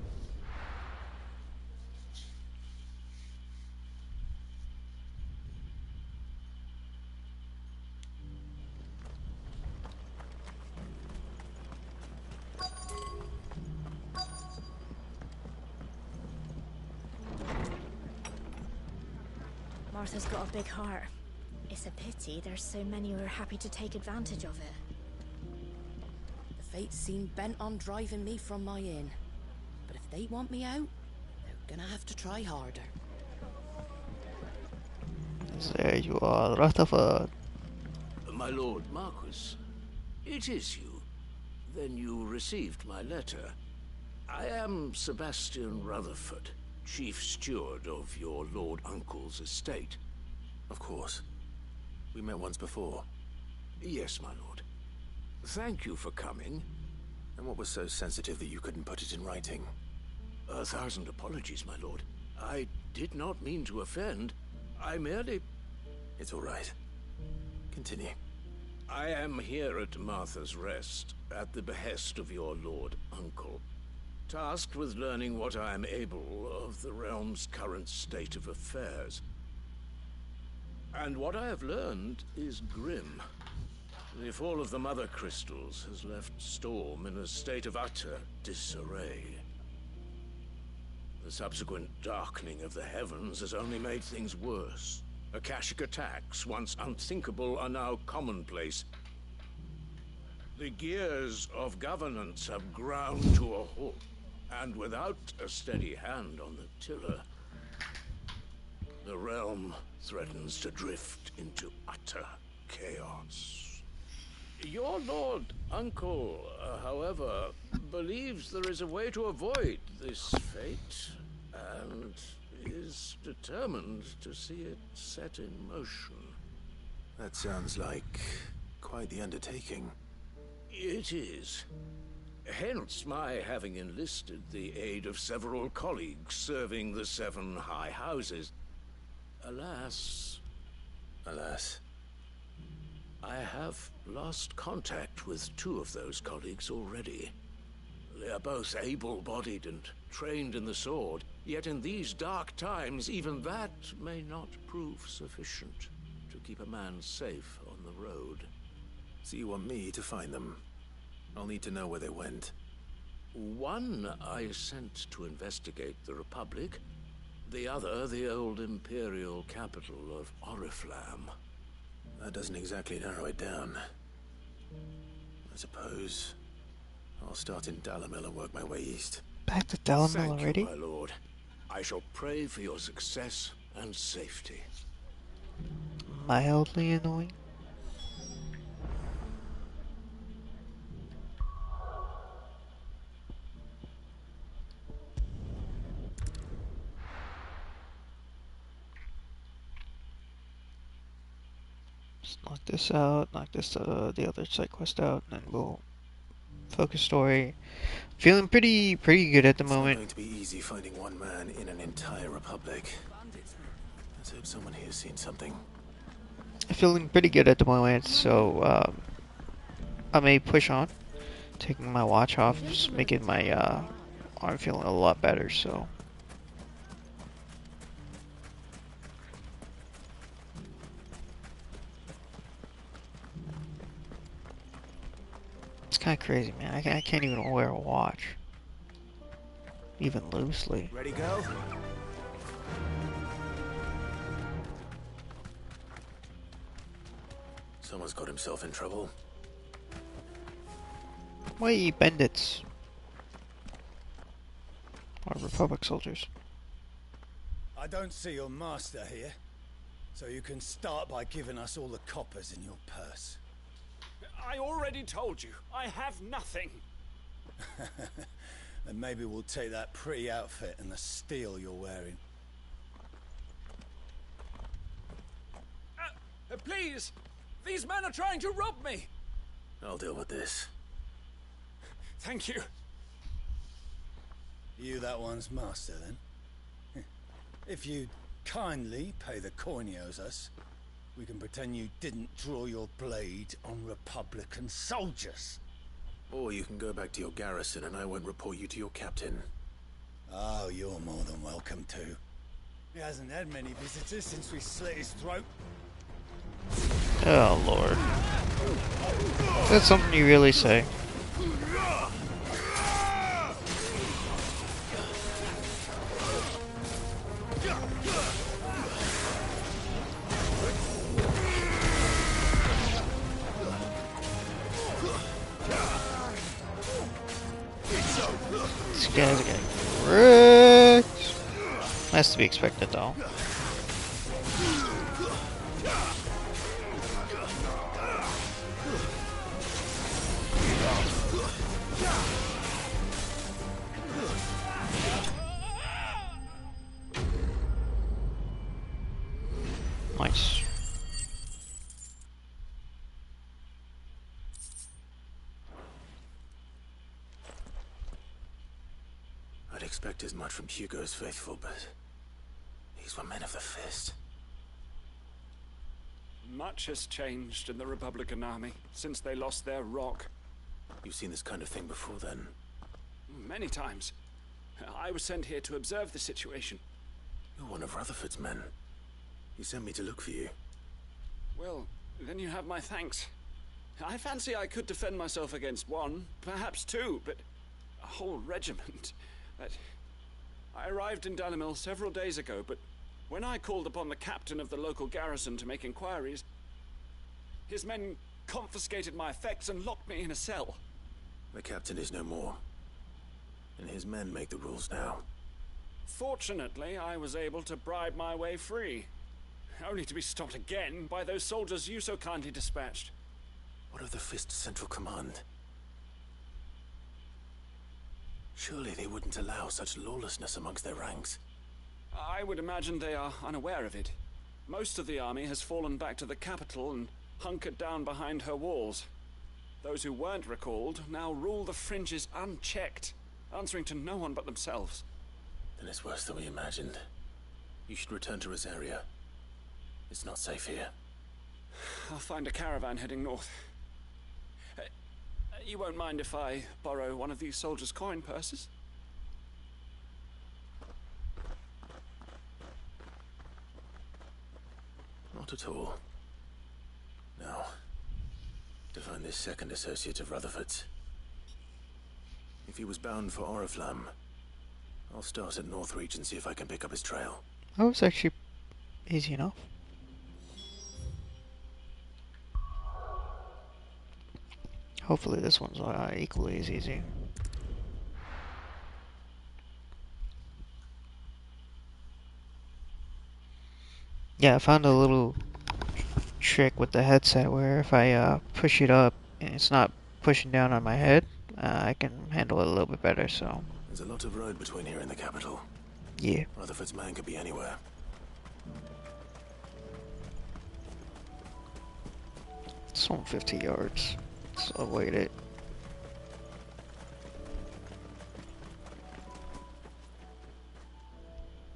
Speaker 10: Martha's got a big heart. It's a pity there's so many who are happy to take advantage of it.
Speaker 17: The fates seem bent on driving me from my inn. But if they want me out, they're gonna have to try harder.
Speaker 1: There you are, Rutherford.
Speaker 8: My lord Marquis, it is you. Then you received my letter. I am Sebastian Rutherford, chief steward of your lord uncle's estate.
Speaker 4: Of course. We met once before.
Speaker 8: Yes, my lord. Thank you for coming.
Speaker 4: And what was so sensitive that you couldn't put it in writing?
Speaker 8: 1,000 apologies, my lord. I did not mean to offend. I merely...
Speaker 4: It's all right. Continue.
Speaker 8: I am here at Martha's Rest, at the behest of your lord uncle, tasked with learning what I am able of the realm's current state of affairs. And what I have learned is grim. The fall of the Mother Crystals has left Storm in a state of utter disarray. The subsequent darkening of the heavens has only made things worse. Akashic attacks, once unthinkable, are now commonplace. The gears of governance have ground to a halt, and without a steady hand on the tiller, the realm threatens to drift into utter chaos. Your lord uncle, however, believes there is a way to avoid this fate, and is determined to see it set in motion.
Speaker 4: That sounds like quite the undertaking.
Speaker 8: It is. Hence my having enlisted the aid of several colleagues serving the 7 high houses. Alas, I have lost contact with 2 of those colleagues already. They are both able-bodied and trained in the sword, yet in these dark times, even that may not prove sufficient to keep a man safe on the road.
Speaker 4: So you want me to find them? I'll need to know where they went.
Speaker 8: One I sent to investigate the Republic, the other the old Imperial capital of Oriflamme.
Speaker 4: That doesn't exactly narrow it down. I suppose I'll start in Dalimil and work my way east.
Speaker 1: Back to Dalimil
Speaker 8: Thank
Speaker 1: already?
Speaker 8: you, my lord. I shall pray for your success and safety.
Speaker 1: Mildly annoying. Let's knock this out, knock this the other side quest out, and then we'll focus story. Feeling pretty good at the moment.
Speaker 4: It's not going to be easy finding one man in an entire republic. Let's hope someone here's seen something.
Speaker 1: Feeling pretty good at the moment, so I may push on, taking my watch off, just making my arm feeling a lot better. So. It's kind of crazy, man. I can't even wear a watch. Even loosely.
Speaker 4: Ready, go? Someone's got himself in trouble.
Speaker 1: Why bandits? Or Republic soldiers.
Speaker 7: I don't see your master here, so you can start by giving us all the coppers in your purse.
Speaker 9: I already told you, I have nothing.
Speaker 7: Then maybe we'll take that pretty outfit and the steel you're wearing.
Speaker 9: Please! These men are trying to rob me!
Speaker 4: I'll deal with this.
Speaker 9: Thank you.
Speaker 7: You that one's master, then? If you'd kindly pay the coin he owes us, we can pretend you didn't draw your blade on Republican soldiers.
Speaker 4: Or you can go back to your garrison and I won't report you to your captain.
Speaker 7: Oh, you're more than welcome to. He hasn't had many visitors since we slit his throat.
Speaker 1: Oh, Lord. That's something you really say. guys are getting wrecked. That's to be expected, though. Nice.
Speaker 4: I'd expect as much from Hugo's faithful, but these were men of the fist.
Speaker 9: Much has changed in the Republican army since they lost their rock.
Speaker 4: You've seen this kind of thing before, then?
Speaker 9: Many times. I was sent here to observe the situation.
Speaker 4: You're one of Rutherford's men. He sent me to look for you.
Speaker 9: Well, then you have my thanks. I fancy I could defend myself against one, perhaps two, but a whole regiment. I arrived in Dalimil several days ago, but when I called upon the captain of the local garrison to make inquiries, his men confiscated my effects and locked me in a cell.
Speaker 4: The captain is no more, and his men make the rules now.
Speaker 9: Fortunately, I was able to bribe my way free, only to be stopped again by those soldiers you so kindly dispatched.
Speaker 4: What of the Fist's Central Command? Surely they wouldn't allow such lawlessness amongst their ranks.
Speaker 9: I would imagine they are unaware of it. Most of the army has fallen back to the capital and hunkered down behind her walls. Those who weren't recalled now rule the fringes unchecked, answering to no one but themselves.
Speaker 4: Then it's worse than we imagined. You should return to Rosaria. It's not safe here.
Speaker 9: I'll find a caravan heading north. You won't mind if I borrow one of these soldiers' coin purses?
Speaker 4: Not at all. Now, to find this second associate of Rutherford's. If he was bound for Oriflamme, I'll start at Northreach and see if I can pick up his trail.
Speaker 1: That was actually easy enough. Hopefully this one's equally as easy. Yeah, I found a little trick with the headset where if I push it up and it's not pushing down on my head, I can handle it a little bit better, so...
Speaker 4: There's a lot of road between here and the capital.
Speaker 1: Yeah.
Speaker 4: Rutherford's man could be anywhere.
Speaker 1: It's only 50 yards, so I'll wait it.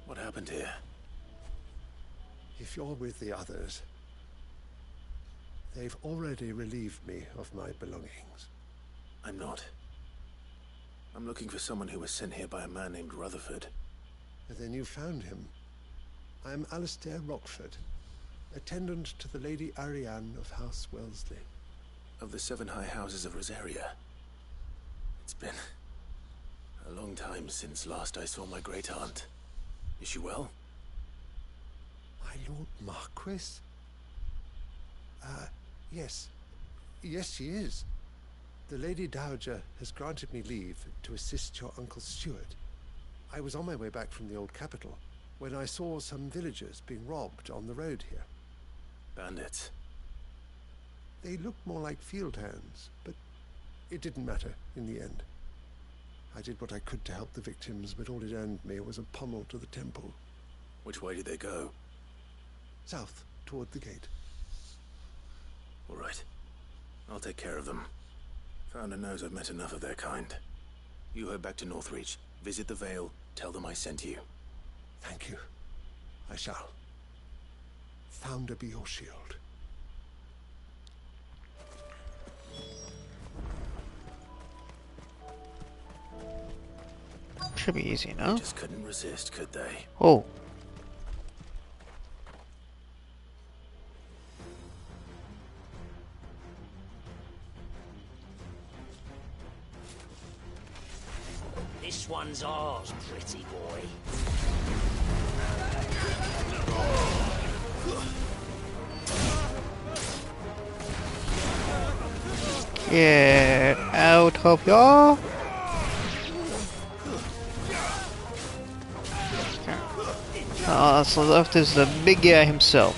Speaker 4: What happened here?
Speaker 20: If you're with the others, they've already relieved me of my belongings.
Speaker 4: I'm not. I'm looking for someone who was sent here by a man named Rutherford.
Speaker 20: Then you found him. I'm Alistair Rockford, attendant to the Lady Ariane of House Wellesley.
Speaker 4: Of the 7 high houses of Rosaria. It's been a long time since last I saw my great-aunt. Is she well?
Speaker 20: My Lord Marquis? Yes. Yes, she is. The Lady Dowager has granted me leave to assist your Uncle Stuart. I was on my way back from the old capital when I saw some villagers being robbed on the road here.
Speaker 4: Bandits?
Speaker 20: They looked more like field hands, but it didn't matter in the end. I did what I could to help the victims, but all it earned me was a pummel to the temple.
Speaker 4: Which way did they go?
Speaker 20: South, toward the gate.
Speaker 4: All right. I'll take care of them. Founder knows I've met enough of their kind. You head back to Northreach, visit the Vale, tell them I sent you.
Speaker 20: Thank you. I shall. Founder be your shield.
Speaker 1: Should be easy, no?
Speaker 4: They just couldn't resist, could they?
Speaker 1: Oh.
Speaker 8: This one's ours, pretty boy.
Speaker 1: Get out of here! So left is the big guy himself.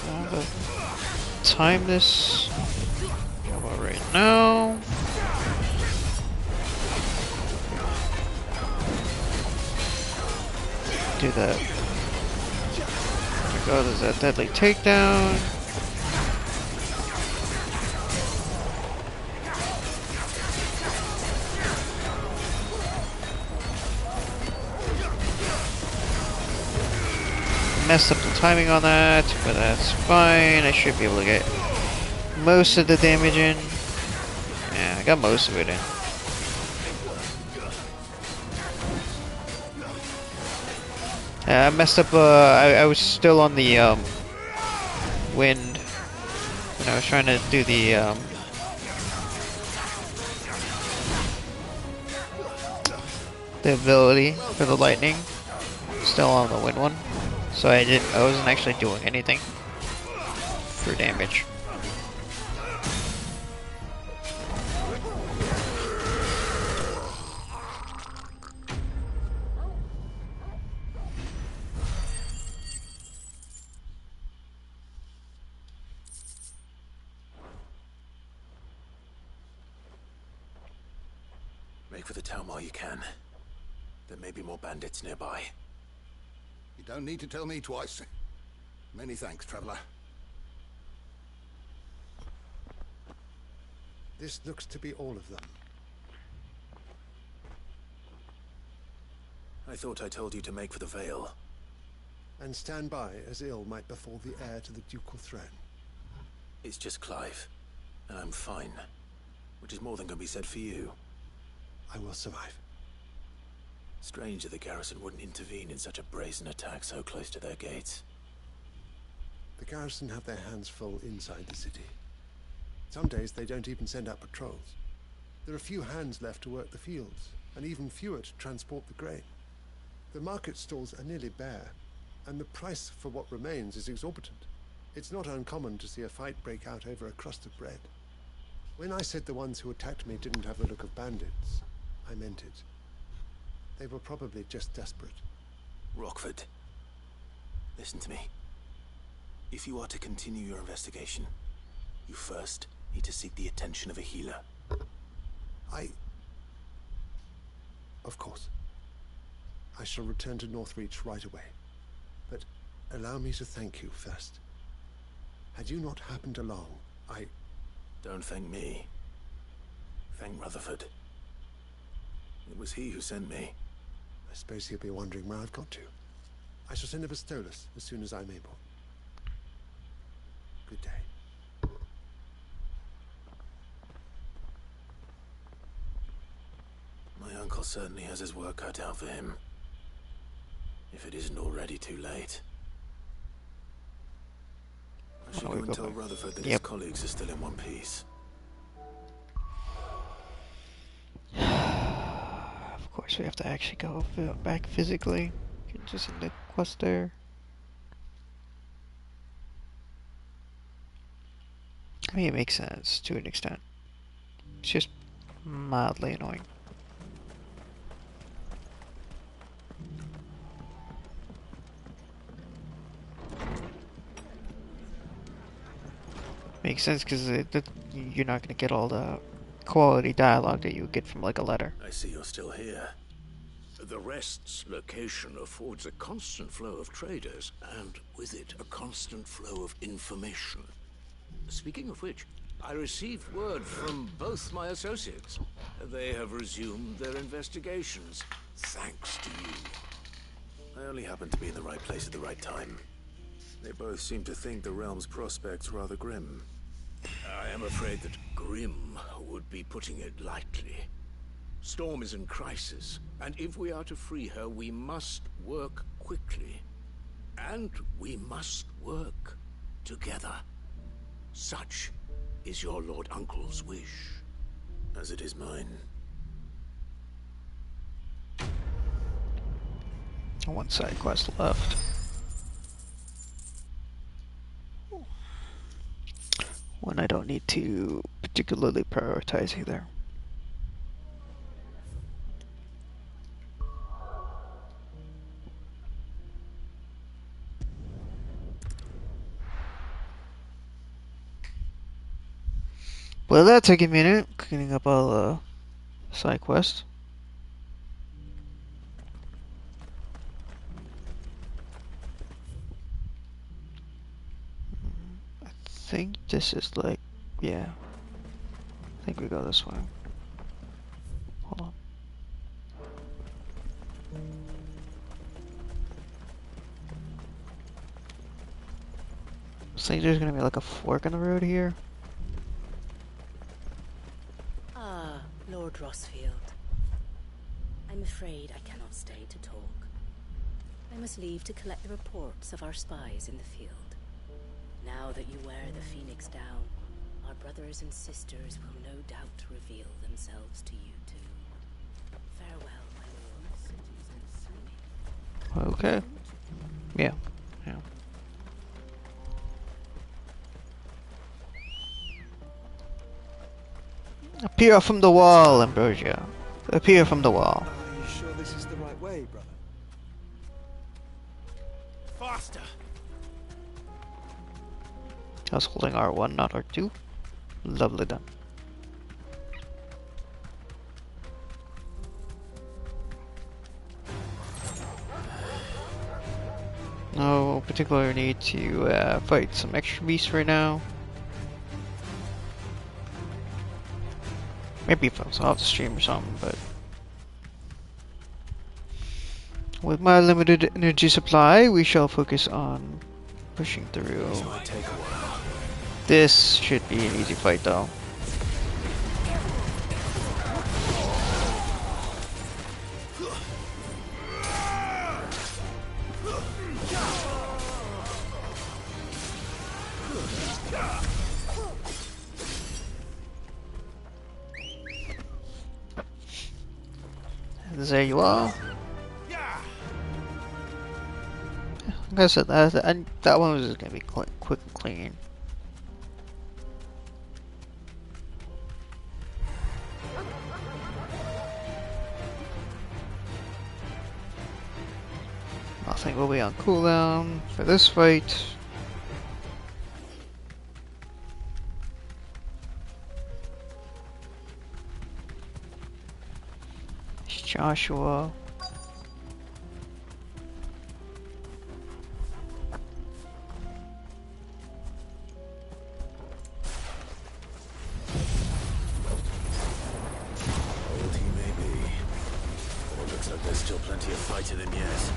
Speaker 1: Alright, time this. How about right now? Do that. There goes, there's that deadly takedown. Messed up the timing on that, but that's fine. I should be able to get most of the damage in. Yeah, I got most of it in. I messed up, I was still on the wind when I was trying to do the ability for the lightning. Still on the wind one. So I wasn't actually doing anything for damage.
Speaker 4: Make for the town while you can. There may be more bandits nearby.
Speaker 12: You don't need to tell me twice. Many thanks, traveler.
Speaker 20: This looks to be all of them.
Speaker 4: I thought I told you to make for the Vale.
Speaker 20: And stand by as ill might befall the heir to the ducal throne.
Speaker 4: It's just Clive, and I'm fine. Which is more than can be said for you.
Speaker 20: I will survive.
Speaker 4: Strange that the garrison wouldn't intervene in such a brazen attack so close to their gates.
Speaker 20: The garrison have their hands full inside the city. Some days they don't even send out patrols. There are few hands left to work the fields, and even fewer to transport the grain. The market stalls are nearly bare, and the price for what remains is exorbitant. It's not uncommon to see a fight break out over a crust of bread. When I said the ones who attacked me didn't have the look of bandits, I meant it. They were probably just desperate.
Speaker 4: Rockford, listen to me. If you are to continue your investigation, you first need to seek the attention of a healer.
Speaker 20: Of course. I shall return to Northreach right away. But allow me to thank you first. Had you not happened along,
Speaker 4: Don't thank me. Thank Rutherford. It was he who sent me.
Speaker 20: I suppose he'll be wondering where I've got to. I shall send a Pistolus as soon as I'm able. Good day.
Speaker 4: My uncle certainly has his work cut out for him. If it isn't already too late. I should go and tell Rutherford that his colleagues are still in one piece.
Speaker 1: Of course, we have to actually go back physically. Just in the quest there. I mean, it makes sense to an extent. It's just mildly annoying. Makes sense because you're not going to get all the quality dialogue that you would get from like a letter.
Speaker 4: I see you're still here.
Speaker 8: The Rest's location affords a constant flow of traders, and with it, a constant flow of information. Speaking of which, I received word from both my associates. They have resumed their investigations, thanks to you.
Speaker 4: I only happened to be in the right place at the right time. They both seem to think the realm's prospects rather grim.
Speaker 8: I am afraid that grim would be putting it lightly. Storm is in crisis, and if we are to free her, we must work quickly. And we must work together. Such is your Lord Uncle's wish.
Speaker 4: As it is mine.
Speaker 1: One side quest left. One I don't need to particularly prioritize either. Well, that took a minute, cleaning up all the side quests. I think this is like, yeah. I think we go this way. Hold on. I think there's gonna be like a fork in the road here.
Speaker 17: Ah, Lord Rossfield. I'm afraid I cannot stay to talk. I must leave to collect the reports of our spies in the field. Now that you wear the Phoenix down, our brothers and sisters will no doubt reveal themselves to you too. Farewell, my lord.
Speaker 1: Okay. Yeah. Yeah. Appear from the wall, Ambrosia. Appear from the wall.
Speaker 11: Are you sure this is the right way, brother?
Speaker 5: Faster!
Speaker 1: I was holding R1, not R2. Lovely done. No particular need to fight some extra beasts right now. Maybe if I was off the stream or something, but with my limited energy supply, we shall focus on pushing through. This should be an easy fight though. There you are. Like I said, that one was just gonna be quick and clean. Nothing will be on cooldown for this fight. It's Joshua.
Speaker 4: Old he may be, but it looks like there's still plenty of fight in him yet.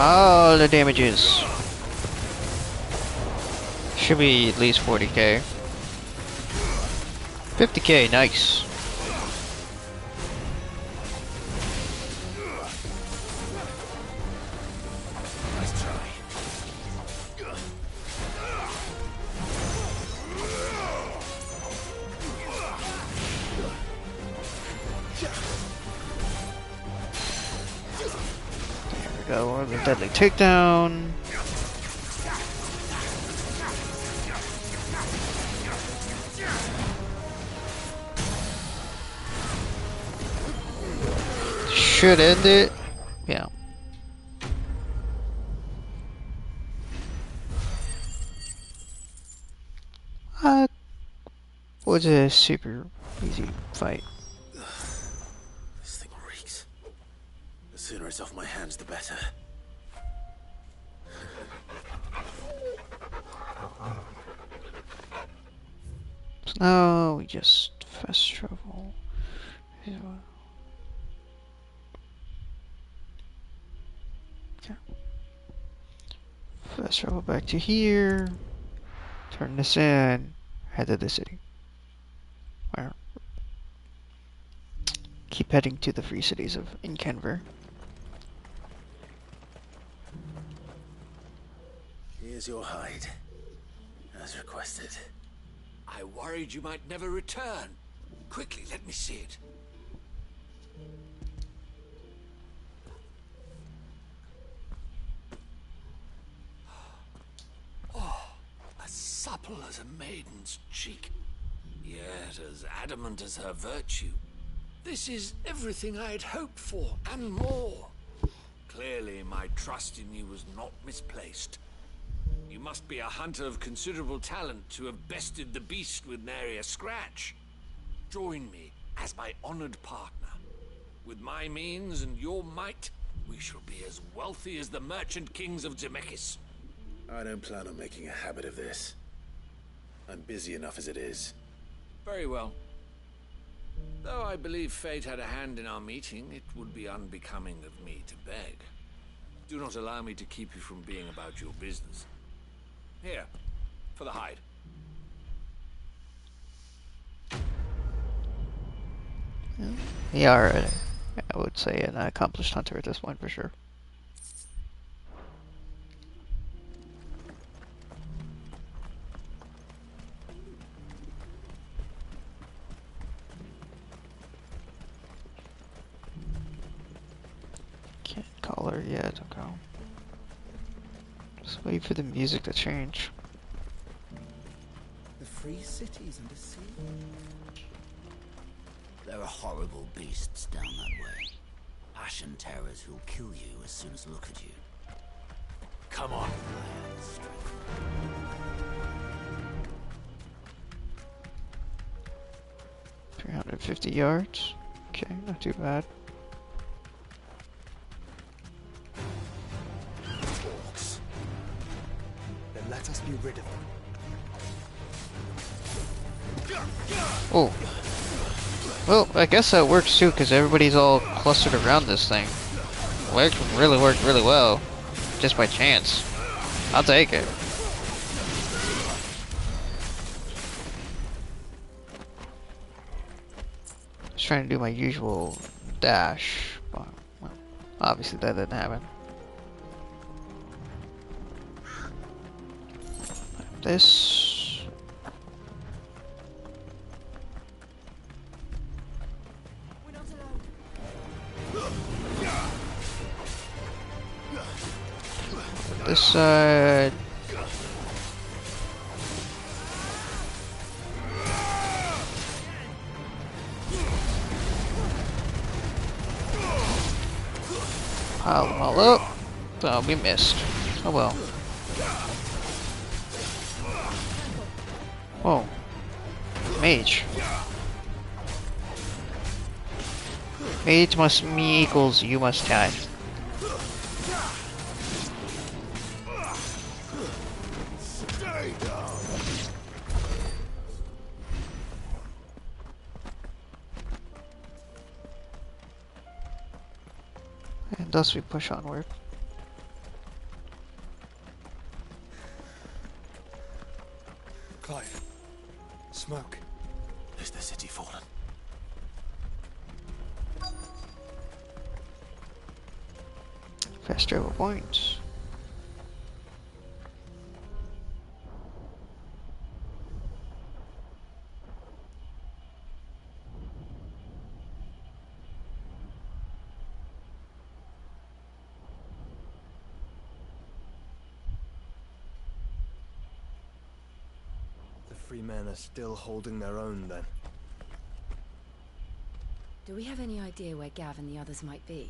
Speaker 1: All the damages. Should be at least 40k. 50k, nice.
Speaker 4: Nice try.
Speaker 1: There we go, or the deadly takedown. Should end it. Yeah. Was a super easy fight.
Speaker 4: This thing reeks. The sooner it's off my hands, the better.
Speaker 1: So now we just fast travel. Okay. Fast travel back to here. Turn this in. Head to the city. Where? Keep heading to the free cities of Inkenver.
Speaker 4: Here's your hide, as requested.
Speaker 8: I worried you might never return. Quickly, let me see it. Oh, a supple supple as a maiden's cheek, yet as adamant as her virtue. This is everything I had hoped for, and more. Clearly, my trust in you was not misplaced.
Speaker 6: You must be a hunter of considerable talent to have bested the beast with nary a scratch. Join me as my honored partner. With my means and your might, we shall be as wealthy as the merchant kings of Zemeckis.
Speaker 4: I don't plan on making a habit of this. I'm busy enough as it is.
Speaker 6: Very well. Though I believe fate had a hand in our meeting, it would be unbecoming of me to beg. Do not allow me to keep you from being about your business. Here, for the hide.
Speaker 1: We are, I would say, an accomplished hunter at this point for sure. Can't call her yet, okay. Just wait for the music to change.
Speaker 21: The free cities and the sea. There are horrible beasts down that way. Ashen terrors who'll kill you as soon as look at you. Come on. I have the strength.
Speaker 1: 350 yards. Okay, not too bad.
Speaker 21: Orcs. Then let us be rid of them.
Speaker 1: Oh. Well, I guess that works too, because everybody's all clustered around this thing. Well, it really worked really well. Just by chance. I'll take it. Just trying to do my usual dash. But, well, obviously that didn't happen. This... This side. Pile them all up. Oh, we missed. Oh well. Whoa. Mage. Mage must me equals you must die. And thus we push onward.
Speaker 21: Clive. Smoke.
Speaker 4: Is the city fallen?
Speaker 1: Fast travel points.
Speaker 21: The free men are still holding their own then.
Speaker 16: Do we have any idea where Gav and the others might be?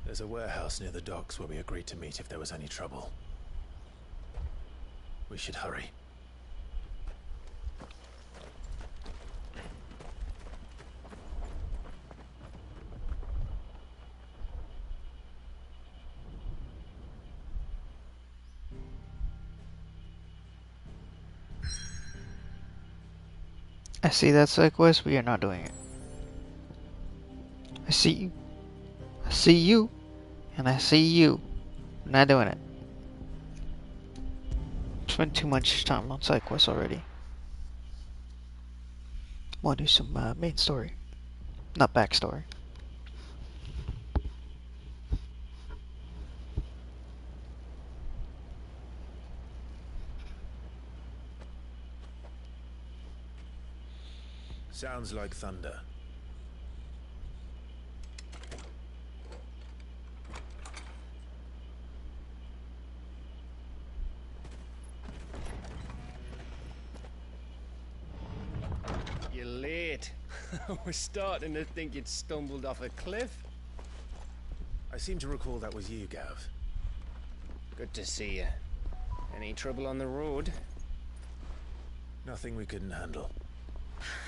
Speaker 4: There's a warehouse near the docks where we agreed to meet if there was any trouble. We should hurry.
Speaker 1: I see that side quest, we are not doing it. I see you. I see you. And I see you. Not doing it. Spent too much time on side quests already. Want to do some main story. Not backstory.
Speaker 4: Sounds like thunder.
Speaker 15: We're starting to think you'd stumbled off a cliff.
Speaker 22: I seem to recall that was you, Gav.
Speaker 15: Good to see you. Any trouble on the road?
Speaker 22: Nothing we couldn't handle.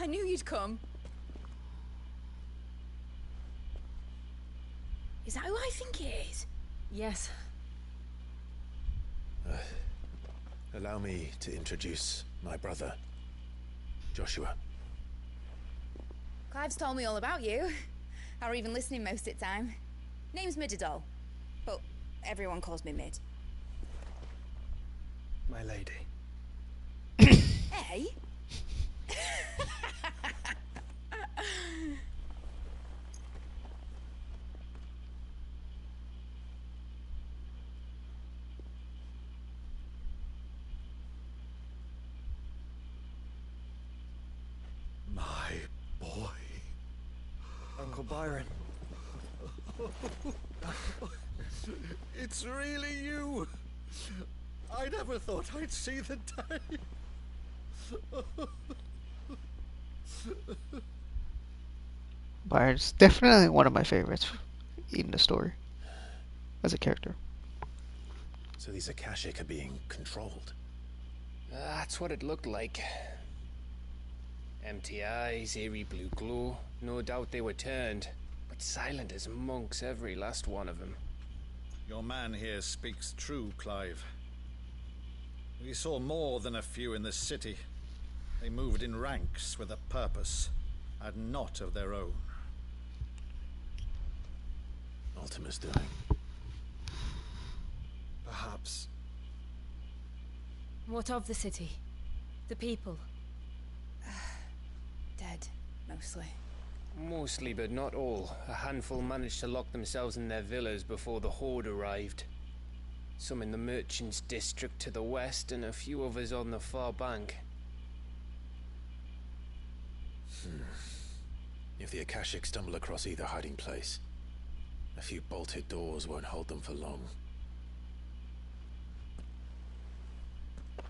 Speaker 3: I knew you'd come. Is that who I think it is?
Speaker 13: Yes.
Speaker 22: Allow me to introduce my brother, Joshua.
Speaker 23: Clive's told me all about you. Or even listening most of the time. Name's Midadol, but everyone calls me Mid.
Speaker 22: My lady.
Speaker 23: Hey?
Speaker 22: My boy.
Speaker 11: Uncle Byron. It's really you. I never thought I'd see the day.
Speaker 1: Byron's definitely one of my favorites in the story as a character.
Speaker 22: So these Akashic are being controlled.
Speaker 15: That's what it looked like. Empty eyes, eerie blue glow. No doubt they were turned, but silent as monks, every last one of them.
Speaker 11: Your man here speaks true, Clive. We saw more than a few in this city. They moved in ranks with a purpose, and not of their own.
Speaker 22: Ultima's doing.
Speaker 11: Perhaps.
Speaker 13: What of the city? The people?
Speaker 23: Dead, mostly.
Speaker 15: Mostly, but not all. A handful managed to lock themselves in their villas before the Horde arrived. Some in the Merchants' District to the west, and a few others on the far bank.
Speaker 22: If the Akashic stumble across either hiding place, a few bolted doors won't hold them for long.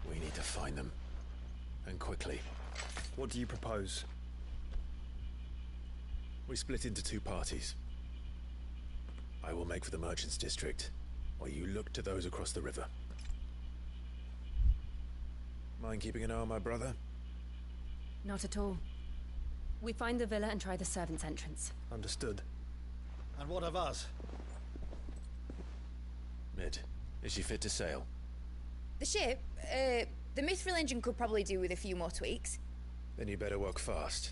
Speaker 22: We need to find them, and quickly.
Speaker 11: What do you propose?
Speaker 22: We split into two parties. I will make for the Merchants' District, while you look to those across the river. Mind keeping an eye on my brother?
Speaker 13: Not at all. We find the villa and try the servants' entrance.
Speaker 11: Understood. And what of us?
Speaker 22: Mid, is she fit to sail?
Speaker 23: The ship, the Mithril engine could probably do with a few more tweaks.
Speaker 22: Then you better work fast.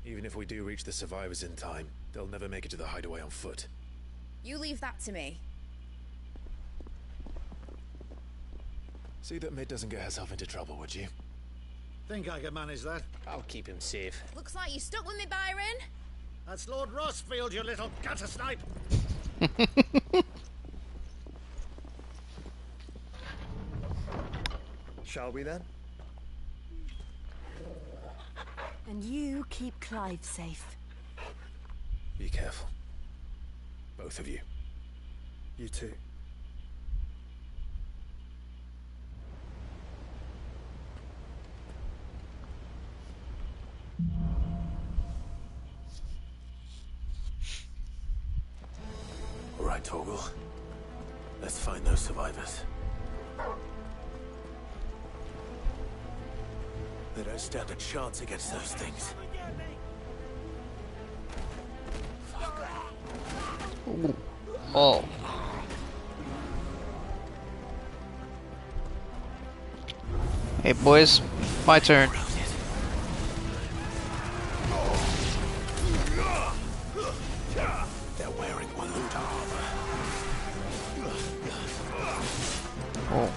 Speaker 22: Even if we do reach the survivors in time, they'll never make it to the hideaway on foot.
Speaker 23: You leave that to me.
Speaker 22: See that Mid doesn't get herself into trouble, would you?
Speaker 11: Think I can manage that?
Speaker 15: I'll keep him safe.
Speaker 23: Looks like you stuck with me, Byron.
Speaker 11: That's Lord Rossfield, you little gutter snipe!
Speaker 24: Shall we then?
Speaker 17: And you keep Clive safe.
Speaker 22: Be careful. Both of you.
Speaker 24: You too.
Speaker 22: All right, Torgal. Let's find those survivors. They don't stand a chance against those things.
Speaker 1: Ooh. Oh. Hey boys, my turn.
Speaker 22: They're wearing Waluda armor.
Speaker 1: Oh.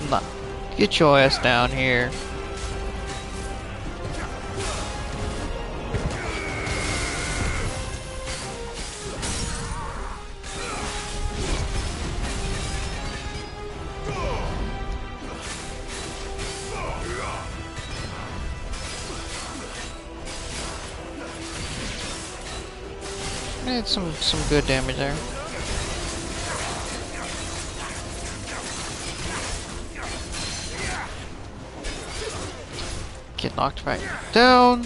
Speaker 1: Nah. Get your ass down here. It's some good damage there. Get knocked right down.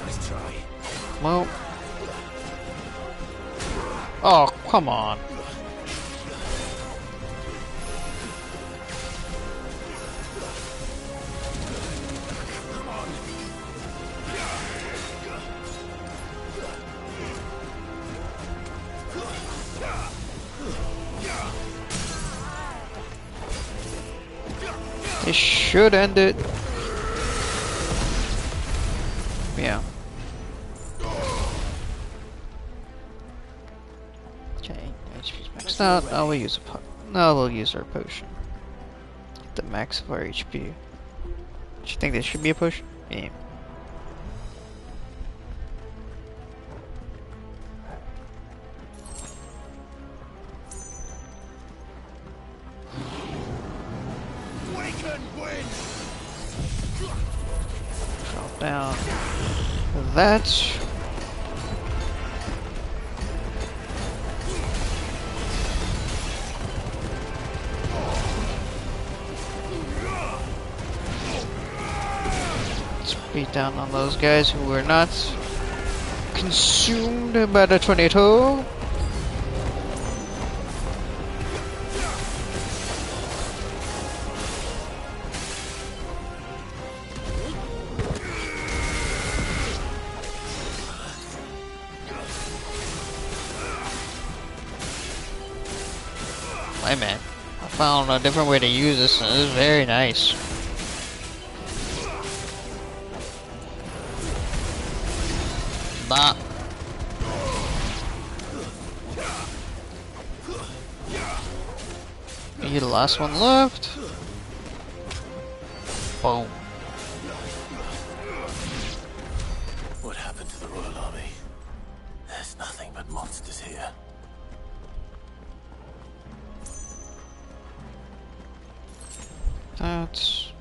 Speaker 8: Nice try.
Speaker 1: Well. Oh, come on. It should end it. Yeah. Okay, HP's maxed out. Now we'll use we'll use our potion. The max of our HP. Do you think this should be a potion? Yeah. Drop down. That. Let's beat down on those guys who were not consumed by the tornado. Hey man, I found a different way to use this and it's very nice. Bop. You're the last one left. Boom.
Speaker 4: What happened to the Royal Army? There's nothing but monsters here.
Speaker 1: That's.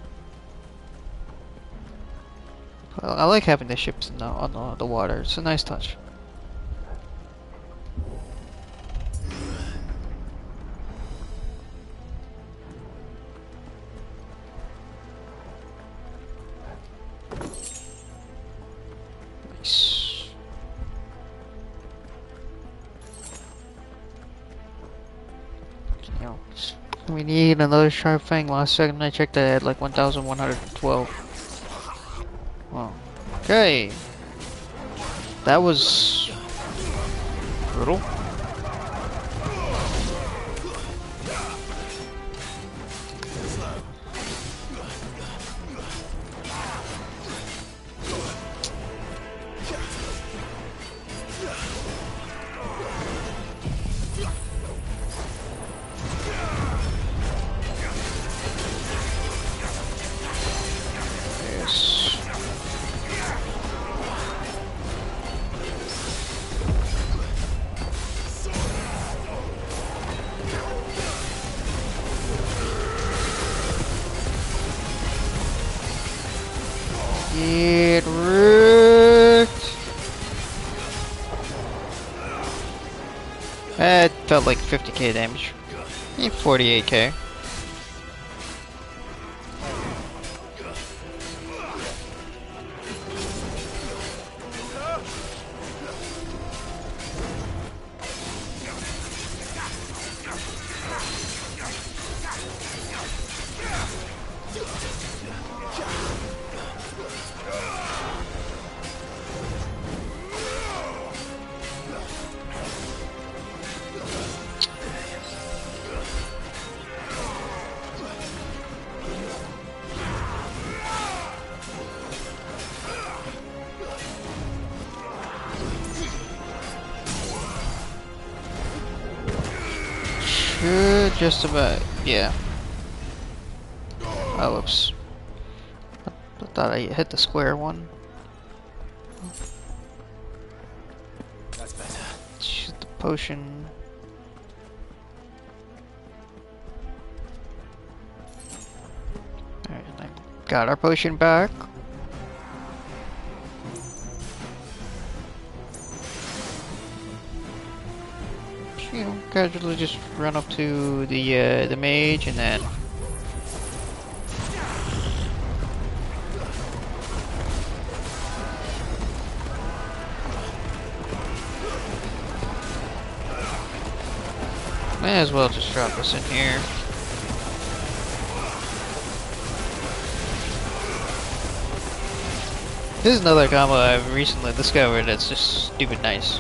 Speaker 1: Well, I like having the ships on the water. It's a nice touch. Nice. You know, we need another sharp fang. Last second I checked, I had like 1,112. Wow. Okay. That was brutal. Get wrecked. That felt like 50k damage. 48k. Just about, yeah. Oh, whoops. I thought I hit the square one.
Speaker 4: That's better.
Speaker 1: Shoot the potion. Alright, I Got our potion back. You know, casually just run up to the mage and then may as well just drop this in here. This is another combo I've recently discovered that's just stupid nice.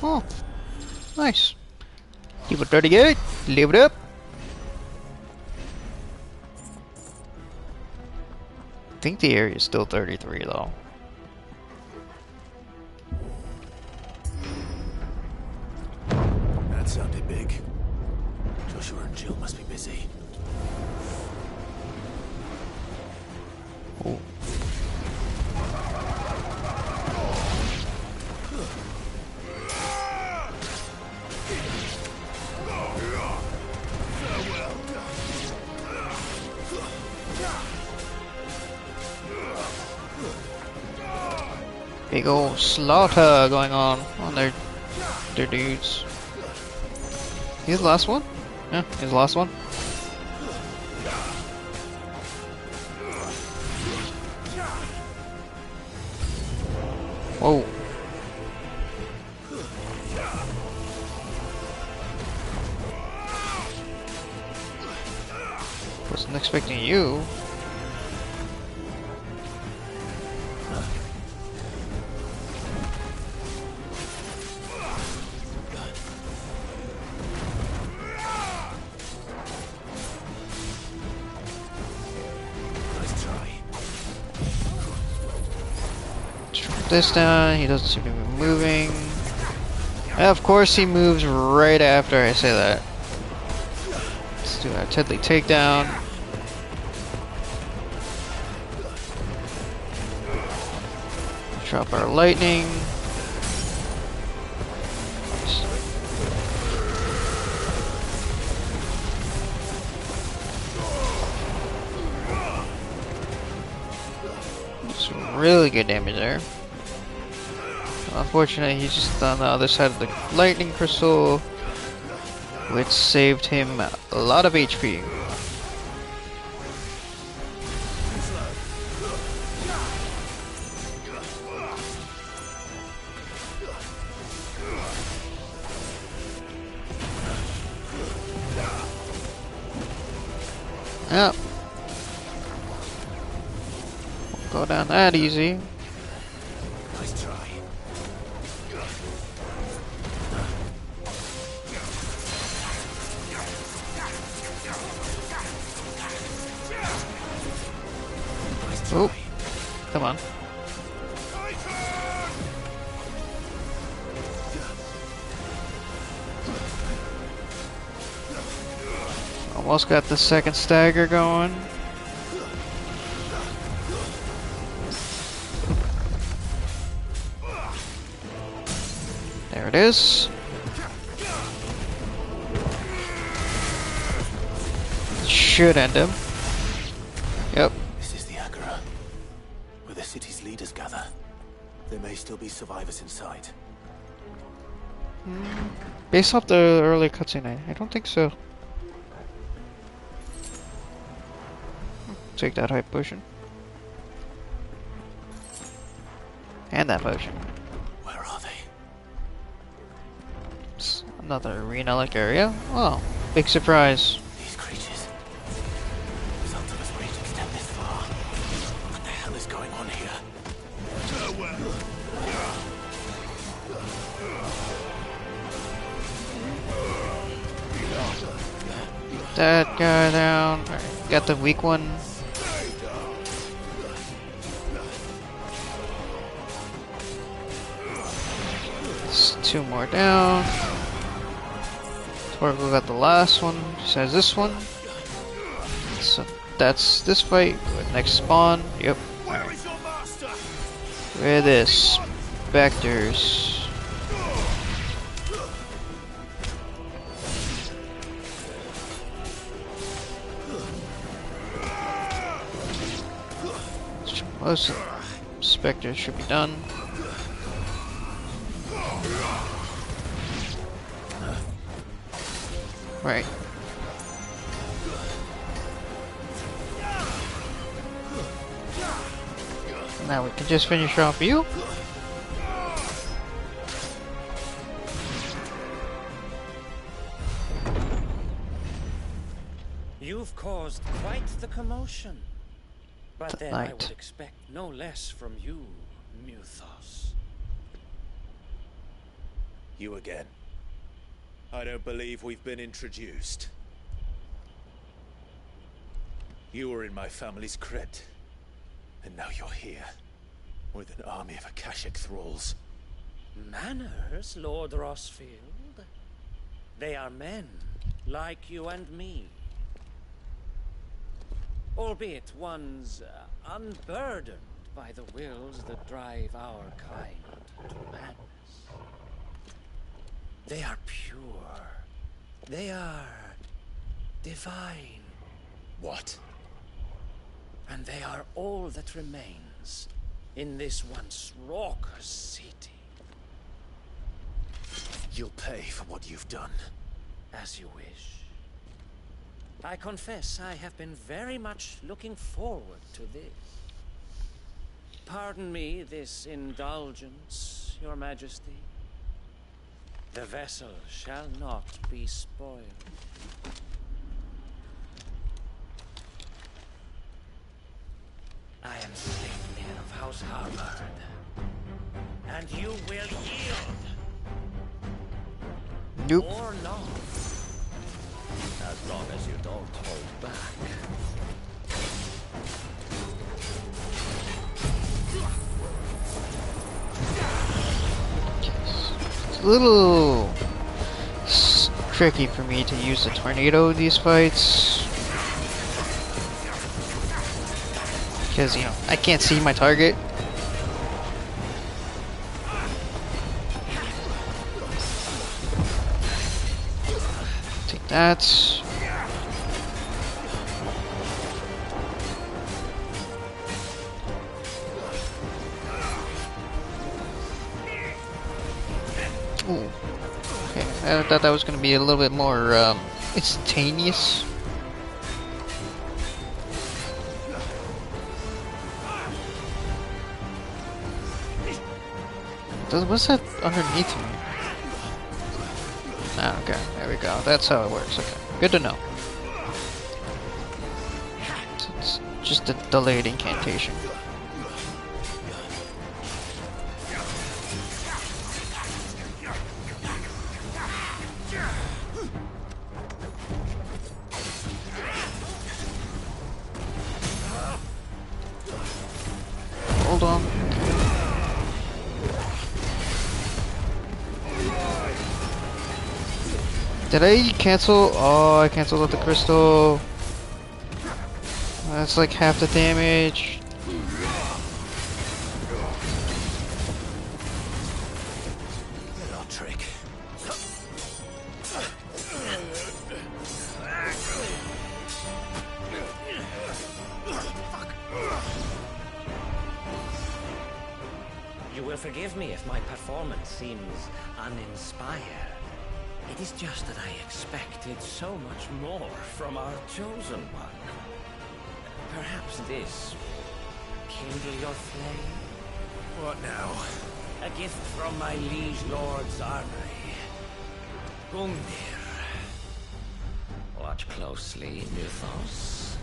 Speaker 1: Oh, nice. Keep it 38, leave it up. I think the area is still 33 though.
Speaker 4: That sounded big. Joshua and Jill must be busy.
Speaker 1: Oh. Big old slaughter going on their dudes. He's the last one? Yeah, he's the last one. Whoa. Wasn't expecting you. This down, he doesn't seem to be moving. And of course he moves right after I say that. Let's do our Tedley takedown. Drop our lightning. Some really good damage there. Unfortunately, he's just on the other side of the lightning crystal, which saved him a lot of HP. Yep. Won't go down that easy.
Speaker 4: Nice try.
Speaker 1: Oh, come on. Almost got the second stagger going. There it is. Should end him. Yep.
Speaker 4: This is the Agora, where the city's leaders gather. There may still be survivors inside.
Speaker 1: Based off the earlier cutscene, I don't think so. Take that hype potion. And that potion.
Speaker 4: Where are they?
Speaker 1: It's another arena-like area. Oh, big surprise.
Speaker 4: These creatures. Sometimes reach extend this far. What the hell is going on here?
Speaker 1: That guy down. Right, got the weak one. Two more down. Torgo got the last one, says this one. So that's this fight. Next spawn. Yep. Where is this? specters. Most of the specters should be done. Right. Now we can just finish off you.
Speaker 2: You've caused quite the commotion. But then I
Speaker 1: Night.
Speaker 2: would expect no less from you, Muthos.
Speaker 22: You again. I don't believe we've been introduced. You were in my family's crypt, and now you're here, with an army of Akashic thralls.
Speaker 2: Manners, Lord Rossfield? They are men, like you and me. Albeit ones unburdened by the wills that drive our kind to madness. They are pure. They are divine.
Speaker 22: What?
Speaker 2: And they are all that remains in this once raucous city.
Speaker 22: You'll pay for what you've done.
Speaker 2: As you wish. I confess I have been very much looking forward to this. Pardon me this indulgence, Your Majesty. The vessel shall not be spoiled. I am Sleipnir of House Harvard, and you will yield.
Speaker 1: Nope.
Speaker 2: Or not.
Speaker 14: As long as you don't hold back.
Speaker 1: It's a little tricky for me to use the tornado in these fights. Because, you know, I can't see my target. Take that. Ooh. Okay, I thought that was going to be a little bit more instantaneous. What's that underneath me? Ah, okay, there we go. That's how it works. Okay, good to know. So it's just a delayed incantation. Hold on. Did I cancel? Oh, I canceled out the crystal. That's like half the damage.
Speaker 22: Little trick.
Speaker 2: You will forgive me if my performance seems uninspired. It is just that I expected so much more from our chosen one. Perhaps this will kindle your flame?
Speaker 22: What now?
Speaker 2: A gift from my liege lord's armory. Gungnir. Watch closely, Muthos.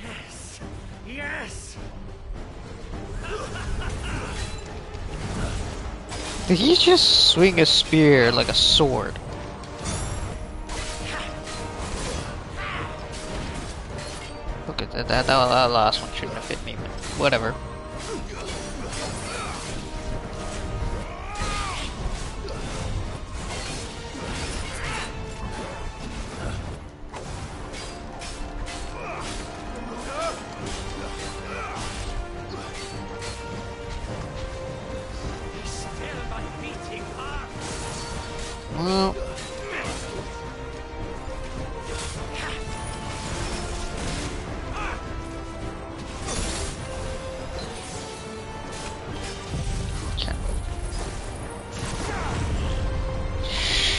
Speaker 2: Yes! Yes!
Speaker 1: Did he just swing a spear like a sword? Look at that. That last one shouldn't have hit me, but whatever. Well.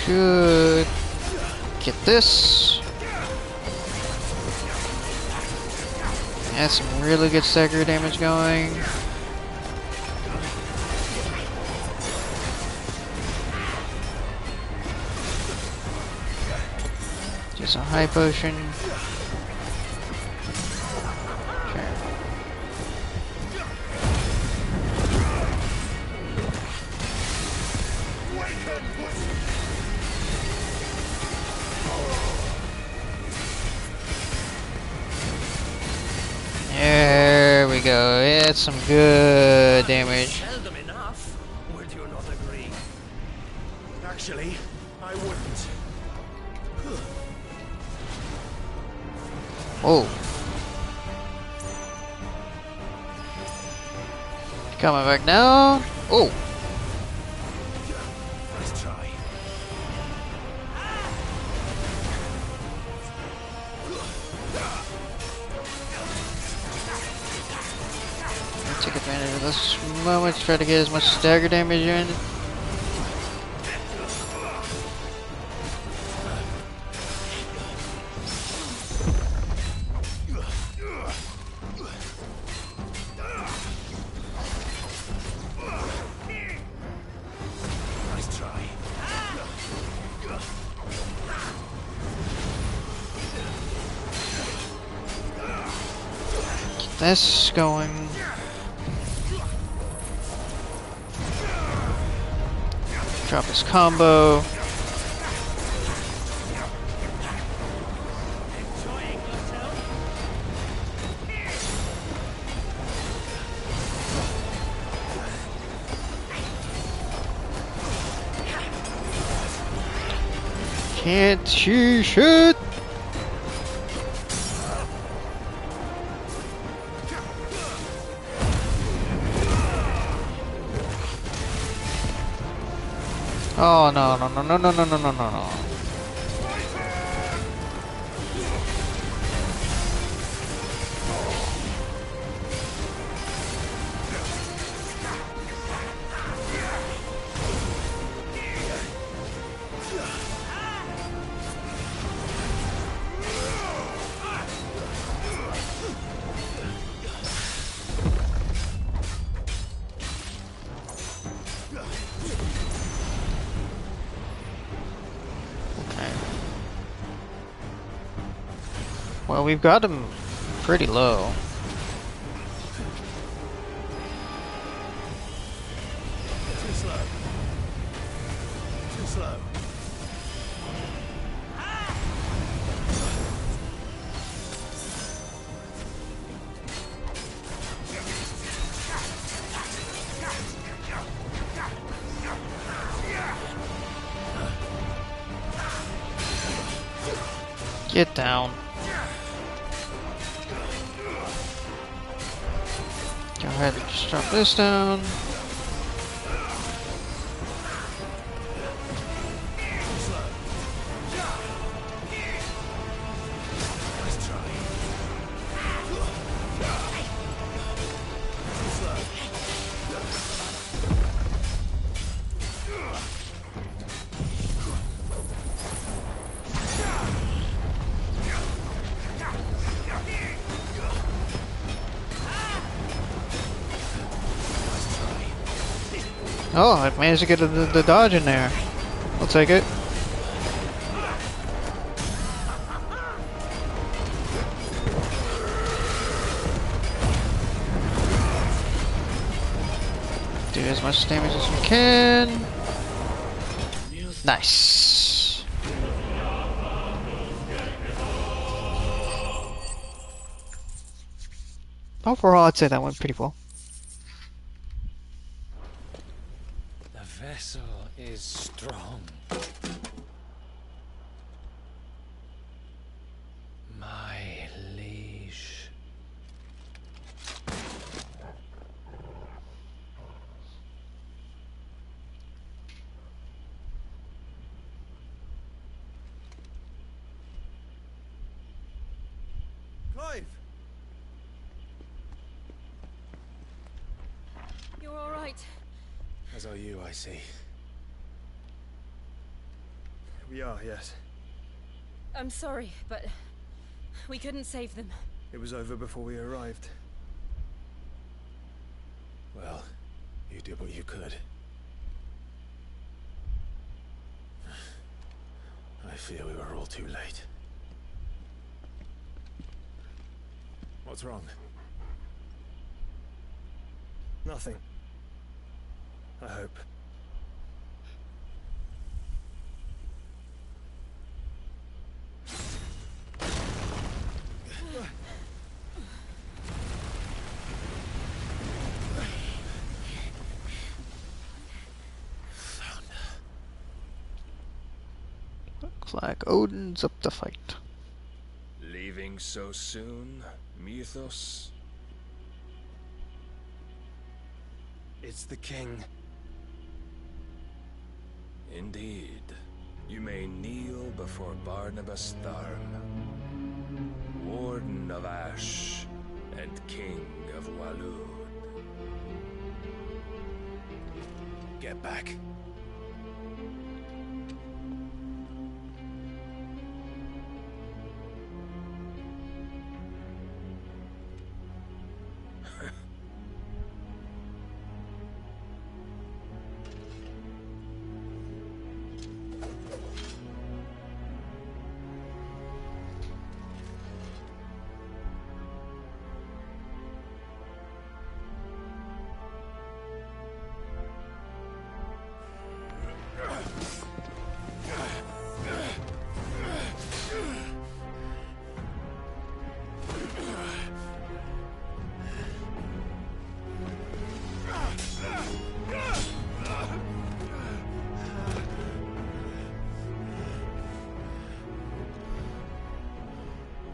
Speaker 1: Should get this. Had some really good stagger damage going. Just a high potion. There we go. It's some good damage.
Speaker 2: Seldom enough, would you not agree? Actually, I wouldn't.
Speaker 1: Oh. Coming back down. Oh.
Speaker 2: Nice try.
Speaker 1: Take advantage of this moment to try to get as much stagger damage in.
Speaker 2: Nice try.
Speaker 1: Get this going. Drop his combo. Can't she shoot? Oh no no no no no no no no no no. Well, we've got him pretty low.
Speaker 2: Too slow. Too slow.
Speaker 1: Get down. Go ahead and just drop this down. Oh, I managed to get the dodge in there. I'll take it. Do as much damage as we can. Nice. Overall, I'd say that went pretty well.
Speaker 15: The vessel is strong. My liege.
Speaker 22: As are you, I see.
Speaker 24: We are, yes.
Speaker 13: I'm sorry, but we couldn't save them.
Speaker 24: It was over before we arrived.
Speaker 22: Well, you did what you could. I fear we were all too late. What's wrong?
Speaker 24: Nothing. I hope.
Speaker 1: Looks like Odin's up to fight.
Speaker 7: Leaving so soon, Mythos?
Speaker 9: It's the king.
Speaker 7: Indeed. You may kneel before Barnabas Tharm, Warden of Ash and King of Walud.
Speaker 22: Get back.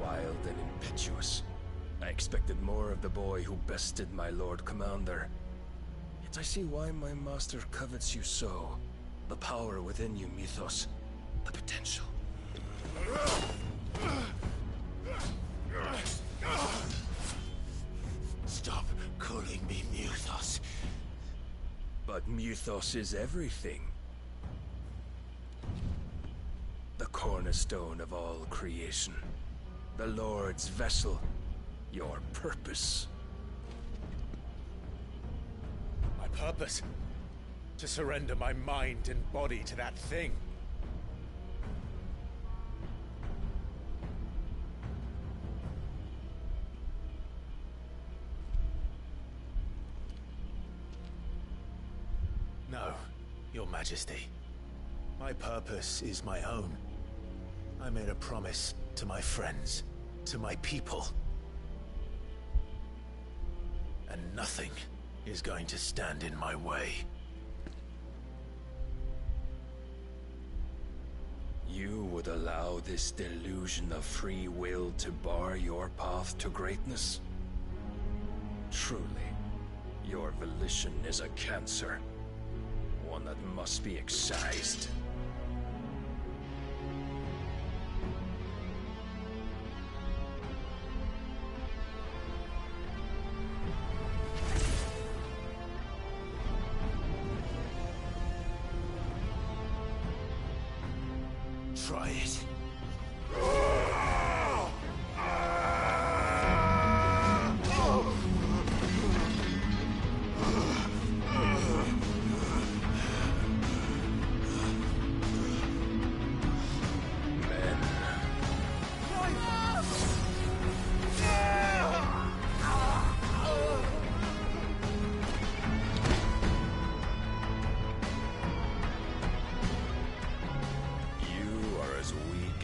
Speaker 7: Wild and impetuous. I expected more of the boy who bested my Lord Commander. Yet I see why my master covets you so. The power within you, Mythos. The potential.
Speaker 8: Stop calling me Mythos.
Speaker 7: But Mythos is everything. The cornerstone of all creation. The Lord's vessel. Your purpose.
Speaker 22: My purpose? To surrender my mind and body to that thing. No, Your Majesty. My purpose is my own. I made a promise to my friends, to my people. And nothing is going to stand in my way.
Speaker 7: You would allow this delusion of free will to bar your path to greatness? Truly, your volition is a cancer. One that must be excised.
Speaker 22: Try it.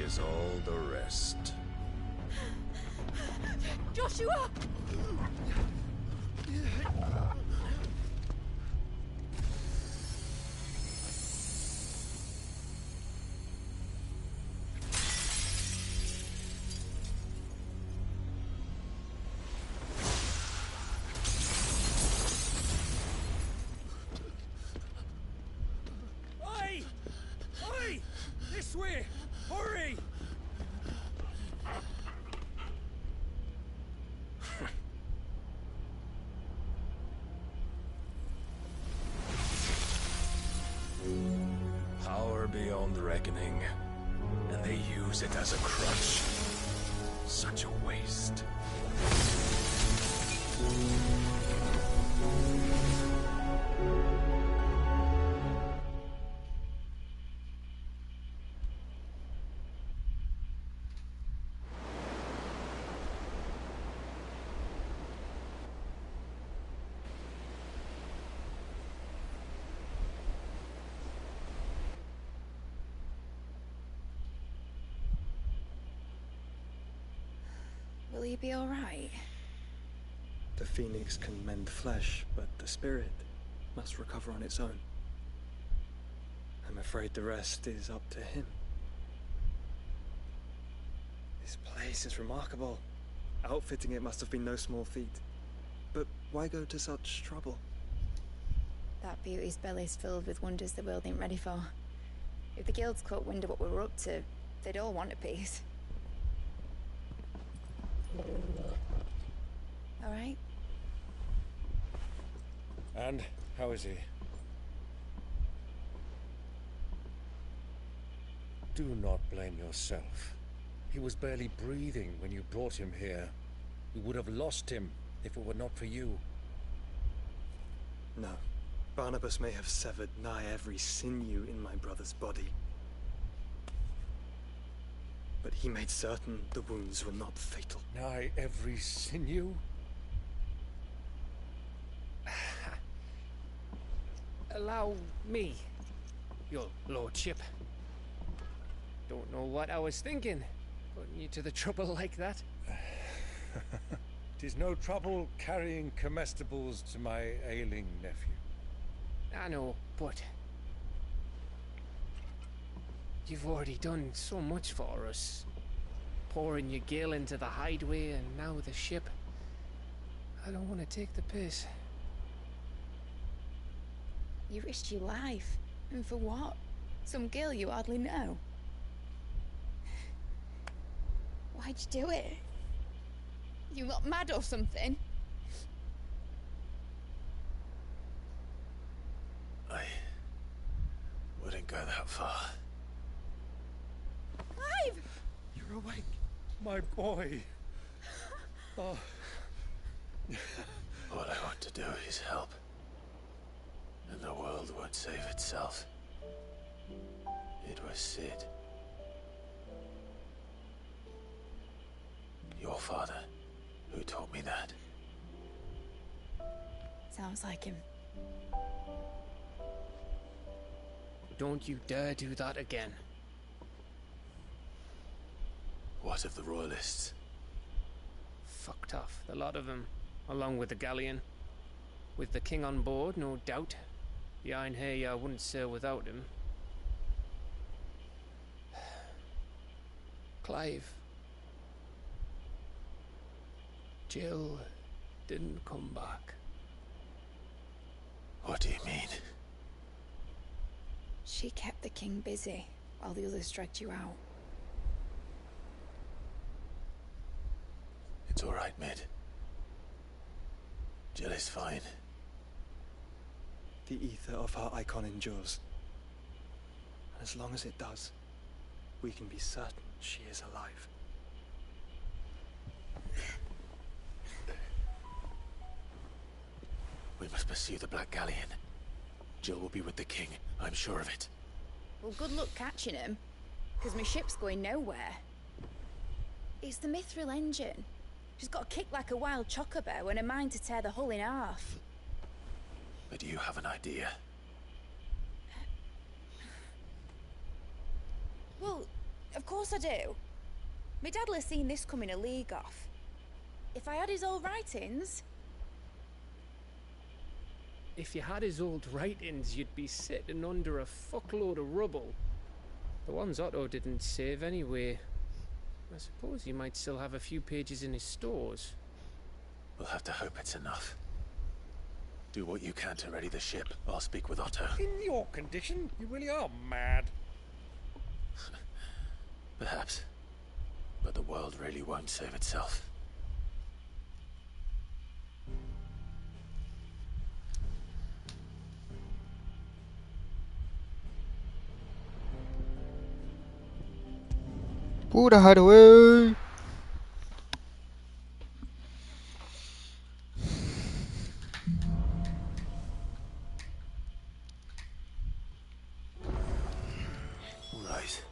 Speaker 7: As all the rest.
Speaker 13: Joshua!
Speaker 6: Oi! Oi! This way! Hurry!
Speaker 7: beyond reckoning, and they use it as a crutch. Such a waste.
Speaker 3: Will he be alright?
Speaker 24: The phoenix can mend flesh, but the spirit must recover on its own. I'm afraid the rest is up to him. This place is remarkable. Outfitting it must have been no small feat. But why go to such trouble?
Speaker 23: That beauty's belly's filled with wonders the world ain't ready for. If the guilds caught wind of what we were up to, they'd all want a piece. All right?
Speaker 6: And how is he? Do not blame yourself. He was barely breathing when you brought him here. We would have lost him if it were not for you.
Speaker 24: No. Barnabas may have severed nigh every sinew in my brother's body. But he made certain the wounds were not fatal.
Speaker 6: Nigh every sinew?
Speaker 15: Allow me, your lordship. Don't know what I was thinking, putting you to the trouble like that.
Speaker 6: 'Tis no trouble carrying comestibles to my ailing nephew.
Speaker 15: I know, but you've already done so much for us. Pouring your gil into the hideaway and now the ship. I don't want to take the piss.
Speaker 23: You risked your life. And for what? Some girl you hardly know. Why'd you do it? You not mad or something?
Speaker 4: I wouldn't go that far.
Speaker 23: Clive!
Speaker 6: You're awake, my boy. Oh.
Speaker 4: All I want to do is help. And the world won't save itself. It was Sid. Your father, who taught me that.
Speaker 23: Sounds like him.
Speaker 15: Don't you dare do that again.
Speaker 4: What of the royalists?
Speaker 15: Fucked off, the lot of them, along with the galleon. With the king on board, no doubt. The Iron Hair wouldn't sail without him. Clive. Jill didn't come back.
Speaker 4: What do you mean?
Speaker 23: She kept the king busy while the others dragged you out.
Speaker 4: It's all right, Mid. Jill is fine.
Speaker 24: The ether of her icon endures. And as long as it does, we can be certain she is alive.
Speaker 4: We must pursue the Black Galleon. Jill will be with the king, I'm sure of it.
Speaker 23: Well, good luck catching him, because my ship's going nowhere. It's the Mithril engine. She's got a kick like a wild chocobo and a mind to tear the hull in half.
Speaker 4: But do you have an idea?
Speaker 23: Well, of course I do. My dad'll have seen this coming a league off. If I had his old writings...
Speaker 15: If you had his old writings, you'd be sitting under a fuckload of rubble. The ones Otto didn't save anyway. I suppose he might still have a few pages in his stores.
Speaker 4: We'll have to hope it's enough. Do what you can to ready the ship. I'll speak with Otto.
Speaker 6: In your condition, you really are mad.
Speaker 4: Perhaps. But the world really won't save itself.
Speaker 1: Ooh, the hideaway!
Speaker 4: Right.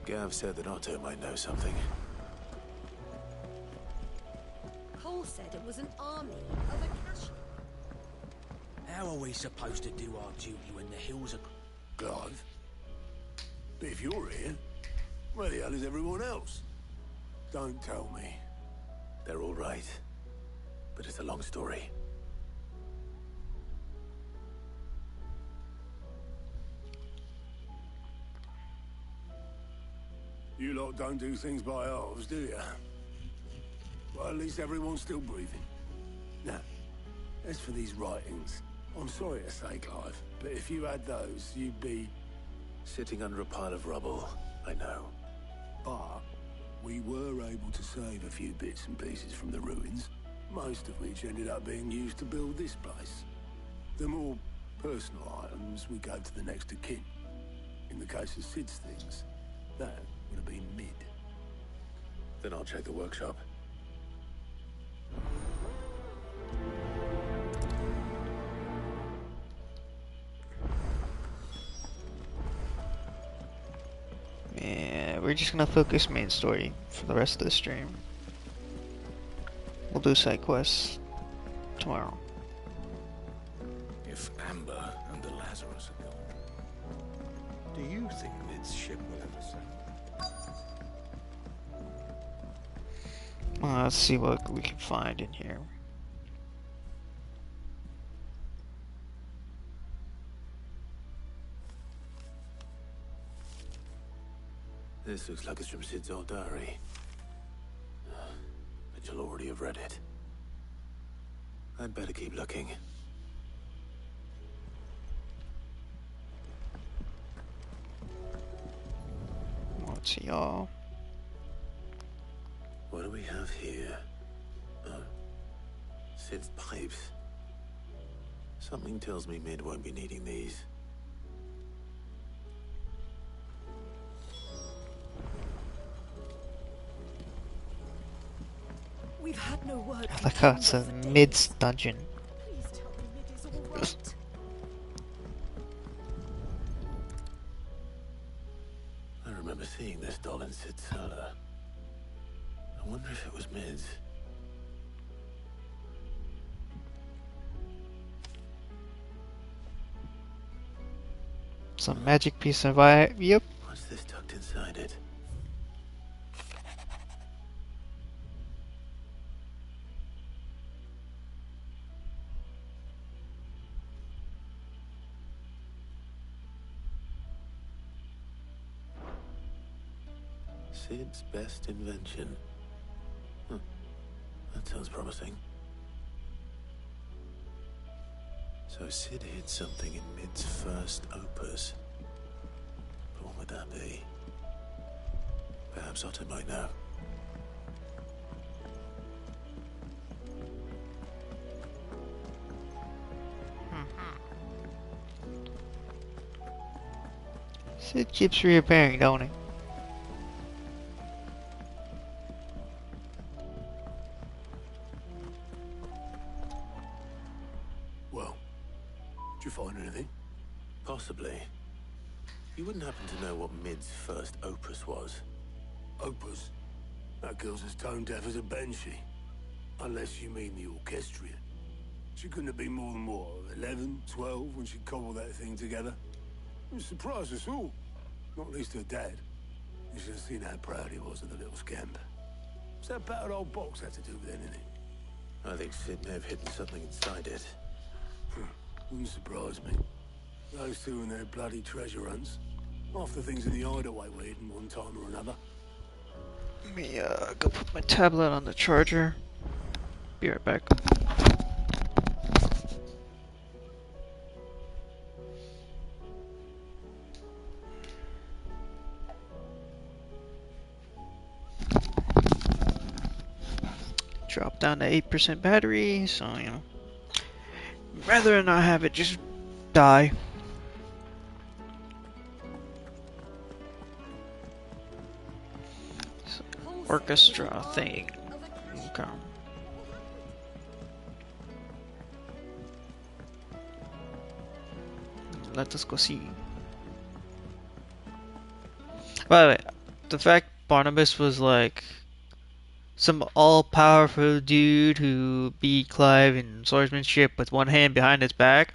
Speaker 4: Gav said that Otto might know something.
Speaker 17: Cole said it was an army of Akashi.
Speaker 8: How are we supposed to do our duty when the hills are...
Speaker 10: Clive? But if you're here, where the hell is everyone else? Don't tell me.
Speaker 4: They're all right. But it's a long story.
Speaker 10: You lot don't do things by halves, do you? Well, at least everyone's still breathing. Now, as for these writings, I'm sorry to say, Clive, but if you had those, you'd be...
Speaker 4: Sitting under a pile of rubble, I know.
Speaker 10: But we were able to save a few bits and pieces from the ruins, most of which ended up being used to build this place. The more personal items we gave to the next of kin. In the case of Sid's things, that would have been mid.
Speaker 4: Then I'll check the workshop.
Speaker 1: Yeah, we're just gonna focus main story for the rest of the stream. We'll do side quests tomorrow.
Speaker 8: If Amber and the Lazarus are gone, do you think Mid's ship will ever sail?
Speaker 1: Let's see what we can find in here.
Speaker 4: This looks like it's from Sid's old diary. But you'll already have read it. I'd better keep looking.
Speaker 1: Let's see, y'all.
Speaker 4: What do we have here? Oh. Sid's pipes. Something tells me Mid won't be needing these.
Speaker 17: We've had no word.
Speaker 1: I like how it's a Mid's dungeon.
Speaker 17: Please tell me Mid is all right.
Speaker 4: I remember seeing this doll in Sid's cellar. I wonder if it was Mid's.
Speaker 1: Some magic piece of eye. Yep.
Speaker 4: What's this tucked inside it? Sid's best invention. That sounds promising. So Sid hid something in Mid's first opus. But what would that be? Perhaps Otto might know.
Speaker 1: Sid keeps reappearing, don't he?
Speaker 10: Well, did you find anything?
Speaker 4: Possibly. You wouldn't happen to know what Mid's first opus was?
Speaker 10: Opus? That girl's as tone deaf as a banshee. Unless you mean the orchestrion. She couldn't have been more than, what, 11, 12 when she cobbled that thing together? It surprised us all. Not least her dad. You should have seen how proud he was of the little scamp. What's that battered old box had to do with anything?
Speaker 4: I think Sid may have hidden something inside it.
Speaker 10: Wouldn't surprise me. Those two and their bloody treasure hunts. Half the things in the hideaway were hidden one time or another.
Speaker 1: Let me go put my tablet on the charger. Be right back. Drop down to 8% battery, so you know, rather not have it just die. orchestra thing. Okay. Let us go see. By the way, the fact Barnabas was like some all-powerful dude who beat Clive in swordsmanship with one hand behind his back,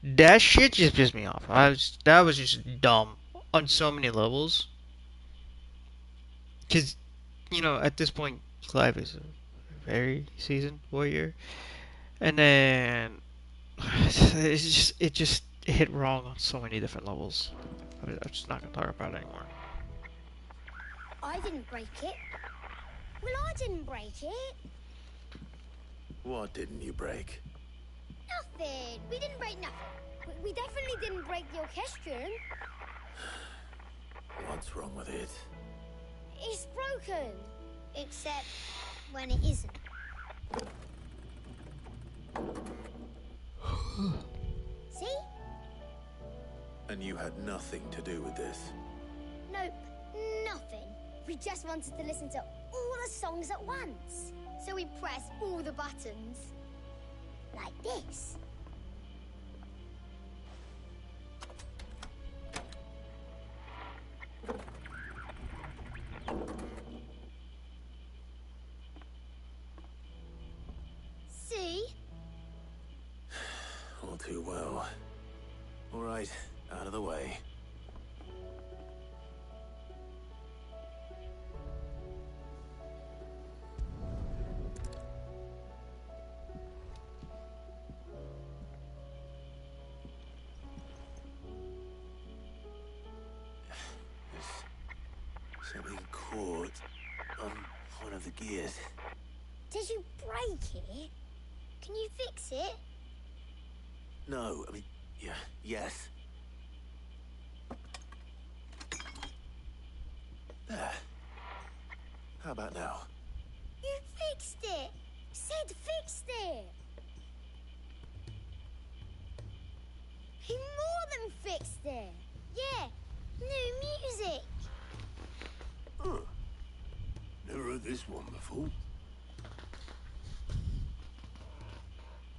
Speaker 1: that shit just pissed me off. That was just dumb on so many levels. Because, you know, at this point, Clive is a very seasoned warrior. And then it just hit wrong on so many different levels. I'm just not gonna talk about it anymore.
Speaker 12: I didn't break it. Well, I didn't break it.
Speaker 4: What didn't you break?
Speaker 12: Nothing. We didn't break nothing. We definitely didn't break the orchestrion.
Speaker 4: What's wrong with it?
Speaker 12: It's broken. Except when it isn't. See?
Speaker 4: And you had nothing to do with this?
Speaker 12: Nope, nothing. We just wanted to listen to all the songs at once. So we pressed all the buttons. Like this. See?
Speaker 4: All too well. All right, out of the way. There's something caught on one of the gears.
Speaker 12: Did you break it? Can you fix it?
Speaker 4: No, I mean, yeah, yes. There. How about now?
Speaker 12: You fixed it! Sid fixed it! He more than fixed it! Yeah, new music!
Speaker 10: Huh. Never heard this one before.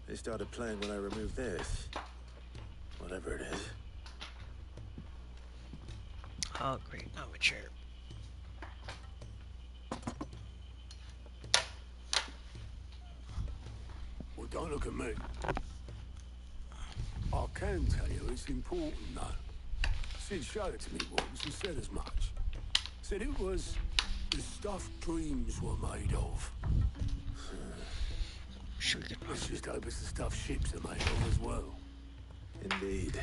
Speaker 4: They started playing when I removed this. Whatever it is.
Speaker 1: Oh, great. I'm a chair.
Speaker 10: Well, don't look at me. I can tell you it's important, though. Sid showed it to me once and said as much. Said it was the stuff dreams were made of. Let's just hope it's the stuff ships are made of as well.
Speaker 4: Indeed.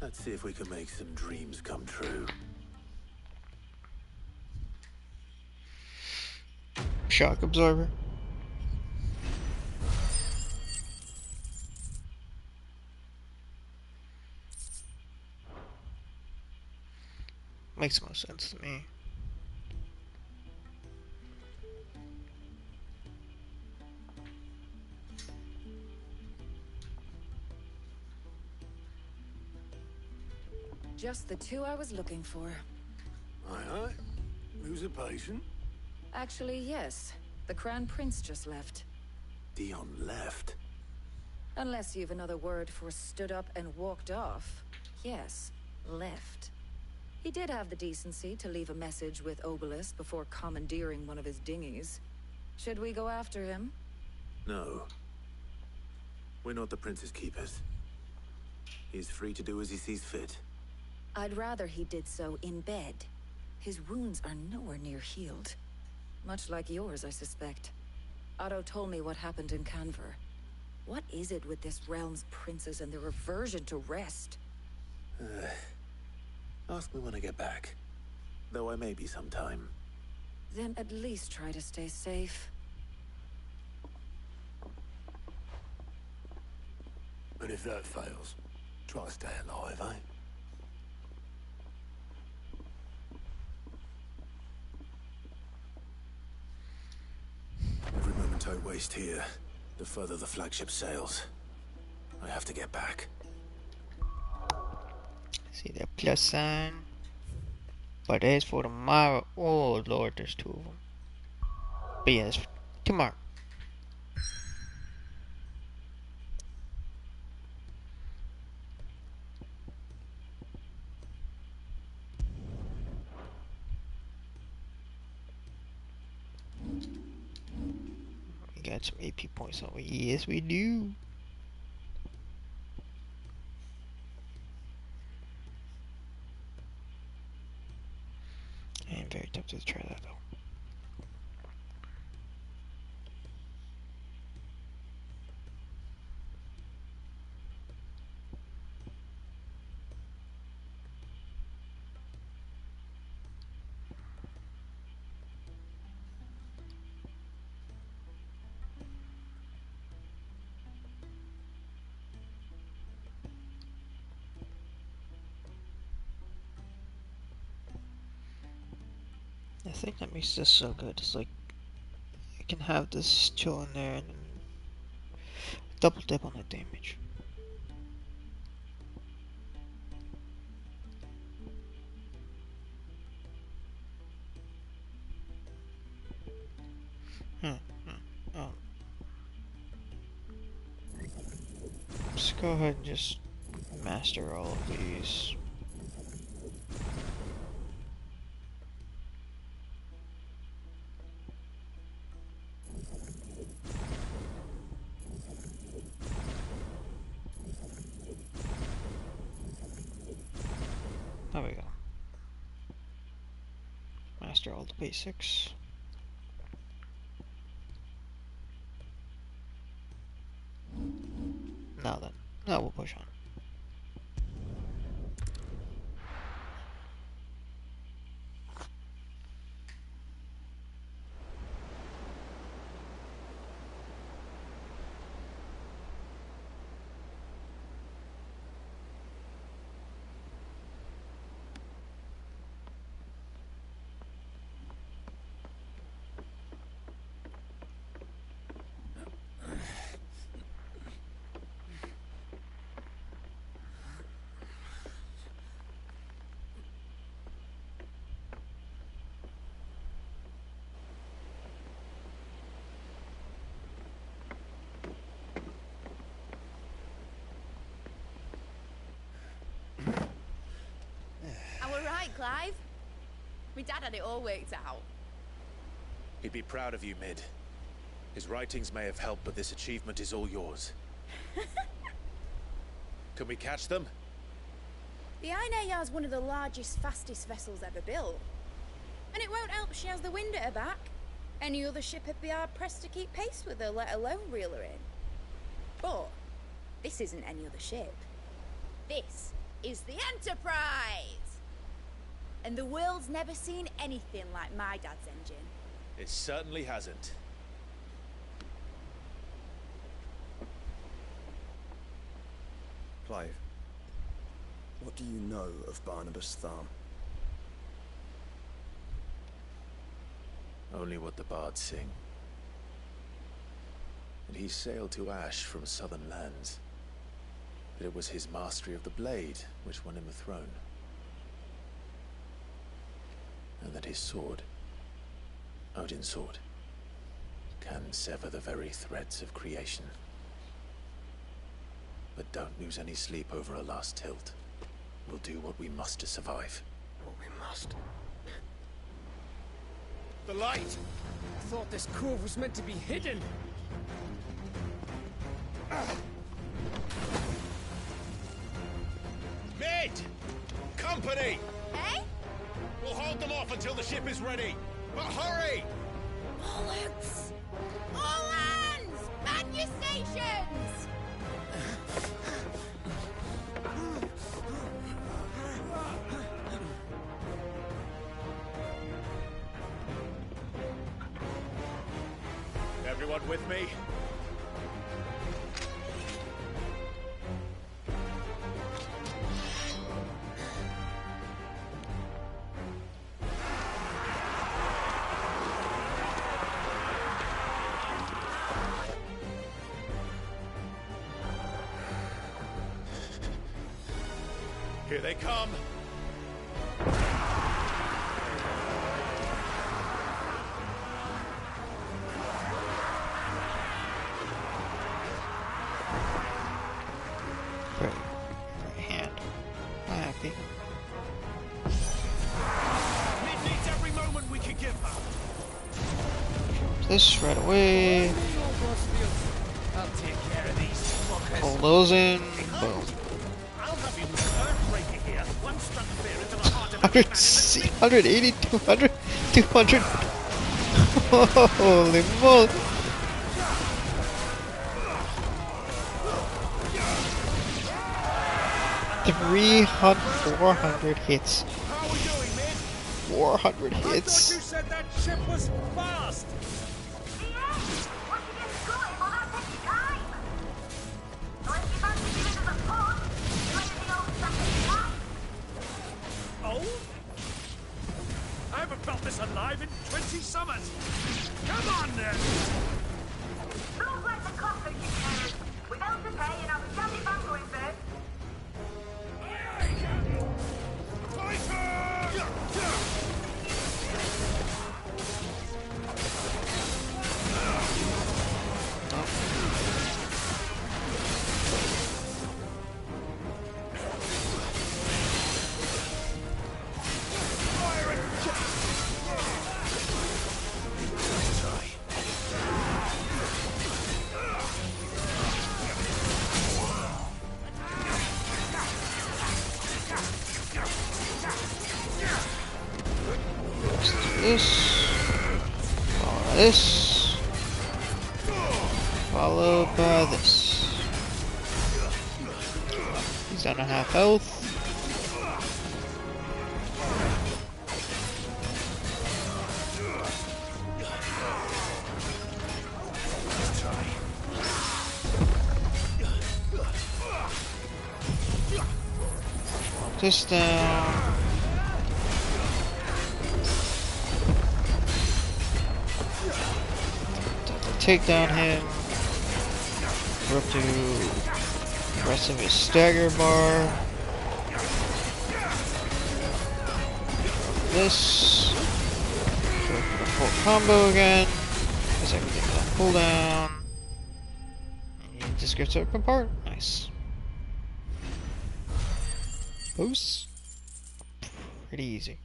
Speaker 4: Let's see if we can make some dreams come true.
Speaker 1: Shock absorber. Makes most sense to me.
Speaker 18: Just the two I was looking for.
Speaker 10: Aye, aye. Who's a patient?
Speaker 18: Actually, yes. The Crown Prince just left.
Speaker 4: Dion left?
Speaker 18: Unless you've another word for stood up and walked off. Yes, left. He did have the decency to leave a message with Obelisk before commandeering one of his dinghies. Should we go after him?
Speaker 4: No. We're not the Prince's keepers. He's free to do as he sees fit.
Speaker 18: I'd rather he did so in bed. His wounds are nowhere near healed. Much like yours, I suspect. Otto told me what happened in Canver. What is it with this realm's princes and their aversion to rest?
Speaker 4: Ask me when I get back. Though I may be sometime.
Speaker 18: Then at least try to stay safe.
Speaker 10: And if that fails, try to stay alive, eh?
Speaker 4: Every moment I waste here, the further the flagship sails. I have to get back.
Speaker 1: See that plus sign? But as for tomorrow, oh Lord, there's two of them. But yes, tomorrow. We got some AP points on. Yes, we do. I am very tempted to try that though. I think that makes this so good. It's like I can have this chill in there and double dip on the damage. Oh. Let's go ahead and just master all of these. There we go. Master all the basics. Now then, now we'll push on.
Speaker 23: Right, Clive? My dad had it all worked out.
Speaker 4: He'd be proud of you, Mid. His writings may have helped, but this achievement is all yours. Can we catch them?
Speaker 23: The Aine is one of the largest, fastest vessels ever built. And it won't help she has the wind at her back. Any other ship would be hard-pressed to keep pace with her, let alone reel her in. But this isn't any other ship. This is the Enterprise! And the world's never seen anything like my dad's engine.
Speaker 4: It certainly hasn't.
Speaker 5: Clive, what do you know of Barnabas Tharm?
Speaker 4: Only what the bards sing. And he sailed to Ash from southern lands. That it was his mastery of the blade which won him the throne. And that his sword, Odin's sword, can sever the very threads of creation. But don't lose any sleep over a last tilt. We'll do what we must to survive.
Speaker 5: What we must.
Speaker 15: The light! I thought this cove was meant to be hidden.
Speaker 4: Mid! Company!
Speaker 23: Eh?
Speaker 4: We'll hold them off until the ship is ready. But hurry!
Speaker 23: Bollocks! All hands! Man your stations!
Speaker 4: Everyone with me? Here they come!
Speaker 1: This right away.
Speaker 8: I'll take care of these fuckers.
Speaker 1: Pull those in. Boom.
Speaker 8: I'll have you earthbreaker here. One struck fear into the heart of
Speaker 1: 180, 200, 200. Holy moly. 300, 400 hits. 400 hits.
Speaker 8: I thought you said that ship was fast. Oh? I haven't felt this alive in 20 summers. Come on then.
Speaker 16: Don't let the cockers you carry. Without the pay and I'll stab it back going first.
Speaker 1: This, followed by this. He's down to half health. This down. Take down him. We're up to the rest of his stagger bar. This. Go for the full combo again. Because everything's on cooldown. And he just gets ripped apart. Nice. Boosts. Pretty easy.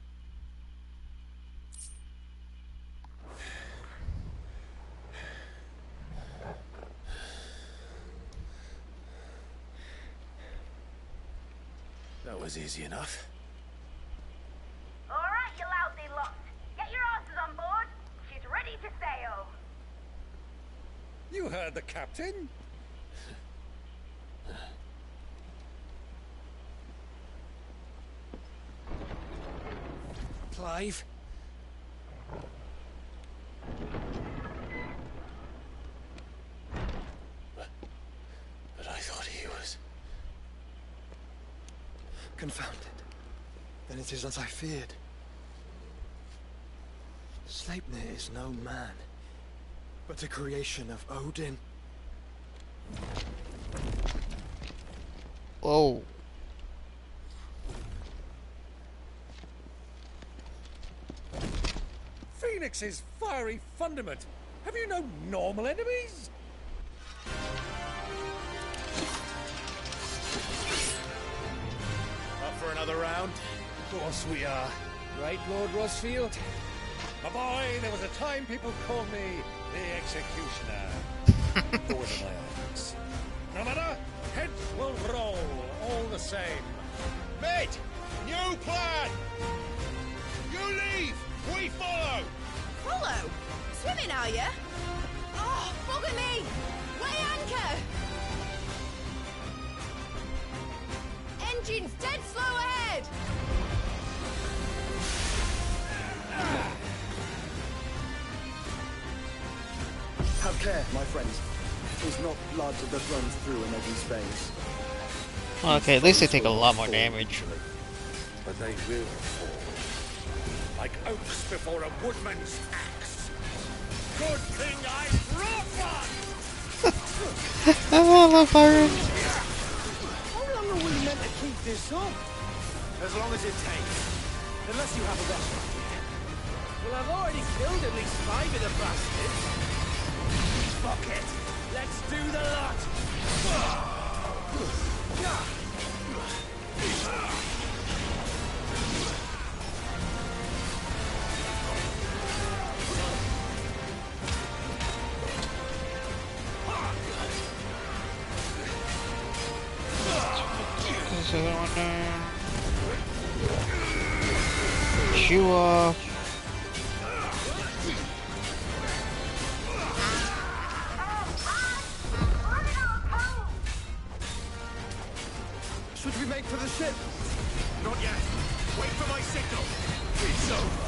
Speaker 4: That was easy enough.
Speaker 16: Alright, you lousy lot. Get your asses on board. She's ready to sail.
Speaker 8: You heard the captain. Clive?
Speaker 4: But I thought he was...
Speaker 24: Confounded. Then it is as I feared. Sleipnir is no man, but a creation of Odin.
Speaker 1: Whoa.
Speaker 8: Phoenix's fiery fundament. Have you no normal enemies?
Speaker 6: Up for another round?
Speaker 8: Of course we are.
Speaker 6: Right, Lord Rosfield?
Speaker 8: My boy, there was a time people called me the Executioner. Forward of my arms. No matter, heads will roll all the same.
Speaker 6: Mate! New plan! You leave! We follow!
Speaker 23: Follow? Swimming, are you? Oh, bugger me! Weigh anchor! Engine's dead slow ahead!
Speaker 5: Have care, my friends. Is not blood that runs through an Eddie's veins.
Speaker 1: Okay, at least they take a lot more damage.
Speaker 6: But they will fall.
Speaker 8: Like oaks before a woodman's axe. Good thing I brought one!
Speaker 1: I love fire.
Speaker 8: How long are we meant to keep this up?
Speaker 6: As long as it takes. Unless you have a better idea.
Speaker 8: Well, I've already killed at least 5 of the bastards. Fuck it. Let's do the lot.
Speaker 1: Shoe off.
Speaker 5: Should we make for the ship?
Speaker 8: Not yet. Wait for my signal. It's over.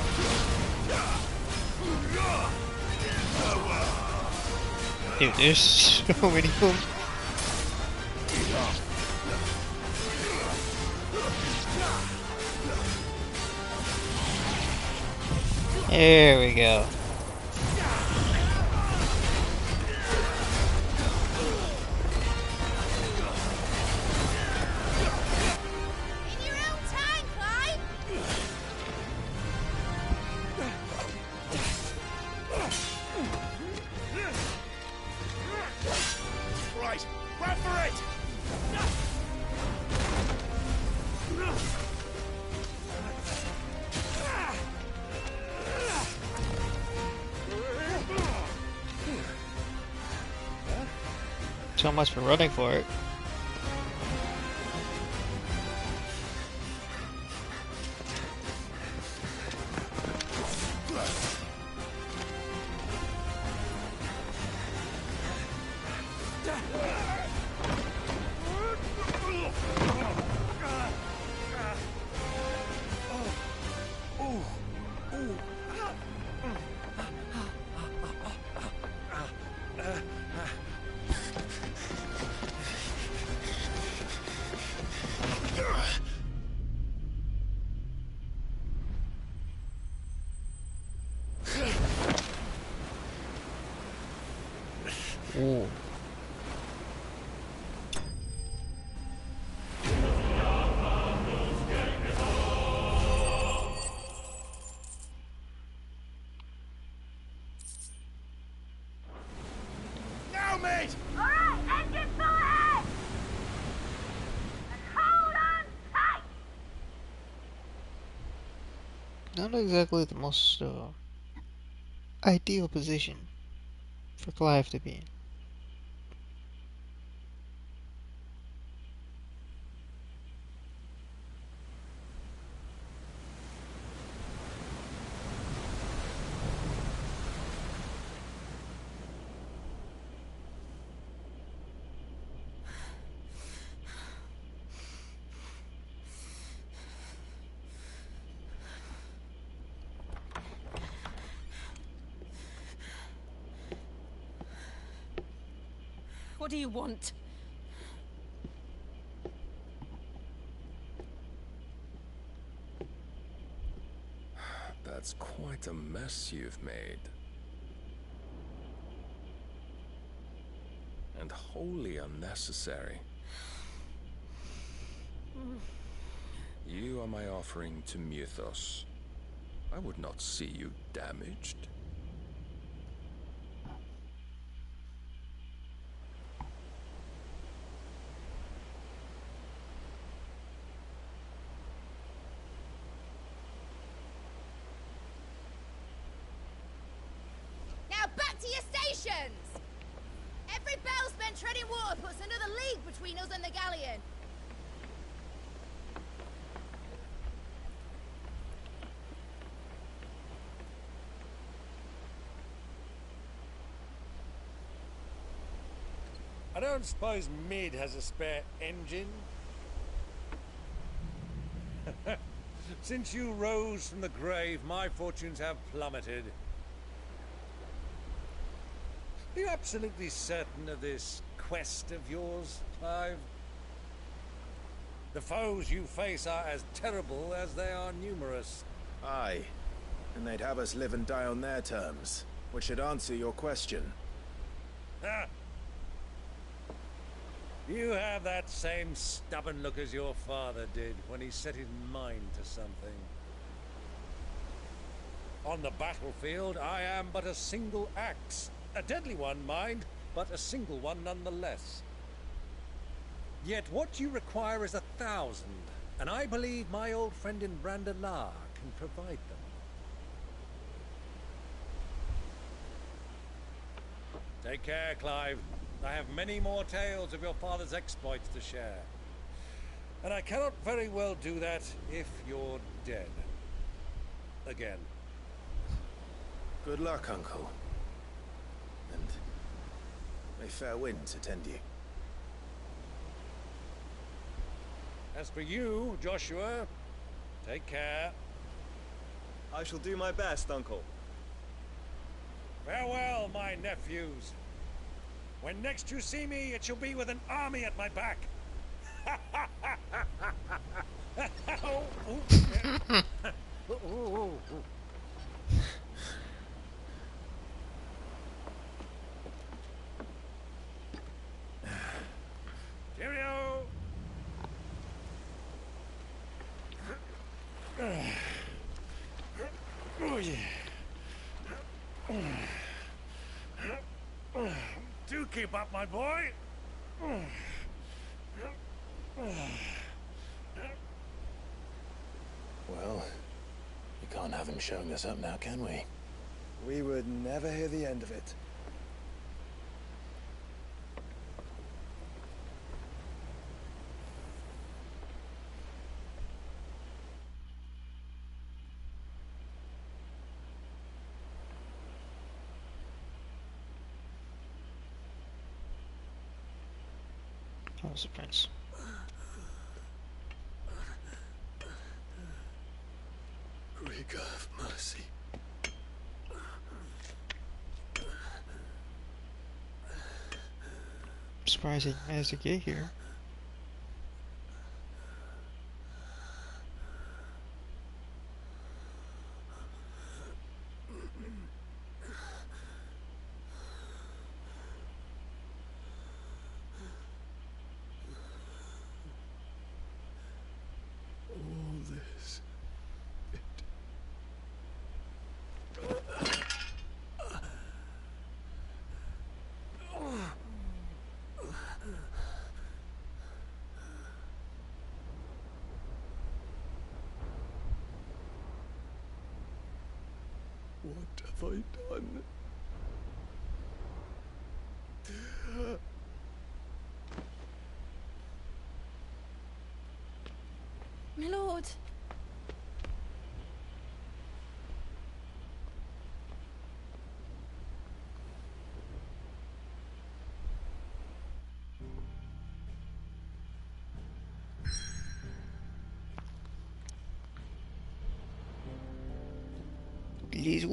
Speaker 1: Dude, there's so many of them. There we go.
Speaker 23: In your own time, Clive!
Speaker 8: Right, run for it!
Speaker 1: So much for running for it. Ooh.
Speaker 8: Now, mate!
Speaker 16: Alright, engine full ahead! And hold on tight!
Speaker 1: Not exactly the most ideal position for Clive to be in.
Speaker 13: What do you want?
Speaker 7: That's quite a mess you've made. And wholly unnecessary. You are my offering to Mythos. I would not see you damaged.
Speaker 23: Now back to your stations! Every bell spent treading water puts another league between us and the galleon.
Speaker 6: I don't suppose Mid has a spare engine? Since you rose from the grave, my fortunes have plummeted. Are you absolutely certain of this quest of yours, Clive? The foes you face are as terrible as they are numerous.
Speaker 22: Aye. And they'd have us live and die on their terms, which should answer your question.
Speaker 6: Ha! You have that same stubborn look as your father did when he set his mind to something. On the battlefield, I am but a single axe. A deadly one, mind, but a single one nonetheless. Yet what you require is 1,000, and I believe my old friend in Brandalar can provide them. Take care, Clive. I have many more tales of your father's exploits to share. And I cannot very well do that if you're dead. Again.
Speaker 4: Good luck, Uncle. And may fair winds attend you.
Speaker 6: As for you, Joshua, take care.
Speaker 24: I shall do my best, Uncle.
Speaker 6: Farewell, my nephews. When next you see me, it shall be with an army at my back. Cheerio. Oh, yeah. Do keep up, my boy.
Speaker 4: Well, we can't have him showing us up now, can we?
Speaker 24: We would never hear the end of it.
Speaker 1: That was the prince.
Speaker 10: Riga of mercy.
Speaker 1: Surprising he managed to get here.
Speaker 10: All this. What have I done?
Speaker 23: My lord.
Speaker 1: Bisous.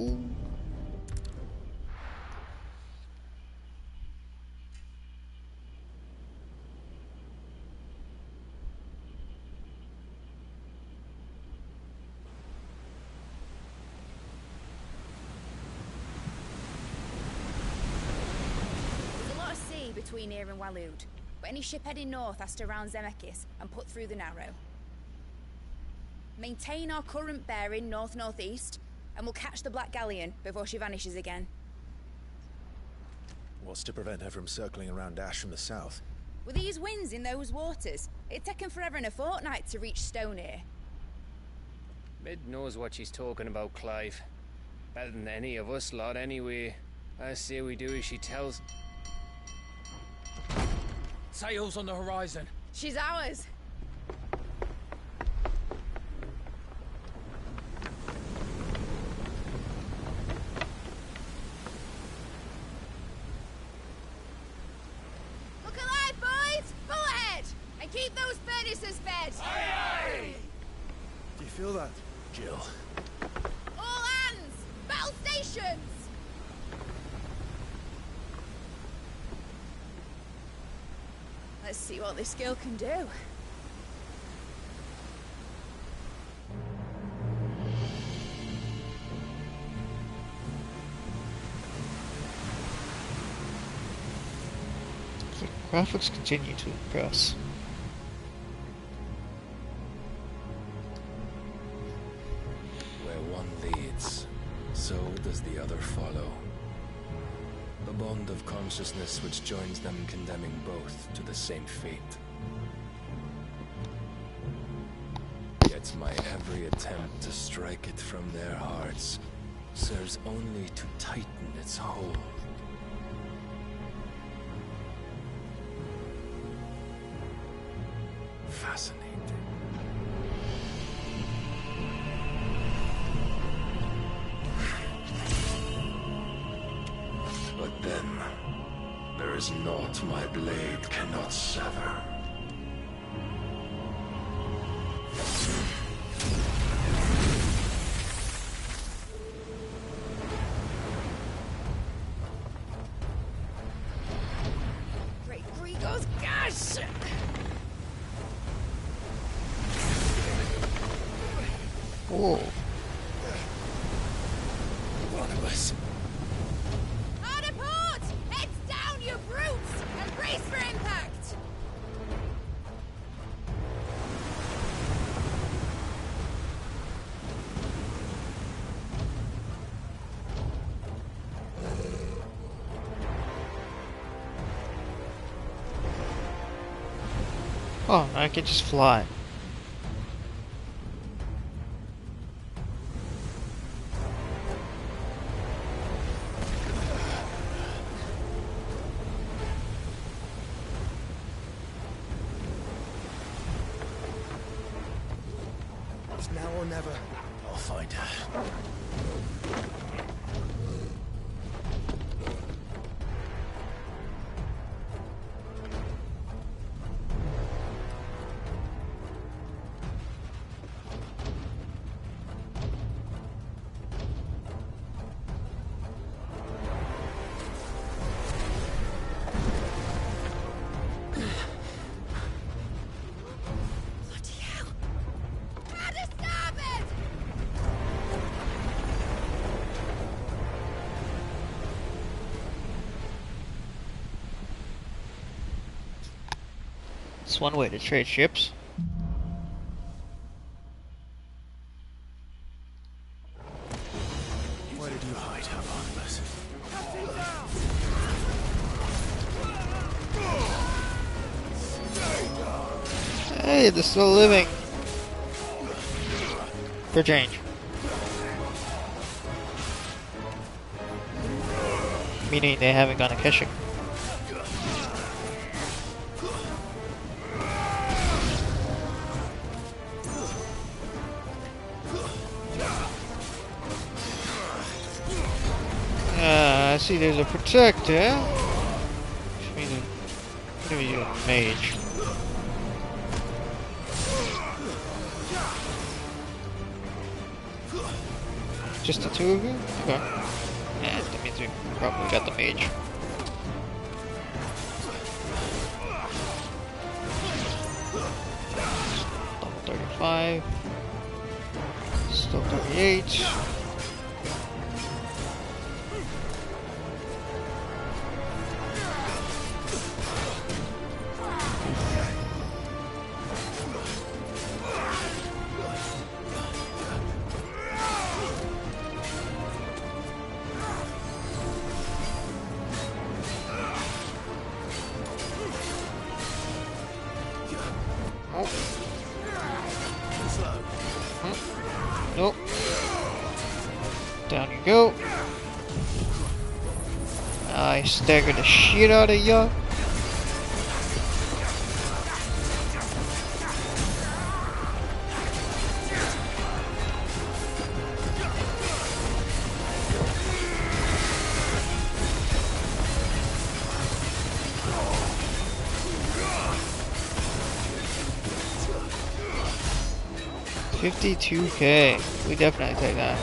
Speaker 23: There's a lot of sea between here and Waloed, but any ship heading north has to round Zemeckis and put through the Narrow. Maintain our current bearing north-northeast, and we'll catch the Black Galleon before she vanishes again.
Speaker 4: What's to prevent her from circling around Ash from the south?
Speaker 23: With these winds in those waters, it'd taken forever and a fortnight to reach Stonehere.
Speaker 15: Mid knows what she's talking about, Clive. Better than any of us lot, anyway. I say we do as she tells.
Speaker 9: Sails on the horizon.
Speaker 23: She's ours. Look alive, boys! Pull ahead! And keep those furnaces fed!
Speaker 6: Aye,
Speaker 24: Do you feel that?
Speaker 4: Jill.
Speaker 23: All hands! Battle stations! Let's see what this girl can do.
Speaker 1: The graphics continue to impress.
Speaker 7: Where one leads, so does the other follow. A bond of consciousness which joins them, condemning both to the same fate. Yet my every attempt to strike it from their hearts serves only to tighten its hold. Fascinating. is naught my blade cannot sever.
Speaker 23: Great Grigos, gosh!
Speaker 1: Whoa.
Speaker 22: One of us.
Speaker 23: Hard a port! Heads down, you brutes! And brace for impact!
Speaker 1: Oh, I can just fly.
Speaker 22: It's now or never. I'll find her.
Speaker 23: Hard a starboard!
Speaker 1: It's one way to trade ships.
Speaker 22: Where did you hide her, Barnabas?
Speaker 1: Hey, they're still living. For change. Meaning they haven't gone to Keshic. I see there's a protector. Which means maybe a mage. Just the two of you? Okay. Yeah, that means we probably got the mage. Level 35. Still 38. Nope. Down you go. I staggered the shit out of ya. $52K. We definitely take that.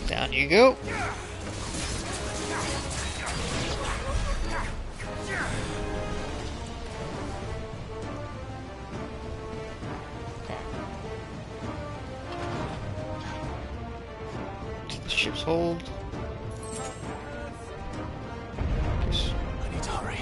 Speaker 1: Down you go. Ships hold.
Speaker 22: I need to hurry.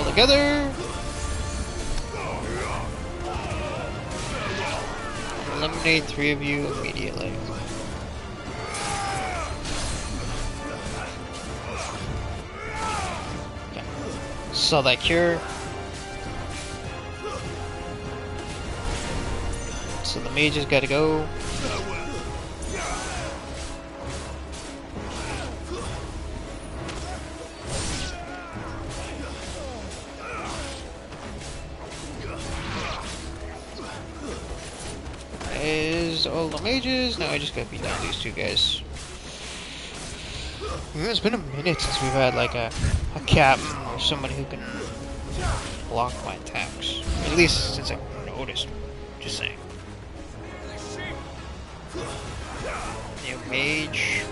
Speaker 1: together. Eliminate 3 of you immediately. Okay. Saw that cure. So the mages gotta go. Is all the mages. Now I just gotta beat down these 2 guys. It's been a minute since we've had like a captain or somebody who can block my attacks. At least since I noticed. Just saying. New mage.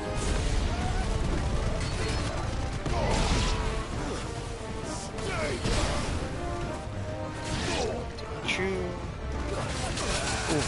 Speaker 1: Chew. Ooh.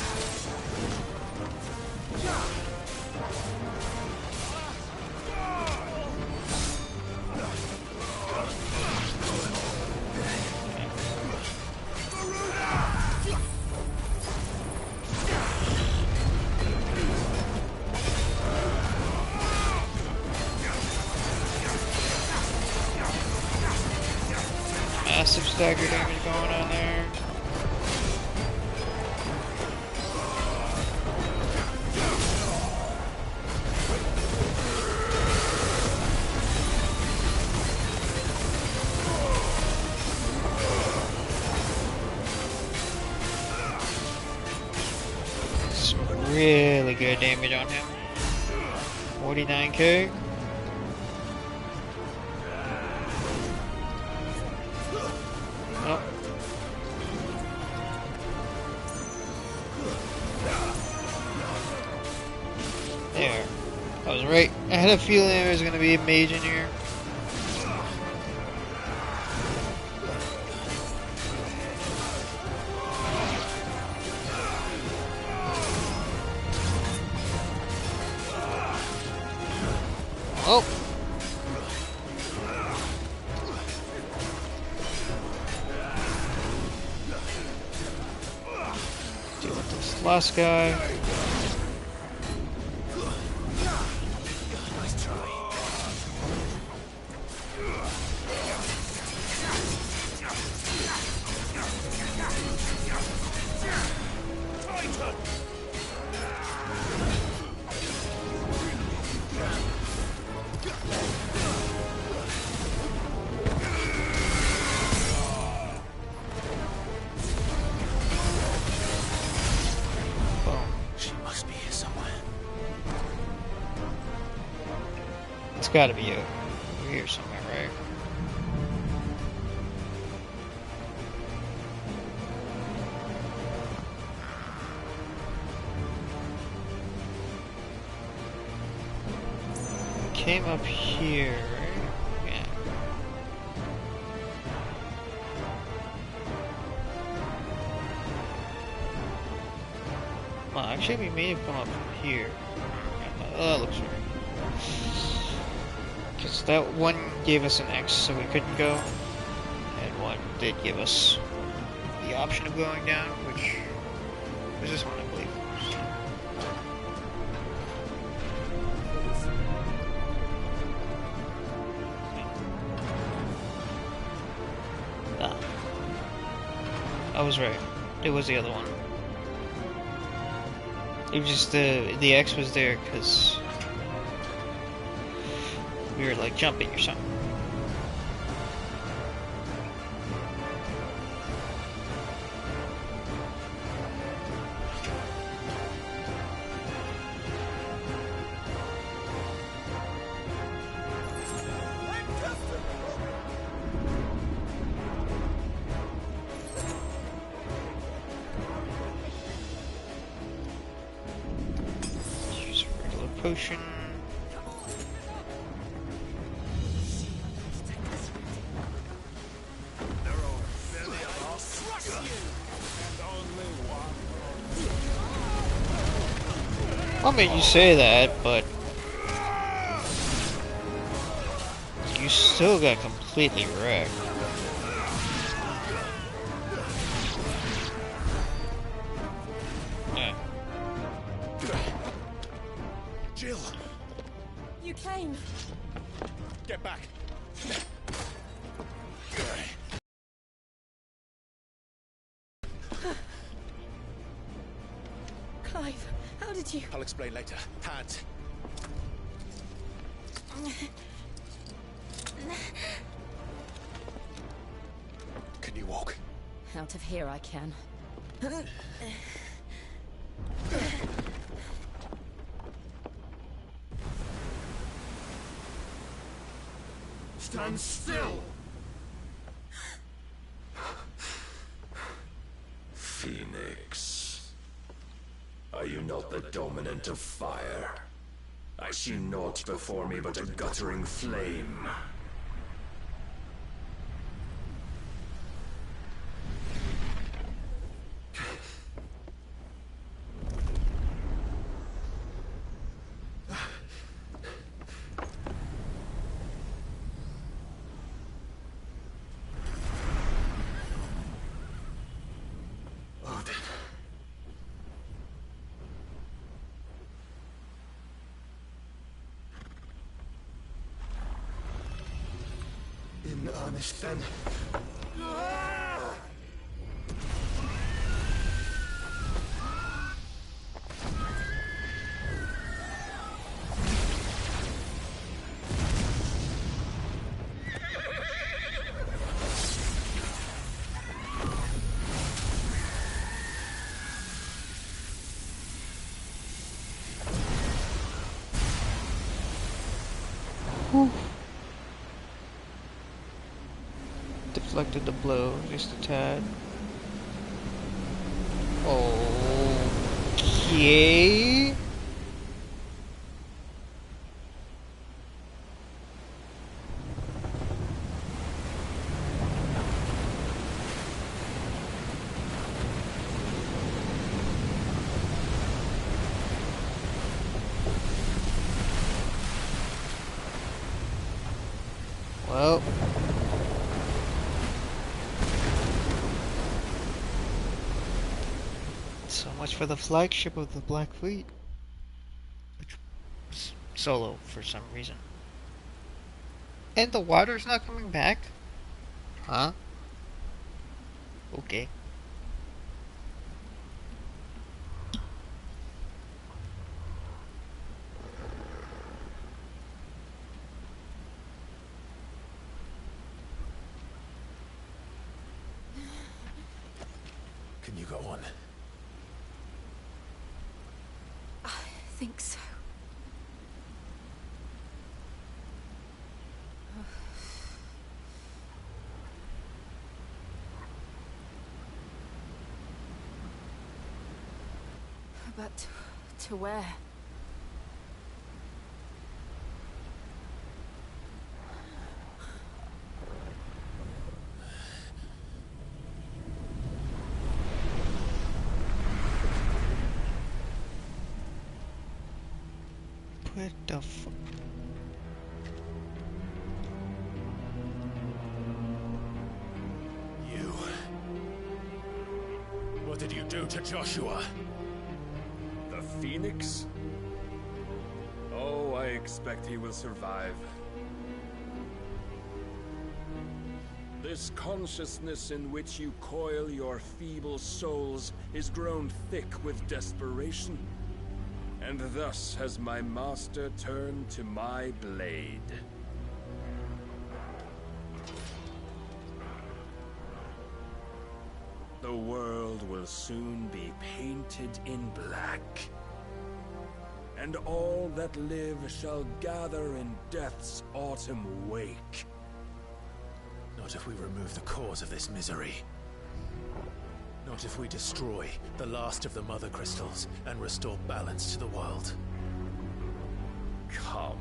Speaker 1: Massive stagger damage going on there. Some really good damage on him. 49k. Oh. There. I was right. I had a feeling there was going to be a mage in here. Oh. Deal with this last guy. It's gotta be over here somewhere, right? Came up here, right? Yeah. Well, actually, we may have come up from here. Oh, that looks right. Because that one gave us an X, so we couldn't go, and one did give us the option of going down, which was this one, I believe. Ah. I was right. It was the other one. It was just the X was there because we were like jumping or something. Use a regular potion. I mean, you say that, but you still got completely wrecked.
Speaker 22: Get back!
Speaker 23: Clive, how did you...
Speaker 22: I'll explain later. Hands! Can you walk?
Speaker 17: Out of here I can.
Speaker 10: Stand still!
Speaker 7: Phoenix. Are you not the dominant of fire? I see naught before me but a guttering flame.
Speaker 10: In earnest, then.
Speaker 1: Deflected the blow just a tad. Okay. Well. So much for the flagship of the Black Fleet. Solo, for some reason. And the water's not coming back? Huh? Okay.
Speaker 22: Can you go on?
Speaker 23: I think so. But to where?
Speaker 1: What the fuck?
Speaker 22: You... What did you do to Joshua?
Speaker 7: The Phoenix? Oh, I expect he will survive. This consciousness in which you coil your feeble souls is grown thick with desperation. And thus has my master turned to my blade. The world will soon be painted in black. And all that live shall gather in death's autumn wake.
Speaker 22: Not if we remove the cause of this misery. Not if we destroy the last of the Mother Crystals and restore balance to the world.
Speaker 7: Come.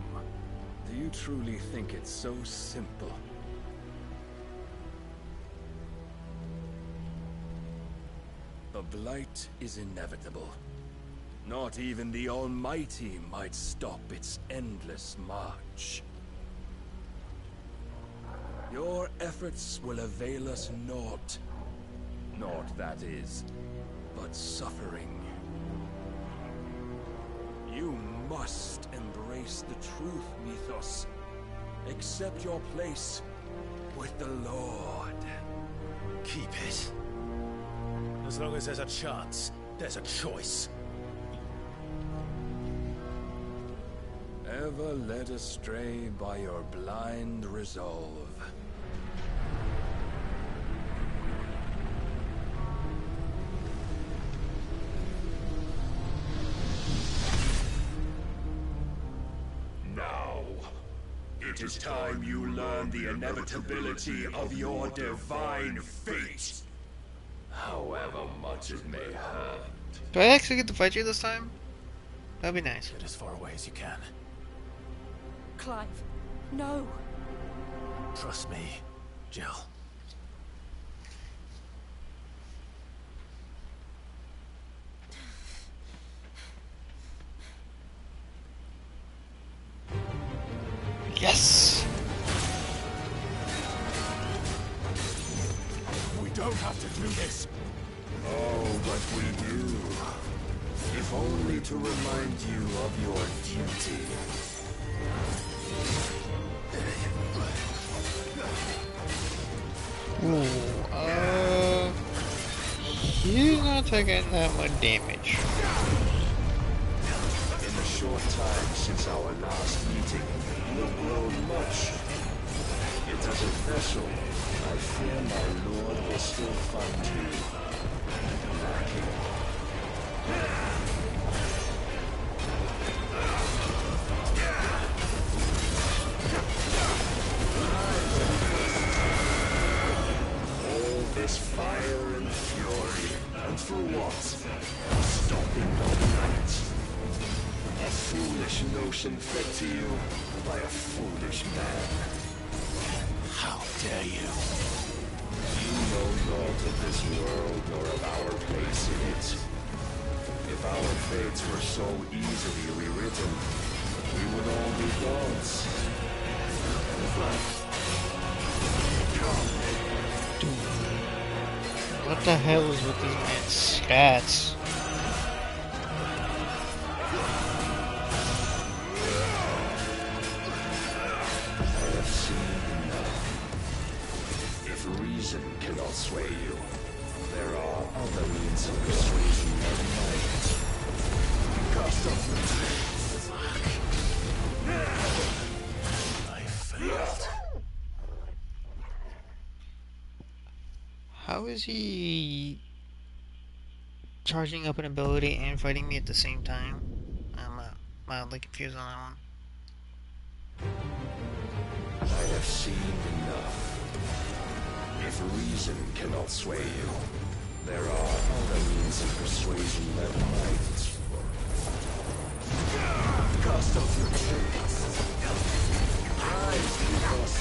Speaker 7: Do you truly think it's so simple? The Blight is inevitable. Not even the Almighty might stop its endless march. Your efforts will avail us naught. Naught, that is, but suffering. You must embrace the truth, Mythos, Accept your place with the Lord.
Speaker 22: Keep it. As long as there's a chance, there's a choice.
Speaker 7: Ever led astray by your blind resolve.
Speaker 11: Now, it is time you learn the inevitability of your divine fate. However much it may hurt.
Speaker 1: Do I actually get to fight you this time? That'd be nice.
Speaker 22: Get as far away as you can.
Speaker 17: Clive, no.
Speaker 22: Trust me, Jill.
Speaker 1: Yes!
Speaker 11: We don't have to do this. Oh, but we do. If only to remind you of your duty.
Speaker 1: Ooh, he's not taking that much damage.
Speaker 11: In the short time since our last meeting, you've grown much. Yet as a vessel, I fear my lord will still find you lacking. All this fire and fury, and for what? Stopping the night. A foolish notion fed to you by a foolish man. How dare you? You know naught of this world nor of our place in it. If our fates were so easily rewritten, we would all be gods.
Speaker 1: What the hell is with these man's stats?
Speaker 11: I have seen enough. If reason cannot sway you, there are other means of persuasion that might. Cast off I failed.
Speaker 1: How is he charging up an ability and fighting me at the same time? I'm mildly confused on that one.
Speaker 11: I have seen enough. If reason cannot sway you, there are other means of persuasion that might. Cast off your chains. Rise, you lost.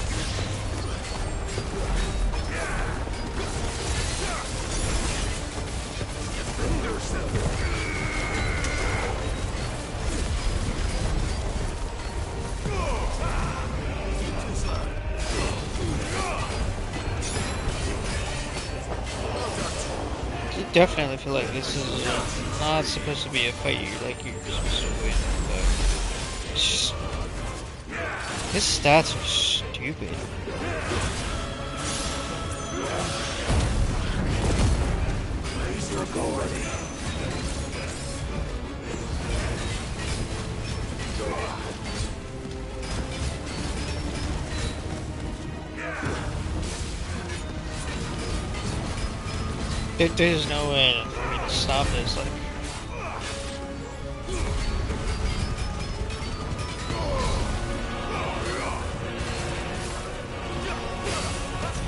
Speaker 1: I definitely feel like this is not supposed to be a fight you're supposed to win, but it's just, his stats are stupid.
Speaker 11: Please look already.
Speaker 1: There's no way for me to stop this, like.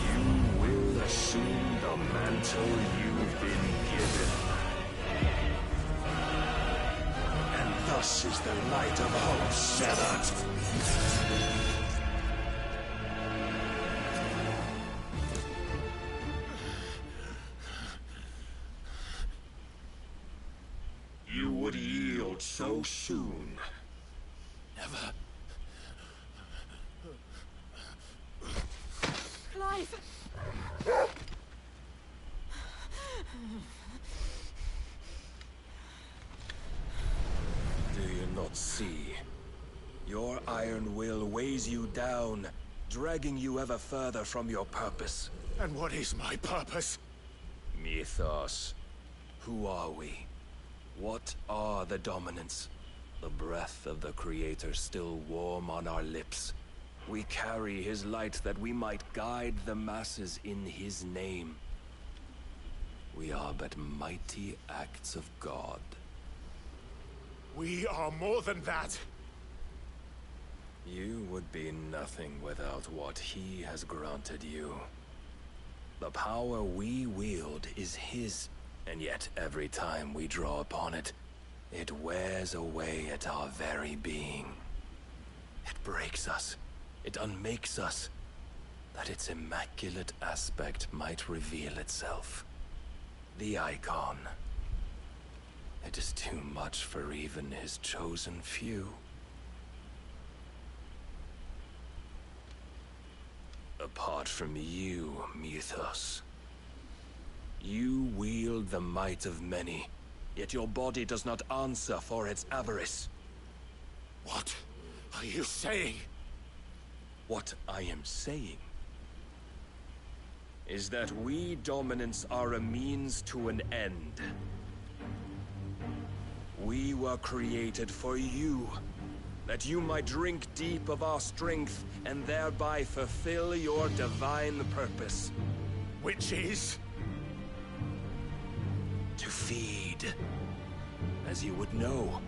Speaker 11: You will assume the mantle you've been given. And thus is the light of hope severed. You would yield so soon. Never.
Speaker 17: Clive!
Speaker 11: Do you not see?
Speaker 7: Your iron will weighs you down, dragging you ever further from your purpose.
Speaker 10: And what is my purpose?
Speaker 7: Mythos. Who are we? What are the dominants? The breath of the Creator still warm on our lips. We carry his light that we might guide the masses in his name. We are but mighty acts of God.
Speaker 10: We are more than that.
Speaker 7: You would be nothing without what he has granted you. The power we wield is his, and yet every time we draw upon it, it wears away at our very being. It breaks us. It unmakes us, that its immaculate aspect might reveal itself. The icon. It is too much for even his chosen few. Apart from you, Mythos, you wield the might of many, yet your body does not answer for its avarice.
Speaker 10: What are you saying?
Speaker 7: What I am saying is that we dominants are a means to an end. We were created for you, that you might drink deep of our strength and thereby fulfill your divine purpose.
Speaker 10: Which is?
Speaker 7: To feed. As you would know,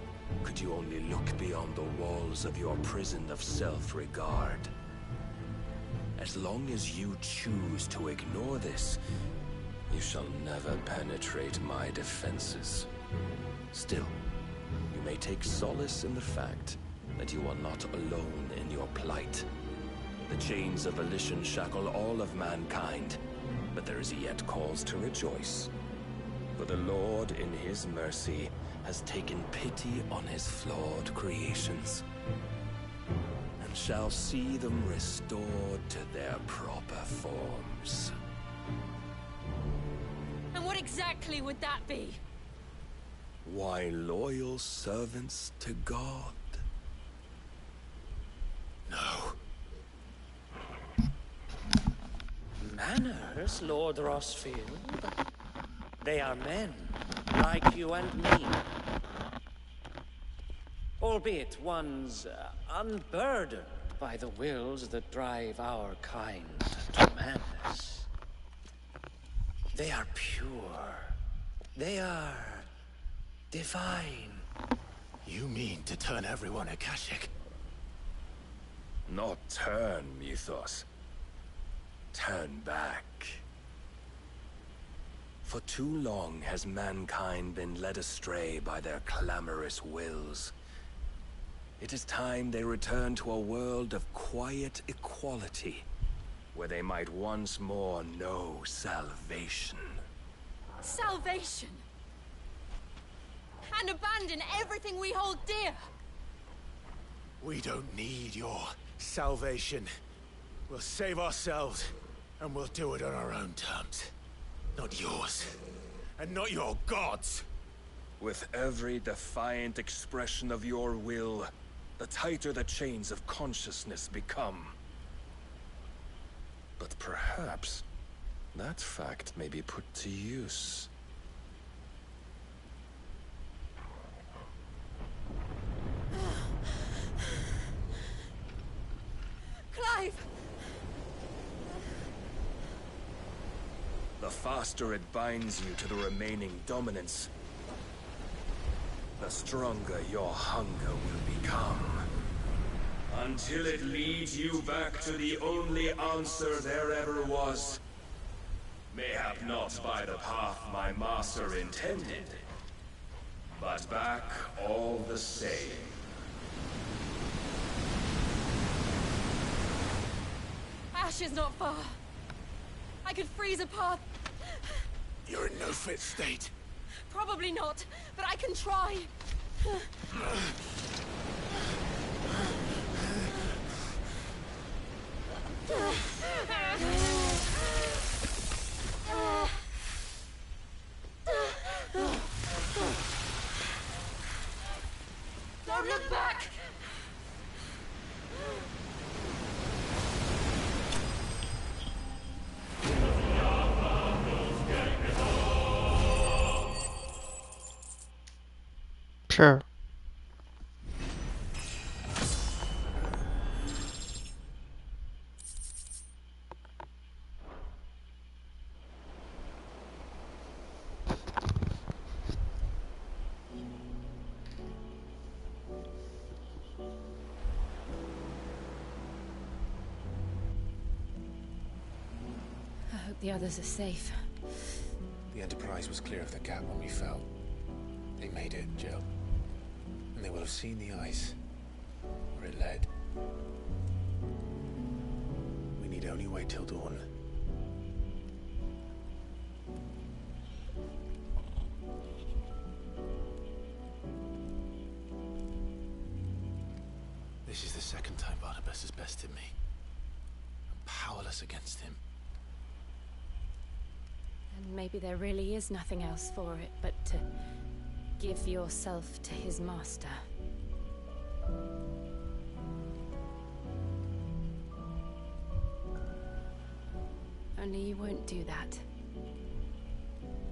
Speaker 7: could you only look beyond the walls of your prison of self-regard. As long as you choose to ignore this, you shall never penetrate my defenses. Still, you may take solace in the fact that you are not alone in your plight. The chains of volition shackle all of mankind, but there is yet cause to rejoice. For the Lord, in his mercy, has taken pity on his flawed creations, and shall see them restored to their proper forms.
Speaker 14: And what exactly would that be?
Speaker 7: Why, loyal servants to God.
Speaker 10: No.
Speaker 2: Manners, Lord Rossfield? They are men, like you and me. Albeit ones unburdened by the wills that drive our kind to madness. They are pure. They are divine.
Speaker 10: You mean to turn everyone Akashic?
Speaker 7: Not turn, Mythos. Turn back. For too long has mankind been led astray by their clamorous wills. It is time they return to a world of quiet equality, where they might once more know salvation.
Speaker 14: Salvation! And abandon everything we hold dear!
Speaker 10: We don't need your salvation. We'll save ourselves, and we'll do it on our own terms. Not yours. And not your gods.
Speaker 7: With every defiant expression of your will, the tighter the chains of consciousness become. But perhaps that fact may be put to use.
Speaker 14: Clive!
Speaker 7: The faster it binds you to the remaining dominance, the stronger your hunger will become. Until it leads you back to the only answer there ever was. Mayhap not by the path my master intended, but back all the same.
Speaker 14: Ash is not far. I could freeze a path.
Speaker 10: You're in no fit state.
Speaker 14: Probably not, but I can try. Don't look back!
Speaker 1: Sure.
Speaker 17: I hope the others are safe.
Speaker 22: The Enterprise was clear of the gap when we fell. They made it, Jill. And they will have seen the ice, where it led. We need only wait till dawn. This is the second time Barnabas has bested me. I'm powerless against him.
Speaker 17: And maybe there really is nothing else for it but to give yourself to his master. Only you won't do that.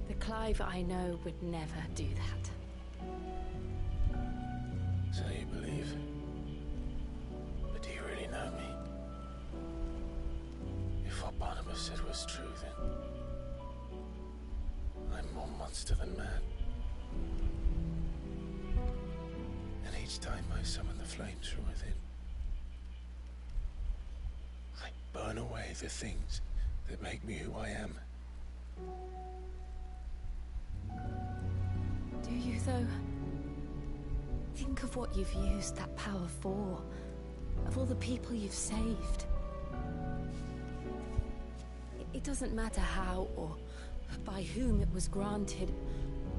Speaker 17: The Clive I know would never do that.
Speaker 22: So you believe? But do you really know me? If what Barnabas said was true, then I'm more monster than man. And each time I summon the flames from within, I burn away the things that make me who I am.
Speaker 17: Do you, though? Think of what you've used that power for. Of all the people you've saved. It doesn't matter how or by whom it was granted,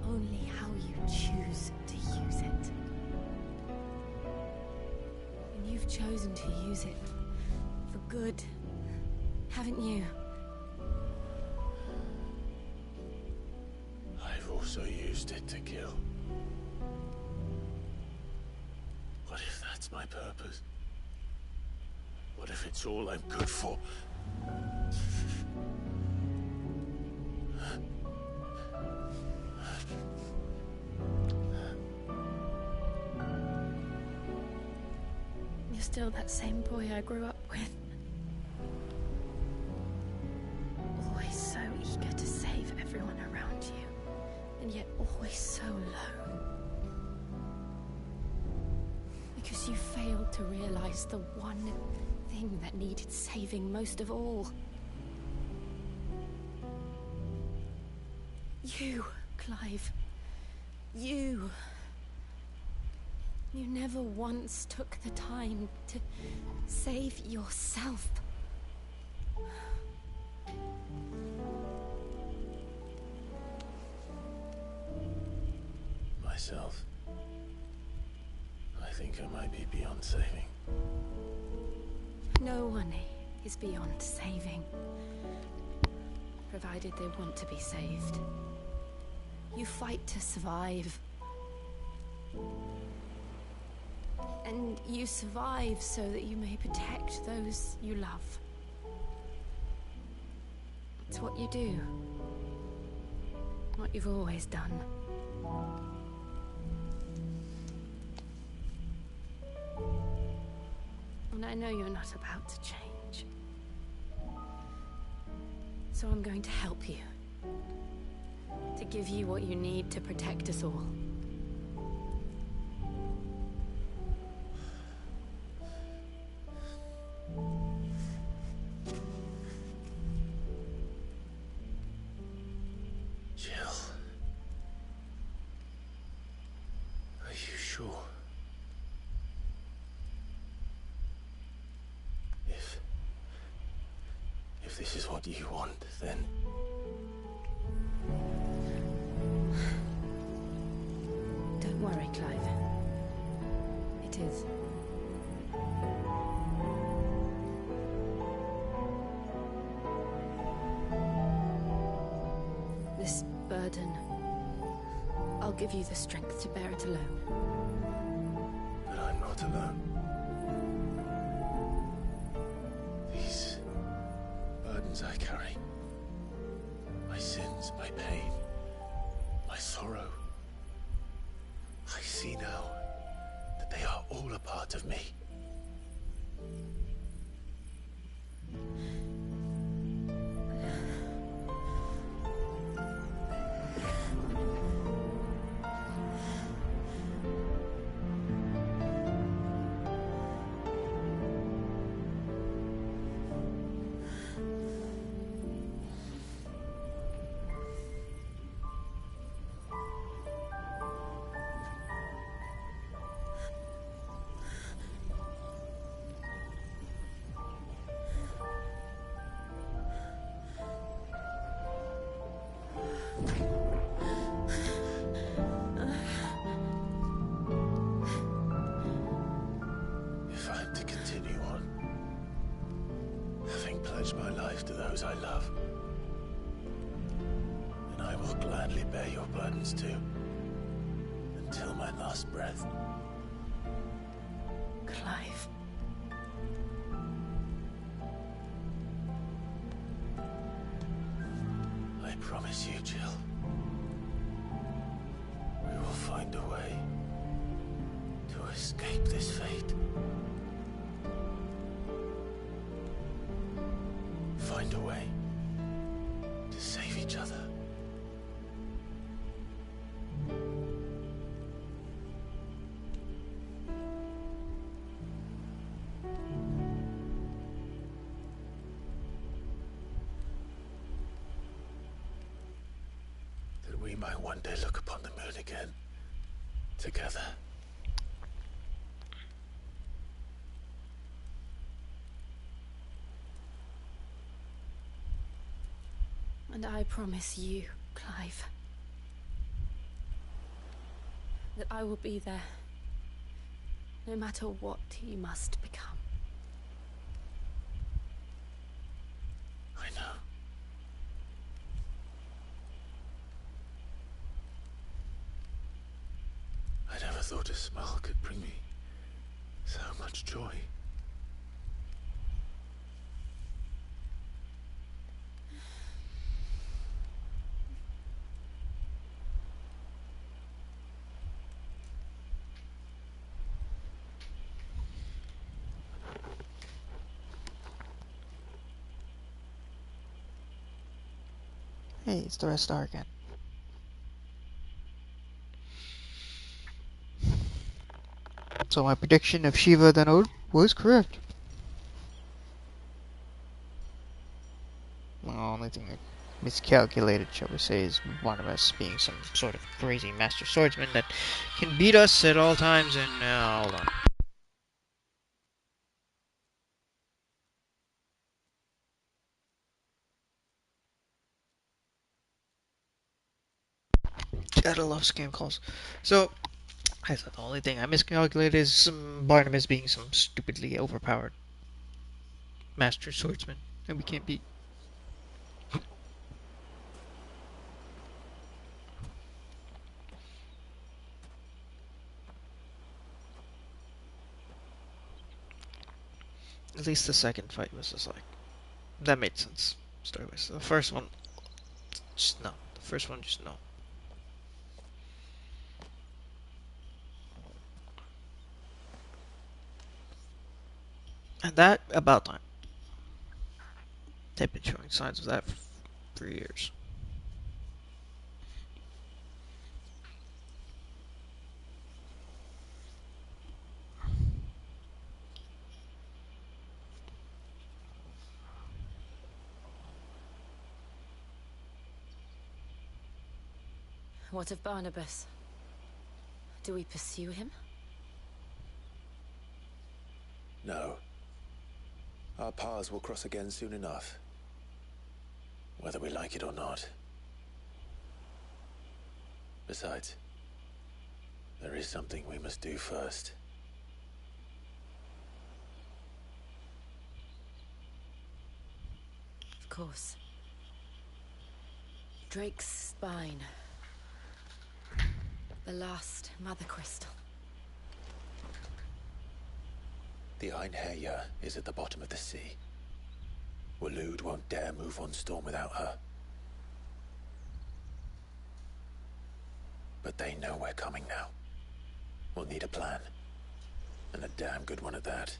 Speaker 17: only how you choose to use it. And you've chosen to use it for good, haven't you?
Speaker 22: I've also used it to kill. What if that's my purpose? What if it's all I'm good for?
Speaker 17: You're still that same boy I grew up with. Always so eager to save everyone around you, and yet always so alone. Because you failed to realize the one thing that needed saving most of all. You, Clive. You. You never once took the time to save yourself.
Speaker 22: Myself? I think I might be beyond saving.
Speaker 17: No one is beyond saving, provided they want to be saved. You fight to survive. And you survive so that you may protect those you love. It's what you do. What you've always done. And I know you're not about to change. So I'm going to help you. To give you what you need to protect us all.
Speaker 22: Jill. Are you sure? If this is what you want, then...
Speaker 17: Don't worry, Clive. It is. This burden, I'll give you the strength to bear it alone.
Speaker 22: But I'm not alone. These burdens I carry, my sins, my pain, my sorrow, I see now that they are all a part of me. If I'm to continue on, having pledged my life to those I love, then I will gladly bear your burdens too, until my last breath.
Speaker 17: Clive.
Speaker 22: I promise you, Jill, we will find a way to escape this fate. Find a way to save each other. That we might one day look upon the moon again, together.
Speaker 17: And I promise you, Clive, that I will be there, no matter what you must become.
Speaker 22: I know. I never thought a smile could bring me so much joy.
Speaker 1: Hey, it's the Red Star again. So my prediction of Shiva then Ode was correct. The only thing that miscalculated, shall we say, is Barnabas being some sort of crazy master swordsman that can beat us at all times and hold on. Gotta love scam calls. So, I said the only thing I miscalculated is some Barnabas being some stupidly overpowered master swordsman and we can't beat. At least the second fight was just like, that made sense story-wise. The first one, just no. The first one, just no. And that, about time. They've been showing signs of that for years.
Speaker 17: What of Barnabas? Do we pursue him?
Speaker 4: No. Our paths will cross again soon enough. Whether we like it or not. Besides, there is something we must do first.
Speaker 17: Of course. Drake's spine. The last Mother Crystal.
Speaker 4: The Einherja is at the bottom of the sea. Waloed won't dare move on Storm without her. But they know we're coming now. We'll need a plan. And a damn good one at that.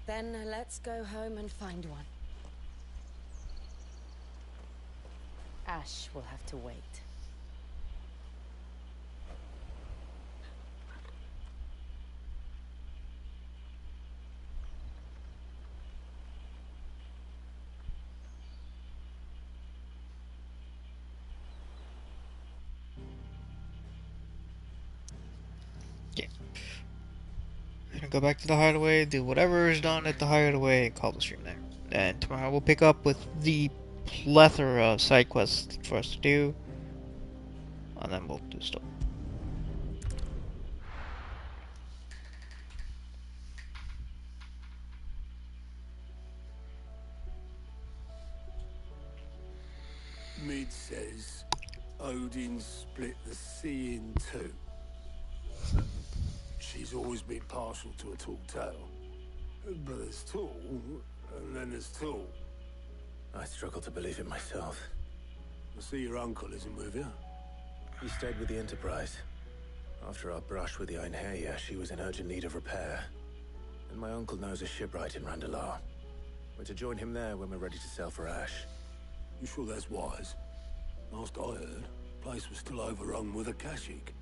Speaker 17: Then let's go home and find one. Ash will have to wait.
Speaker 1: Gonna go back to the hideaway, do whatever is done at the hideaway, and call the stream there. And tomorrow we'll pick up with the plethora of side quests for us to do, and then we'll do stuff.
Speaker 10: Mid says Odin split the sea in two. She's always been partial to a tall tale. But there's tall, and then there's tall.
Speaker 4: I struggle to believe it myself.
Speaker 10: I see your uncle isn't with you.
Speaker 4: He stayed with the Enterprise. After our brush with the Einherja, she was in urgent need of repair. And my uncle knows a shipwright in Randalar. We're to join him there when we're ready to sail for Ash.
Speaker 10: You sure that's wise? Last I heard, the place was still overrun with Akashic.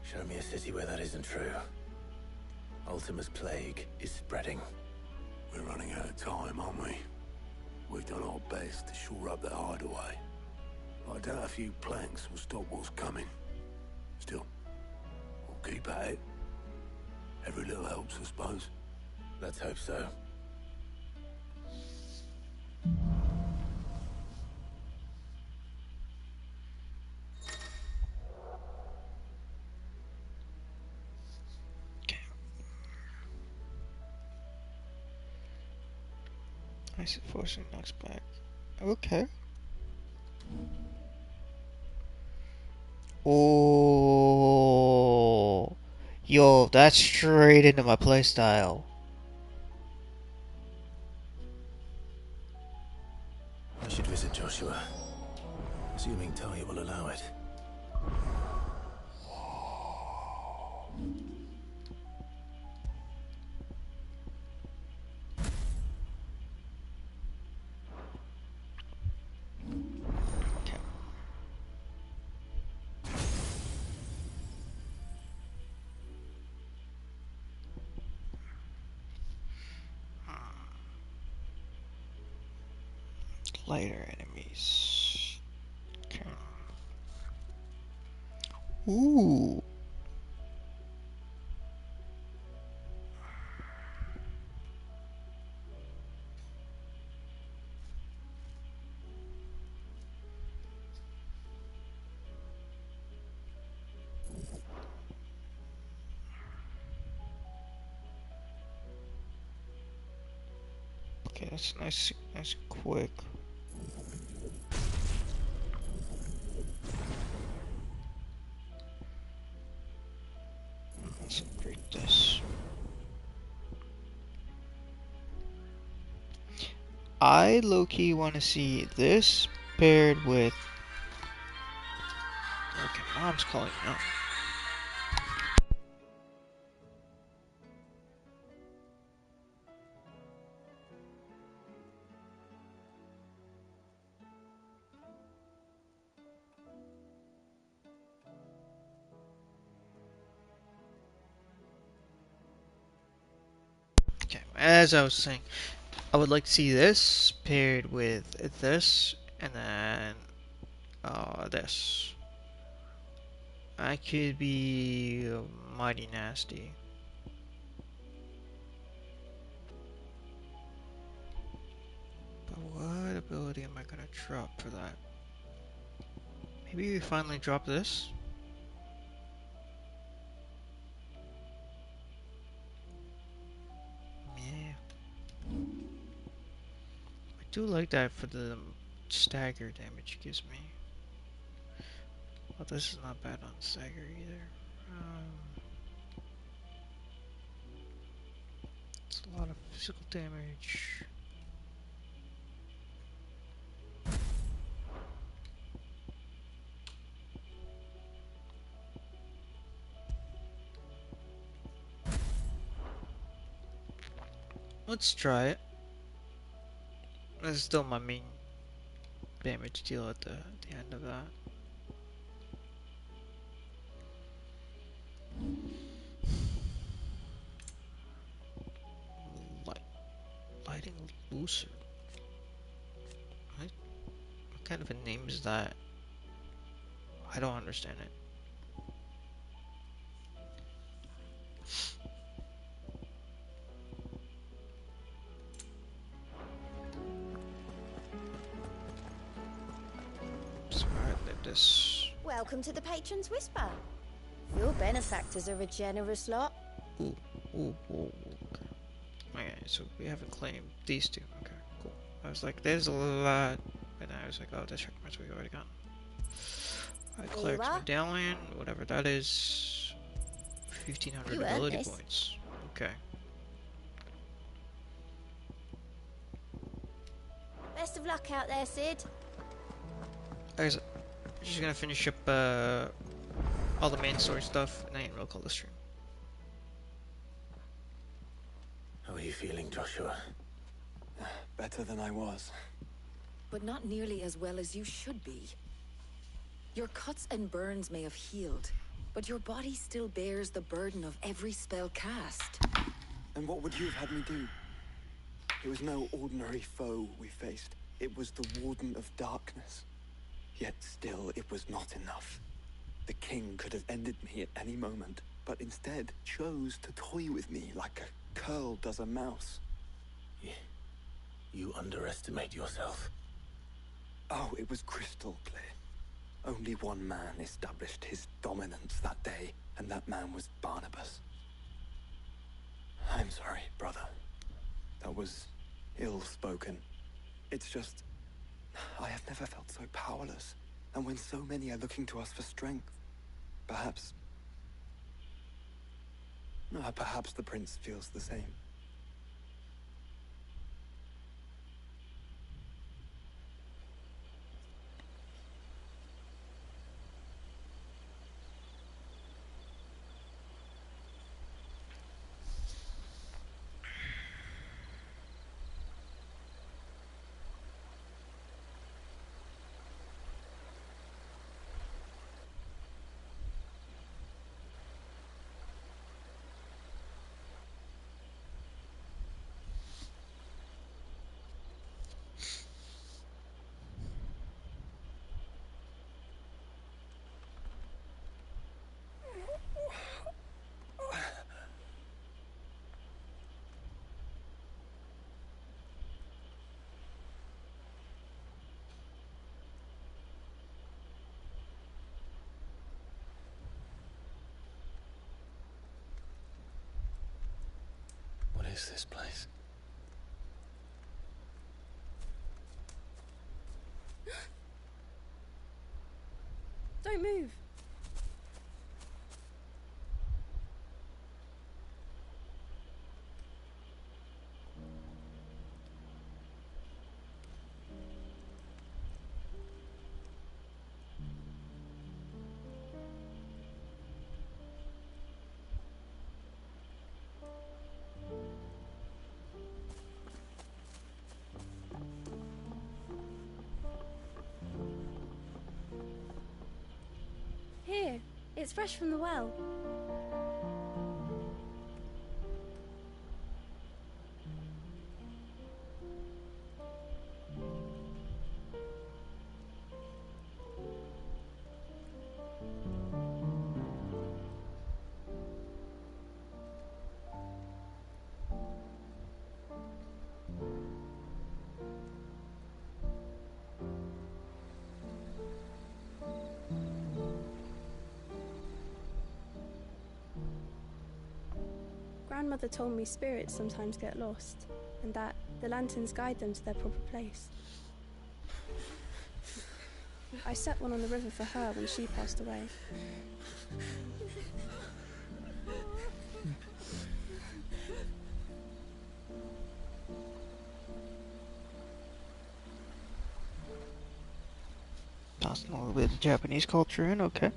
Speaker 4: Show me a city where that isn't true. Ultima's plague is spreading.
Speaker 10: We're running out of time, aren't we? We've done our best to shore up that hideaway. I doubt a few planks will stop what's coming. Still, we'll keep at it. Every little helps, I suppose.
Speaker 4: Let's hope so.
Speaker 1: Nice forcing knocks back. Okay. Oh, yo, that's straight into my playstyle.
Speaker 4: I should visit Joshua, assuming Talia will allow it.
Speaker 1: Lighter enemies. Okay. Ooh. Okay, that's nice, nice and quick. Let's upgrade this. I low-key want to see this paired with... Okay, Mom's calling me now. Okay, as I was saying, I would like to see this paired with this, and then this. I could be mighty nasty. But what ability am I gonna drop for that? Maybe we finally drop this? Yeah. I do like that for the stagger damage it gives me. Well, this is not bad on stagger either. It's a lot of physical damage. Let's try it. That's still my main damage deal at the end of that. Lighting looser. What kind of a name is that? I don't understand it.
Speaker 23: Welcome to the Patron's Whisper. Your benefactors are a generous lot.
Speaker 1: Ooh, okay. Okay, so we haven't claimed these two. Okay, cool. I was like, there's a lot, and I was like, oh, that's checkmarks we already got. Alright, Cleric's Medallion, whatever that is. 1,500 ability points. Okay.
Speaker 23: Best of luck out there, Sid.
Speaker 1: Guys, I'm just gonna finish up all the main story stuff, and then we'll call the stream.
Speaker 4: How are you feeling, Joshua?
Speaker 24: Better than I was.
Speaker 18: But not nearly as well as you should be. Your cuts and burns may have healed, but your body still bears the burden of every spell cast.
Speaker 24: And what would you have had me do? It was no ordinary foe we faced. It was the Warden of Darkness. Yet still, it was not enough. The king could have ended me at any moment, but instead chose to toy with me like a curl does a mouse.
Speaker 4: You underestimate yourself.
Speaker 24: Oh, it was crystal clear. Only one man established his dominance that day, and that man was Barnabas. I'm sorry, brother. That was ill-spoken. It's just, I have never felt so powerless. And when so many are looking to us for strength, perhaps the prince feels the same.
Speaker 4: What is this place?
Speaker 23: Don't move. Here, it's fresh from the well. Grandmother told me spirits sometimes get lost, and that the lanterns guide them to their proper place. I set one on the river for her when she passed away.
Speaker 1: Tossing a little bit of Japanese culture in, okay.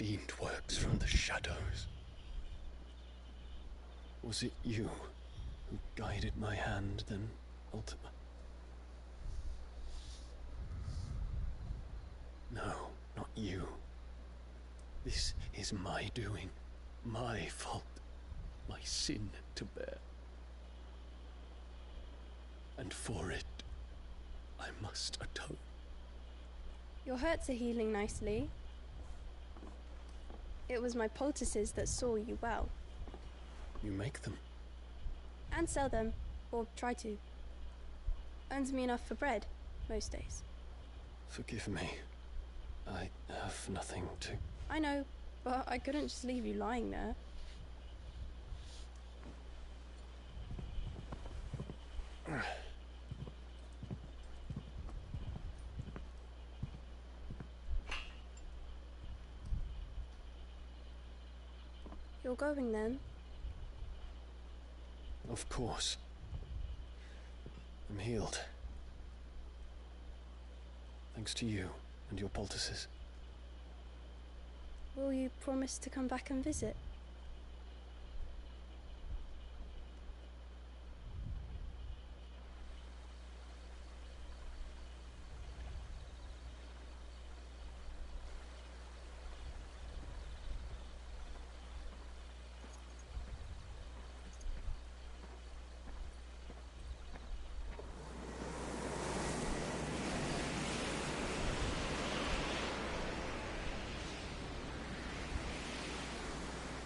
Speaker 7: fiend works from the shadows. Was it you who guided my hand, then, Ultima? No, not you. This is my doing, my fault, my sin to bear. And for it, I must atone.
Speaker 3: Your hurts are healing nicely. It was my poultices that saw you well.
Speaker 7: You make them?
Speaker 3: And sell them, or try to. Earns me enough for bread, most days.
Speaker 7: Forgive me. I have nothing to...
Speaker 3: I know, but I couldn't just leave you lying there. You're going then?
Speaker 7: Of course. I'm healed. Thanks to you and your poultices.
Speaker 3: Will you promise to come back and visit?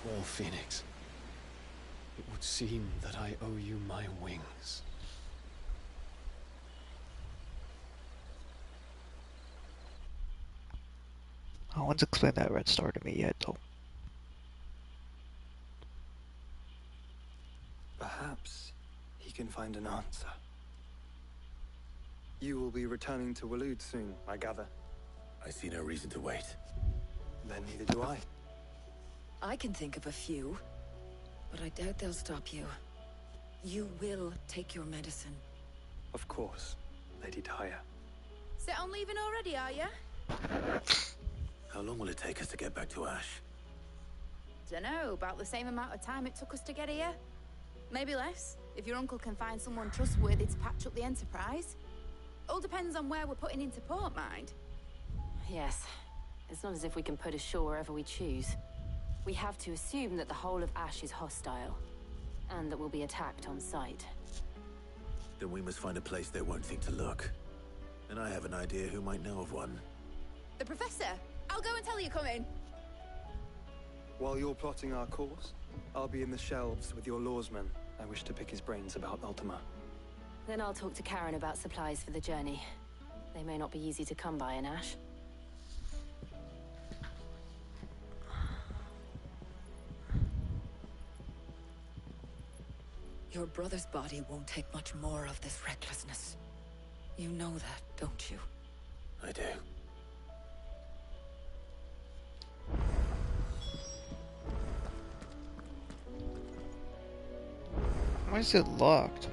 Speaker 7: Well, Phoenix, it would seem that I owe you my wings.
Speaker 1: No one's explained that red star to me yet, though.
Speaker 24: Perhaps he can find an answer. You will be returning to Waloed soon, I gather.
Speaker 4: I see no reason to wait.
Speaker 24: Then neither do I.
Speaker 18: I can think of a few, but I doubt they'll stop you. You will take your medicine.
Speaker 24: Of course, Lady Daya.
Speaker 23: Set on leaving already, are you?
Speaker 4: How long will it take us to get back to Ash?
Speaker 23: Dunno, about the same amount of time it took us to get here. Maybe less, if your uncle can find someone trustworthy to patch up the Enterprise. All depends on where we're putting into port, mind.
Speaker 19: Yes. It's not as if we can put ashore wherever we choose. We have to assume that the whole of Ash is hostile, and that we'll be attacked on sight.
Speaker 4: Then we must find a place they won't think to look. And I have an idea who might know of one.
Speaker 23: The Professor! I'll go and tell you coming.
Speaker 24: While you're plotting our course, I'll be in the shelves with your lawsman. I wish to pick his brains about Ultima.
Speaker 19: Then I'll talk to Karen about supplies for the journey. They may not be easy to come by in Ash.
Speaker 18: Your brother's body won't take much more of this recklessness. You know that, don't you?
Speaker 4: I do.
Speaker 1: Why is it locked?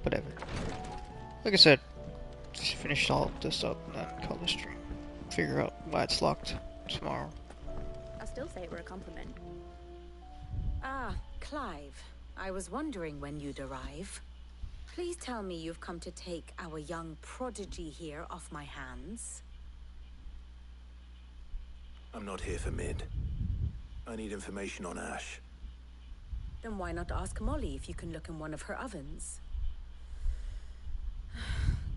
Speaker 1: Whatever. Like I said, just finish all this up and then call the stream. Figure out why it's locked tomorrow.
Speaker 23: I still say it were a compliment.
Speaker 17: Ah, Clive. I was wondering when you'd arrive. Please tell me you've come to take our young prodigy here off my hands.
Speaker 4: I'm not here for Mid. I need information on Ash.
Speaker 17: Then why not ask Molly if you can look in one of her ovens?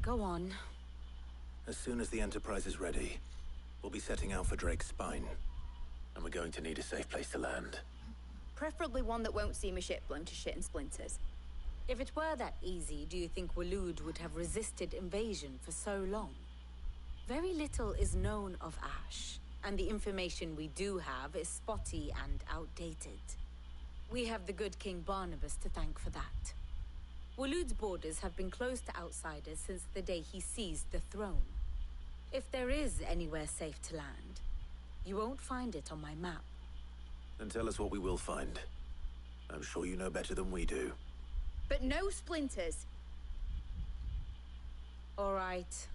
Speaker 17: Go on.
Speaker 4: As soon as the Enterprise is ready, we'll be setting out for Drake's Spine. And we're going to need a safe place to land.
Speaker 23: Preferably one that won't see my ship blown to shit and splinters.
Speaker 17: If it were that easy, do you think Waloed would have resisted invasion for so long? Very little is known of Ash, and the information we do have is spotty and outdated. We have the good King Barnabas to thank for that. Waloed's borders have been closed to outsiders since the day he seized the throne. If there is anywhere safe to land, you won't find it on my map.
Speaker 4: Then tell us what we will find. I'm sure you know better than we do.
Speaker 23: But no splinters.
Speaker 17: All right.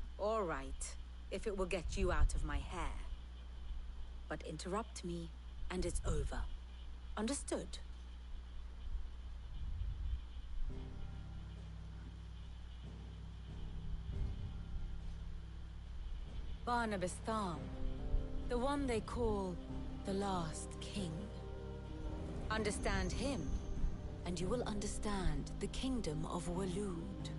Speaker 17: If it will get you out of my hair. but interrupt me, and it's over. Understood? Barnabas Tharm, the one they call the last king. Understand him, and you will understand the kingdom of Waloed.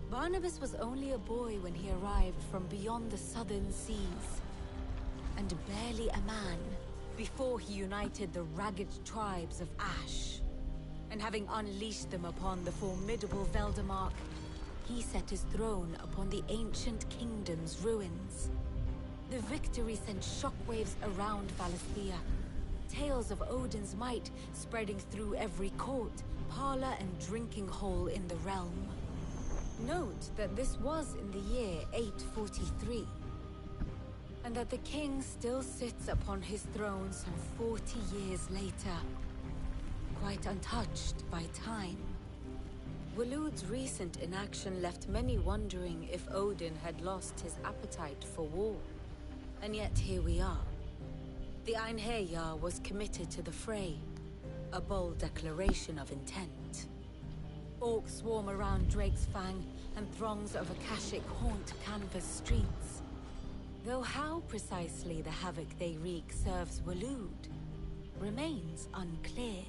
Speaker 17: Barnabas was only a boy when he arrived from beyond the southern seas, and barely a man before he united the ragged tribes of Ash. And having unleashed them upon the formidable Veldemark, he set his throne upon the ancient kingdom's ruins. The victory sent shockwaves around Valisthea, tales of Odin's might spreading through every court, parlor, and drinking hole in the realm. Note that this was in the year 843, and that the king still sits upon his throne some 40 years later, quite untouched by time. Waloed's recent inaction left many wondering if Odin had lost his appetite for war. And yet here we are. The Einherjar was committed to the fray, a bold declaration of intent. Orcs swarm around Drake's Fang, and throngs of Akashic haunt Canva's streets. Though how precisely the havoc they wreak serves Waloed remains unclear.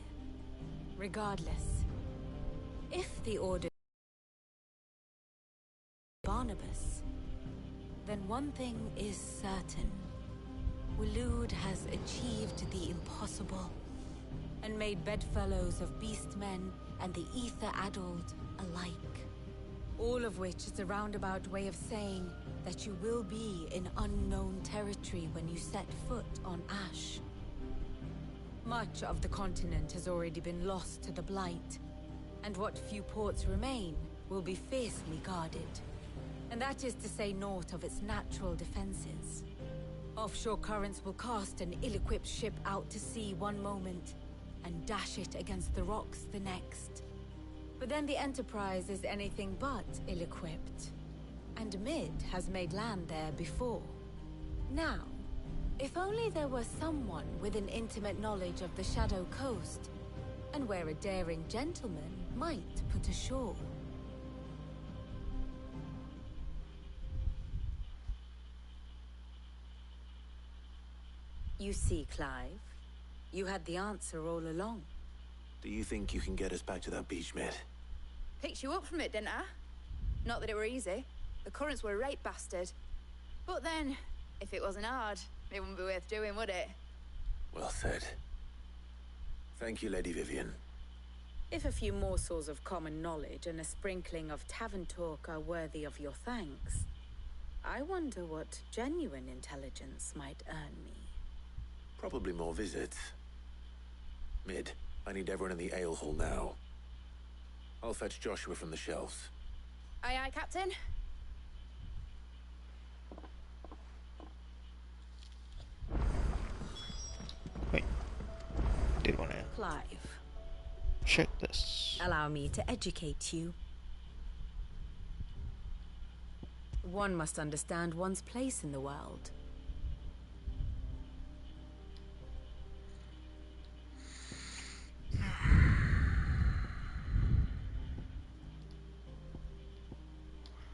Speaker 17: Regardless, if the order Barnabas, then one thing is certain. Waloed has achieved the impossible, and made bedfellows of beastmen and the ether-addled alike. All of which is a roundabout way of saying that you will be in unknown territory when you set foot on Ash. Much of the continent has already been lost to the Blight, and what few ports remain will be fiercely guarded. And that is to say naught of its natural defenses. Offshore currents will cast an ill-equipped ship out to sea one moment, and dash it against the rocks the next. But then the Enterprise is anything but ill-equipped. And Mid has made land there before. Now, if only there were someone with an intimate knowledge of the Shadow Coast, and where a daring gentleman might put ashore. You see, Clive, you had the answer all along.
Speaker 4: Do you think you can get us back to that beach, Mid?
Speaker 23: Picked you up from it, didn't I? Not that it were easy. The currents were right bastard. But then, if it wasn't hard, it wouldn't be worth doing, would it?
Speaker 4: Well said. Thank you, Lady Vivian.
Speaker 17: If a few morsels of common knowledge and a sprinkling of tavern talk are worthy of your thanks, I wonder what genuine intelligence might earn me.
Speaker 4: Probably more visits. Mid, I need everyone in the ale hall now. I'll fetch Joshua from the shelves.
Speaker 23: Aye, aye, Captain.
Speaker 1: Wait. Did want to
Speaker 17: Clive,
Speaker 1: check this.
Speaker 17: allow me to educate you. One must understand one's place in the world.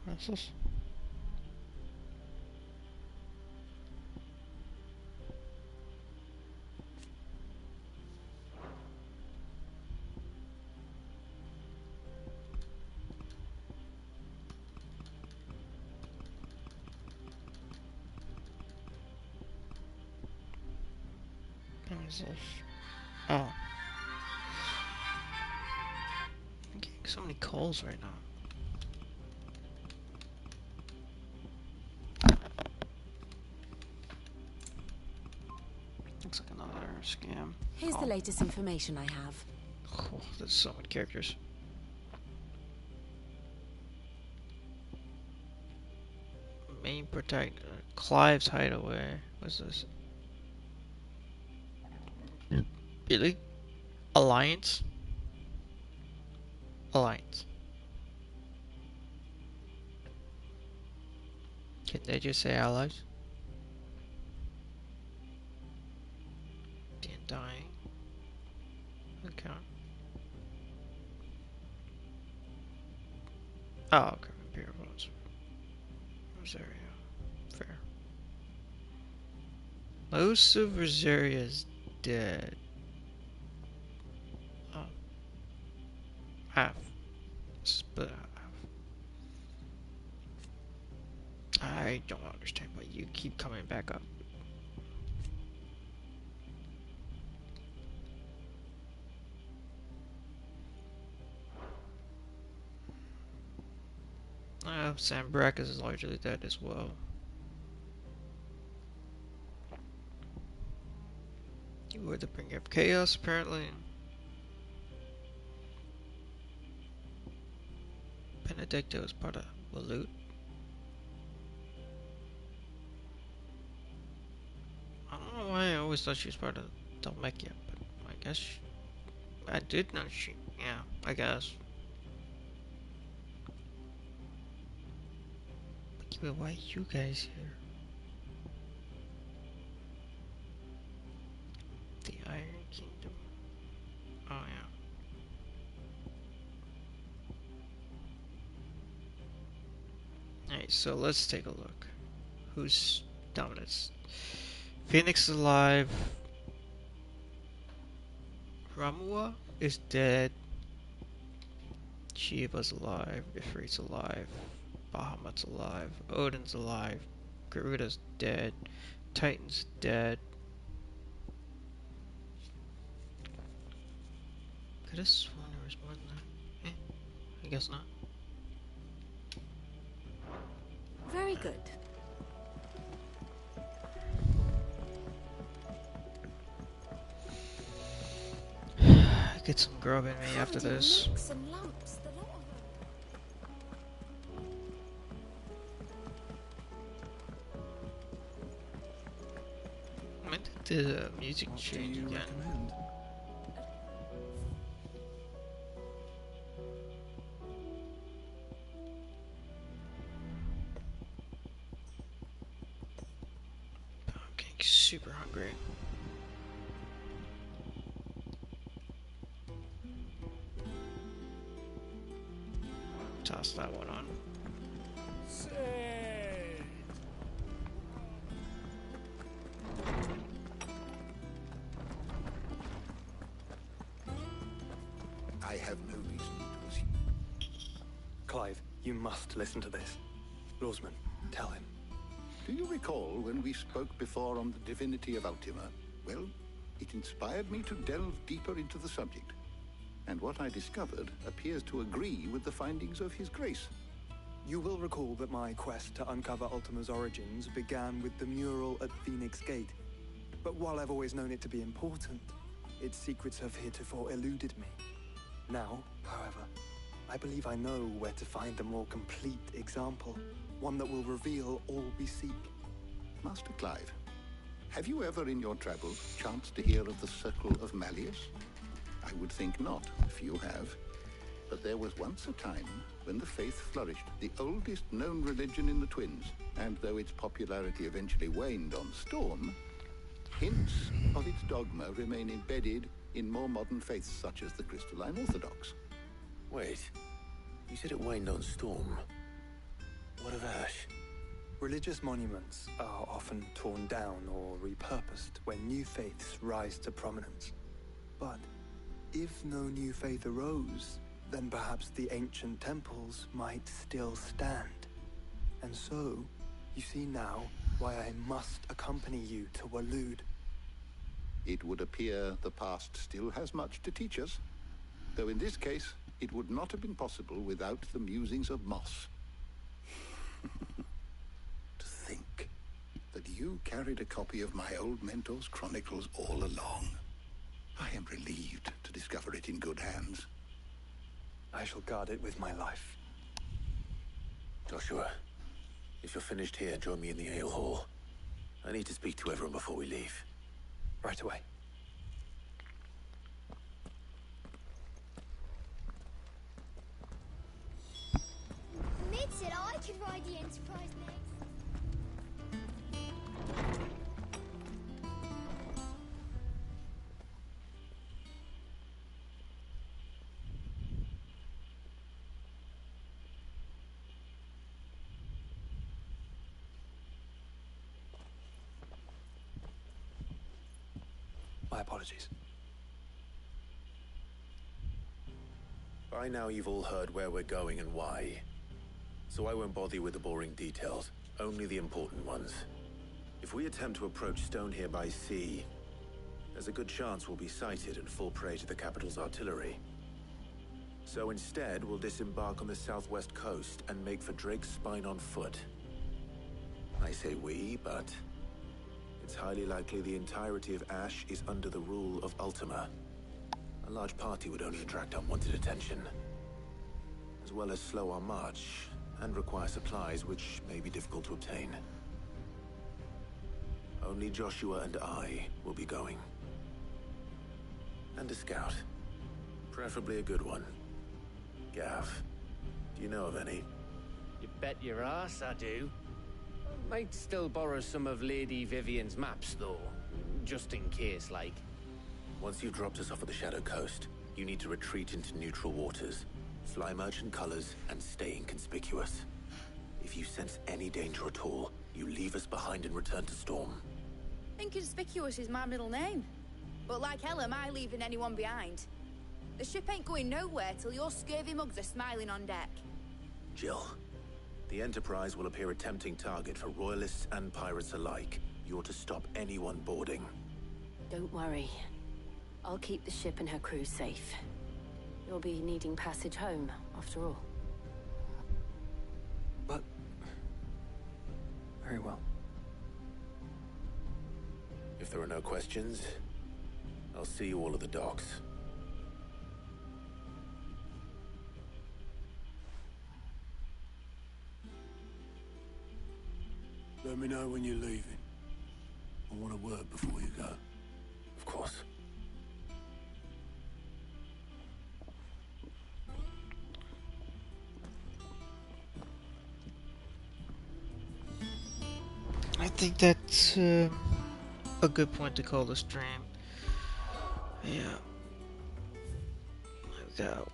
Speaker 1: What's this? What is this? Oh. I'm getting so many calls right now. Looks like another scam.
Speaker 17: Here's the latest information I have.
Speaker 1: Oh, there's so many characters. Main protect Clive's hideaway. What's this? Really? Alliance? Alliance. Can they just say allies? count? Oh, okay. Imperial votes. Rosaria. Fair. Most of Rosaria's dead. Oh. Half. Split half. I don't understand why you keep coming back up. Sam Brack is largely dead as well. You were to bring up chaos, apparently. Benedicto is part of Walut. I don't know why I always thought she was part of Dalmekia, but I guess I did know she. Yeah, I guess. But why are you guys here? The Iron Kingdom. Oh yeah. Alright, so let's take a look. Who's dominant? Phoenix is alive. Ramua is dead. Shiva's alive. Ifrit's alive. Bahamut's alive. Odin's alive. Garuda's dead. Titan's dead. Could have sworn there was more than that. I guess not.
Speaker 17: Very good.
Speaker 1: Get some grub in me after this.
Speaker 17: And lamps, the lot of them.
Speaker 1: When did the music change again?
Speaker 24: Recommend?
Speaker 1: I'm getting super hungry. Toss that one on.
Speaker 4: I have no reason to assume.
Speaker 24: Clive, you must listen to this. Lawsman, tell him.
Speaker 5: Do you recall when we spoke before on the divinity of Ultima? Well, it inspired me to delve deeper into the subject. And what I discovered appears to agree with the findings of His Grace.
Speaker 24: You will recall that my quest to uncover Ultima's origins began with the mural at Phoenix Gate. But while I've always known it to be important, its secrets have heretofore eluded me. Now, however, I believe I know where to find the more complete example. One that will reveal all we seek.
Speaker 5: Master Clive, have you ever in your travels chanced to hear of the Circle of Malleus? I would think not, if you have. But there was once a time when the faith flourished, the oldest known religion in the Twins. And though its popularity eventually waned on Storm, hints of its dogma remain embedded in more modern faiths such as the Crystalline Orthodox.
Speaker 4: Wait, you said it waned on Storm. What of Ash?
Speaker 24: Religious monuments are often torn down or repurposed when new faiths rise to prominence. But if no new faith arose, then perhaps the ancient temples might still stand. And so, you see now why I must accompany you to Waloed.
Speaker 5: It would appear the past still has much to teach us, though in this case, it would not have been possible without the musings of Moss. To think that you carried a copy of my old mentor's chronicles all along. I am relieved to discover it in good hands.
Speaker 24: I shall guard it with my life.
Speaker 4: Joshua, if you're finished here, join me in the ale hall. I need to speak to everyone before we leave.
Speaker 24: Right away.
Speaker 12: Mid said I could ride the Enterprise next.
Speaker 24: My apologies.
Speaker 4: By now you've all heard where we're going and why. So I won't bother you with the boring details, only the important ones. If we attempt to approach Stone here by sea, there's a good chance we'll be sighted and fall prey to the capital's artillery. So instead, we'll disembark on the southwest coast and make for Drake's Spine on foot. I say we, but it's highly likely the entirety of Ash is under the rule of Ultima. A large party would only attract unwanted attention, as well as slow our march and require supplies which may be difficult to obtain. Only Joshua and I will be going. And a scout. Preferably a good one. Gav, do you know of any?
Speaker 15: You bet your ass I do. Might still borrow some of Lady Vivian's maps, though. Just in case, like.
Speaker 4: Once you've dropped us off at the Shadow Coast, you need to retreat into neutral waters, fly merchant colors, and stay inconspicuous. If you sense any danger at all, you leave us behind and return to Storm.
Speaker 23: Inconspicuous is my middle name. But like hell am I leaving anyone behind. The ship ain't going nowhere till your scurvy mugs are smiling on deck.
Speaker 4: Jill, the Enterprise will appear a tempting target for royalists and pirates alike. You're to stop anyone boarding.
Speaker 19: Don't worry. I'll keep the ship and her crew safe. You'll be needing passage home, after all.
Speaker 24: But... very well.
Speaker 4: If there are no questions, I'll see you all at the docks.
Speaker 10: Let me know when you're leaving. I want a word before you go.
Speaker 4: Of course.
Speaker 1: I think that's a good point to call the stream. Yeah. I've got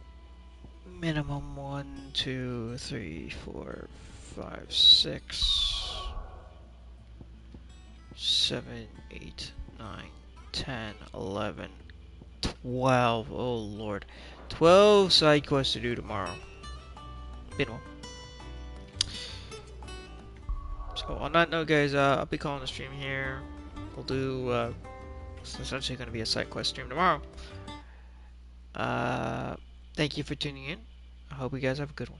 Speaker 1: minimum 1, 2, 3, 4, 5, 6, 7, 8, 9, 10, 11, 12. Oh lord. 12 side quests to do tomorrow. Minimum. So on that note, guys, I'll be calling the stream here. We'll do, it's essentially going to be a side quest stream tomorrow. Thank you for tuning in. I hope you guys have a good one.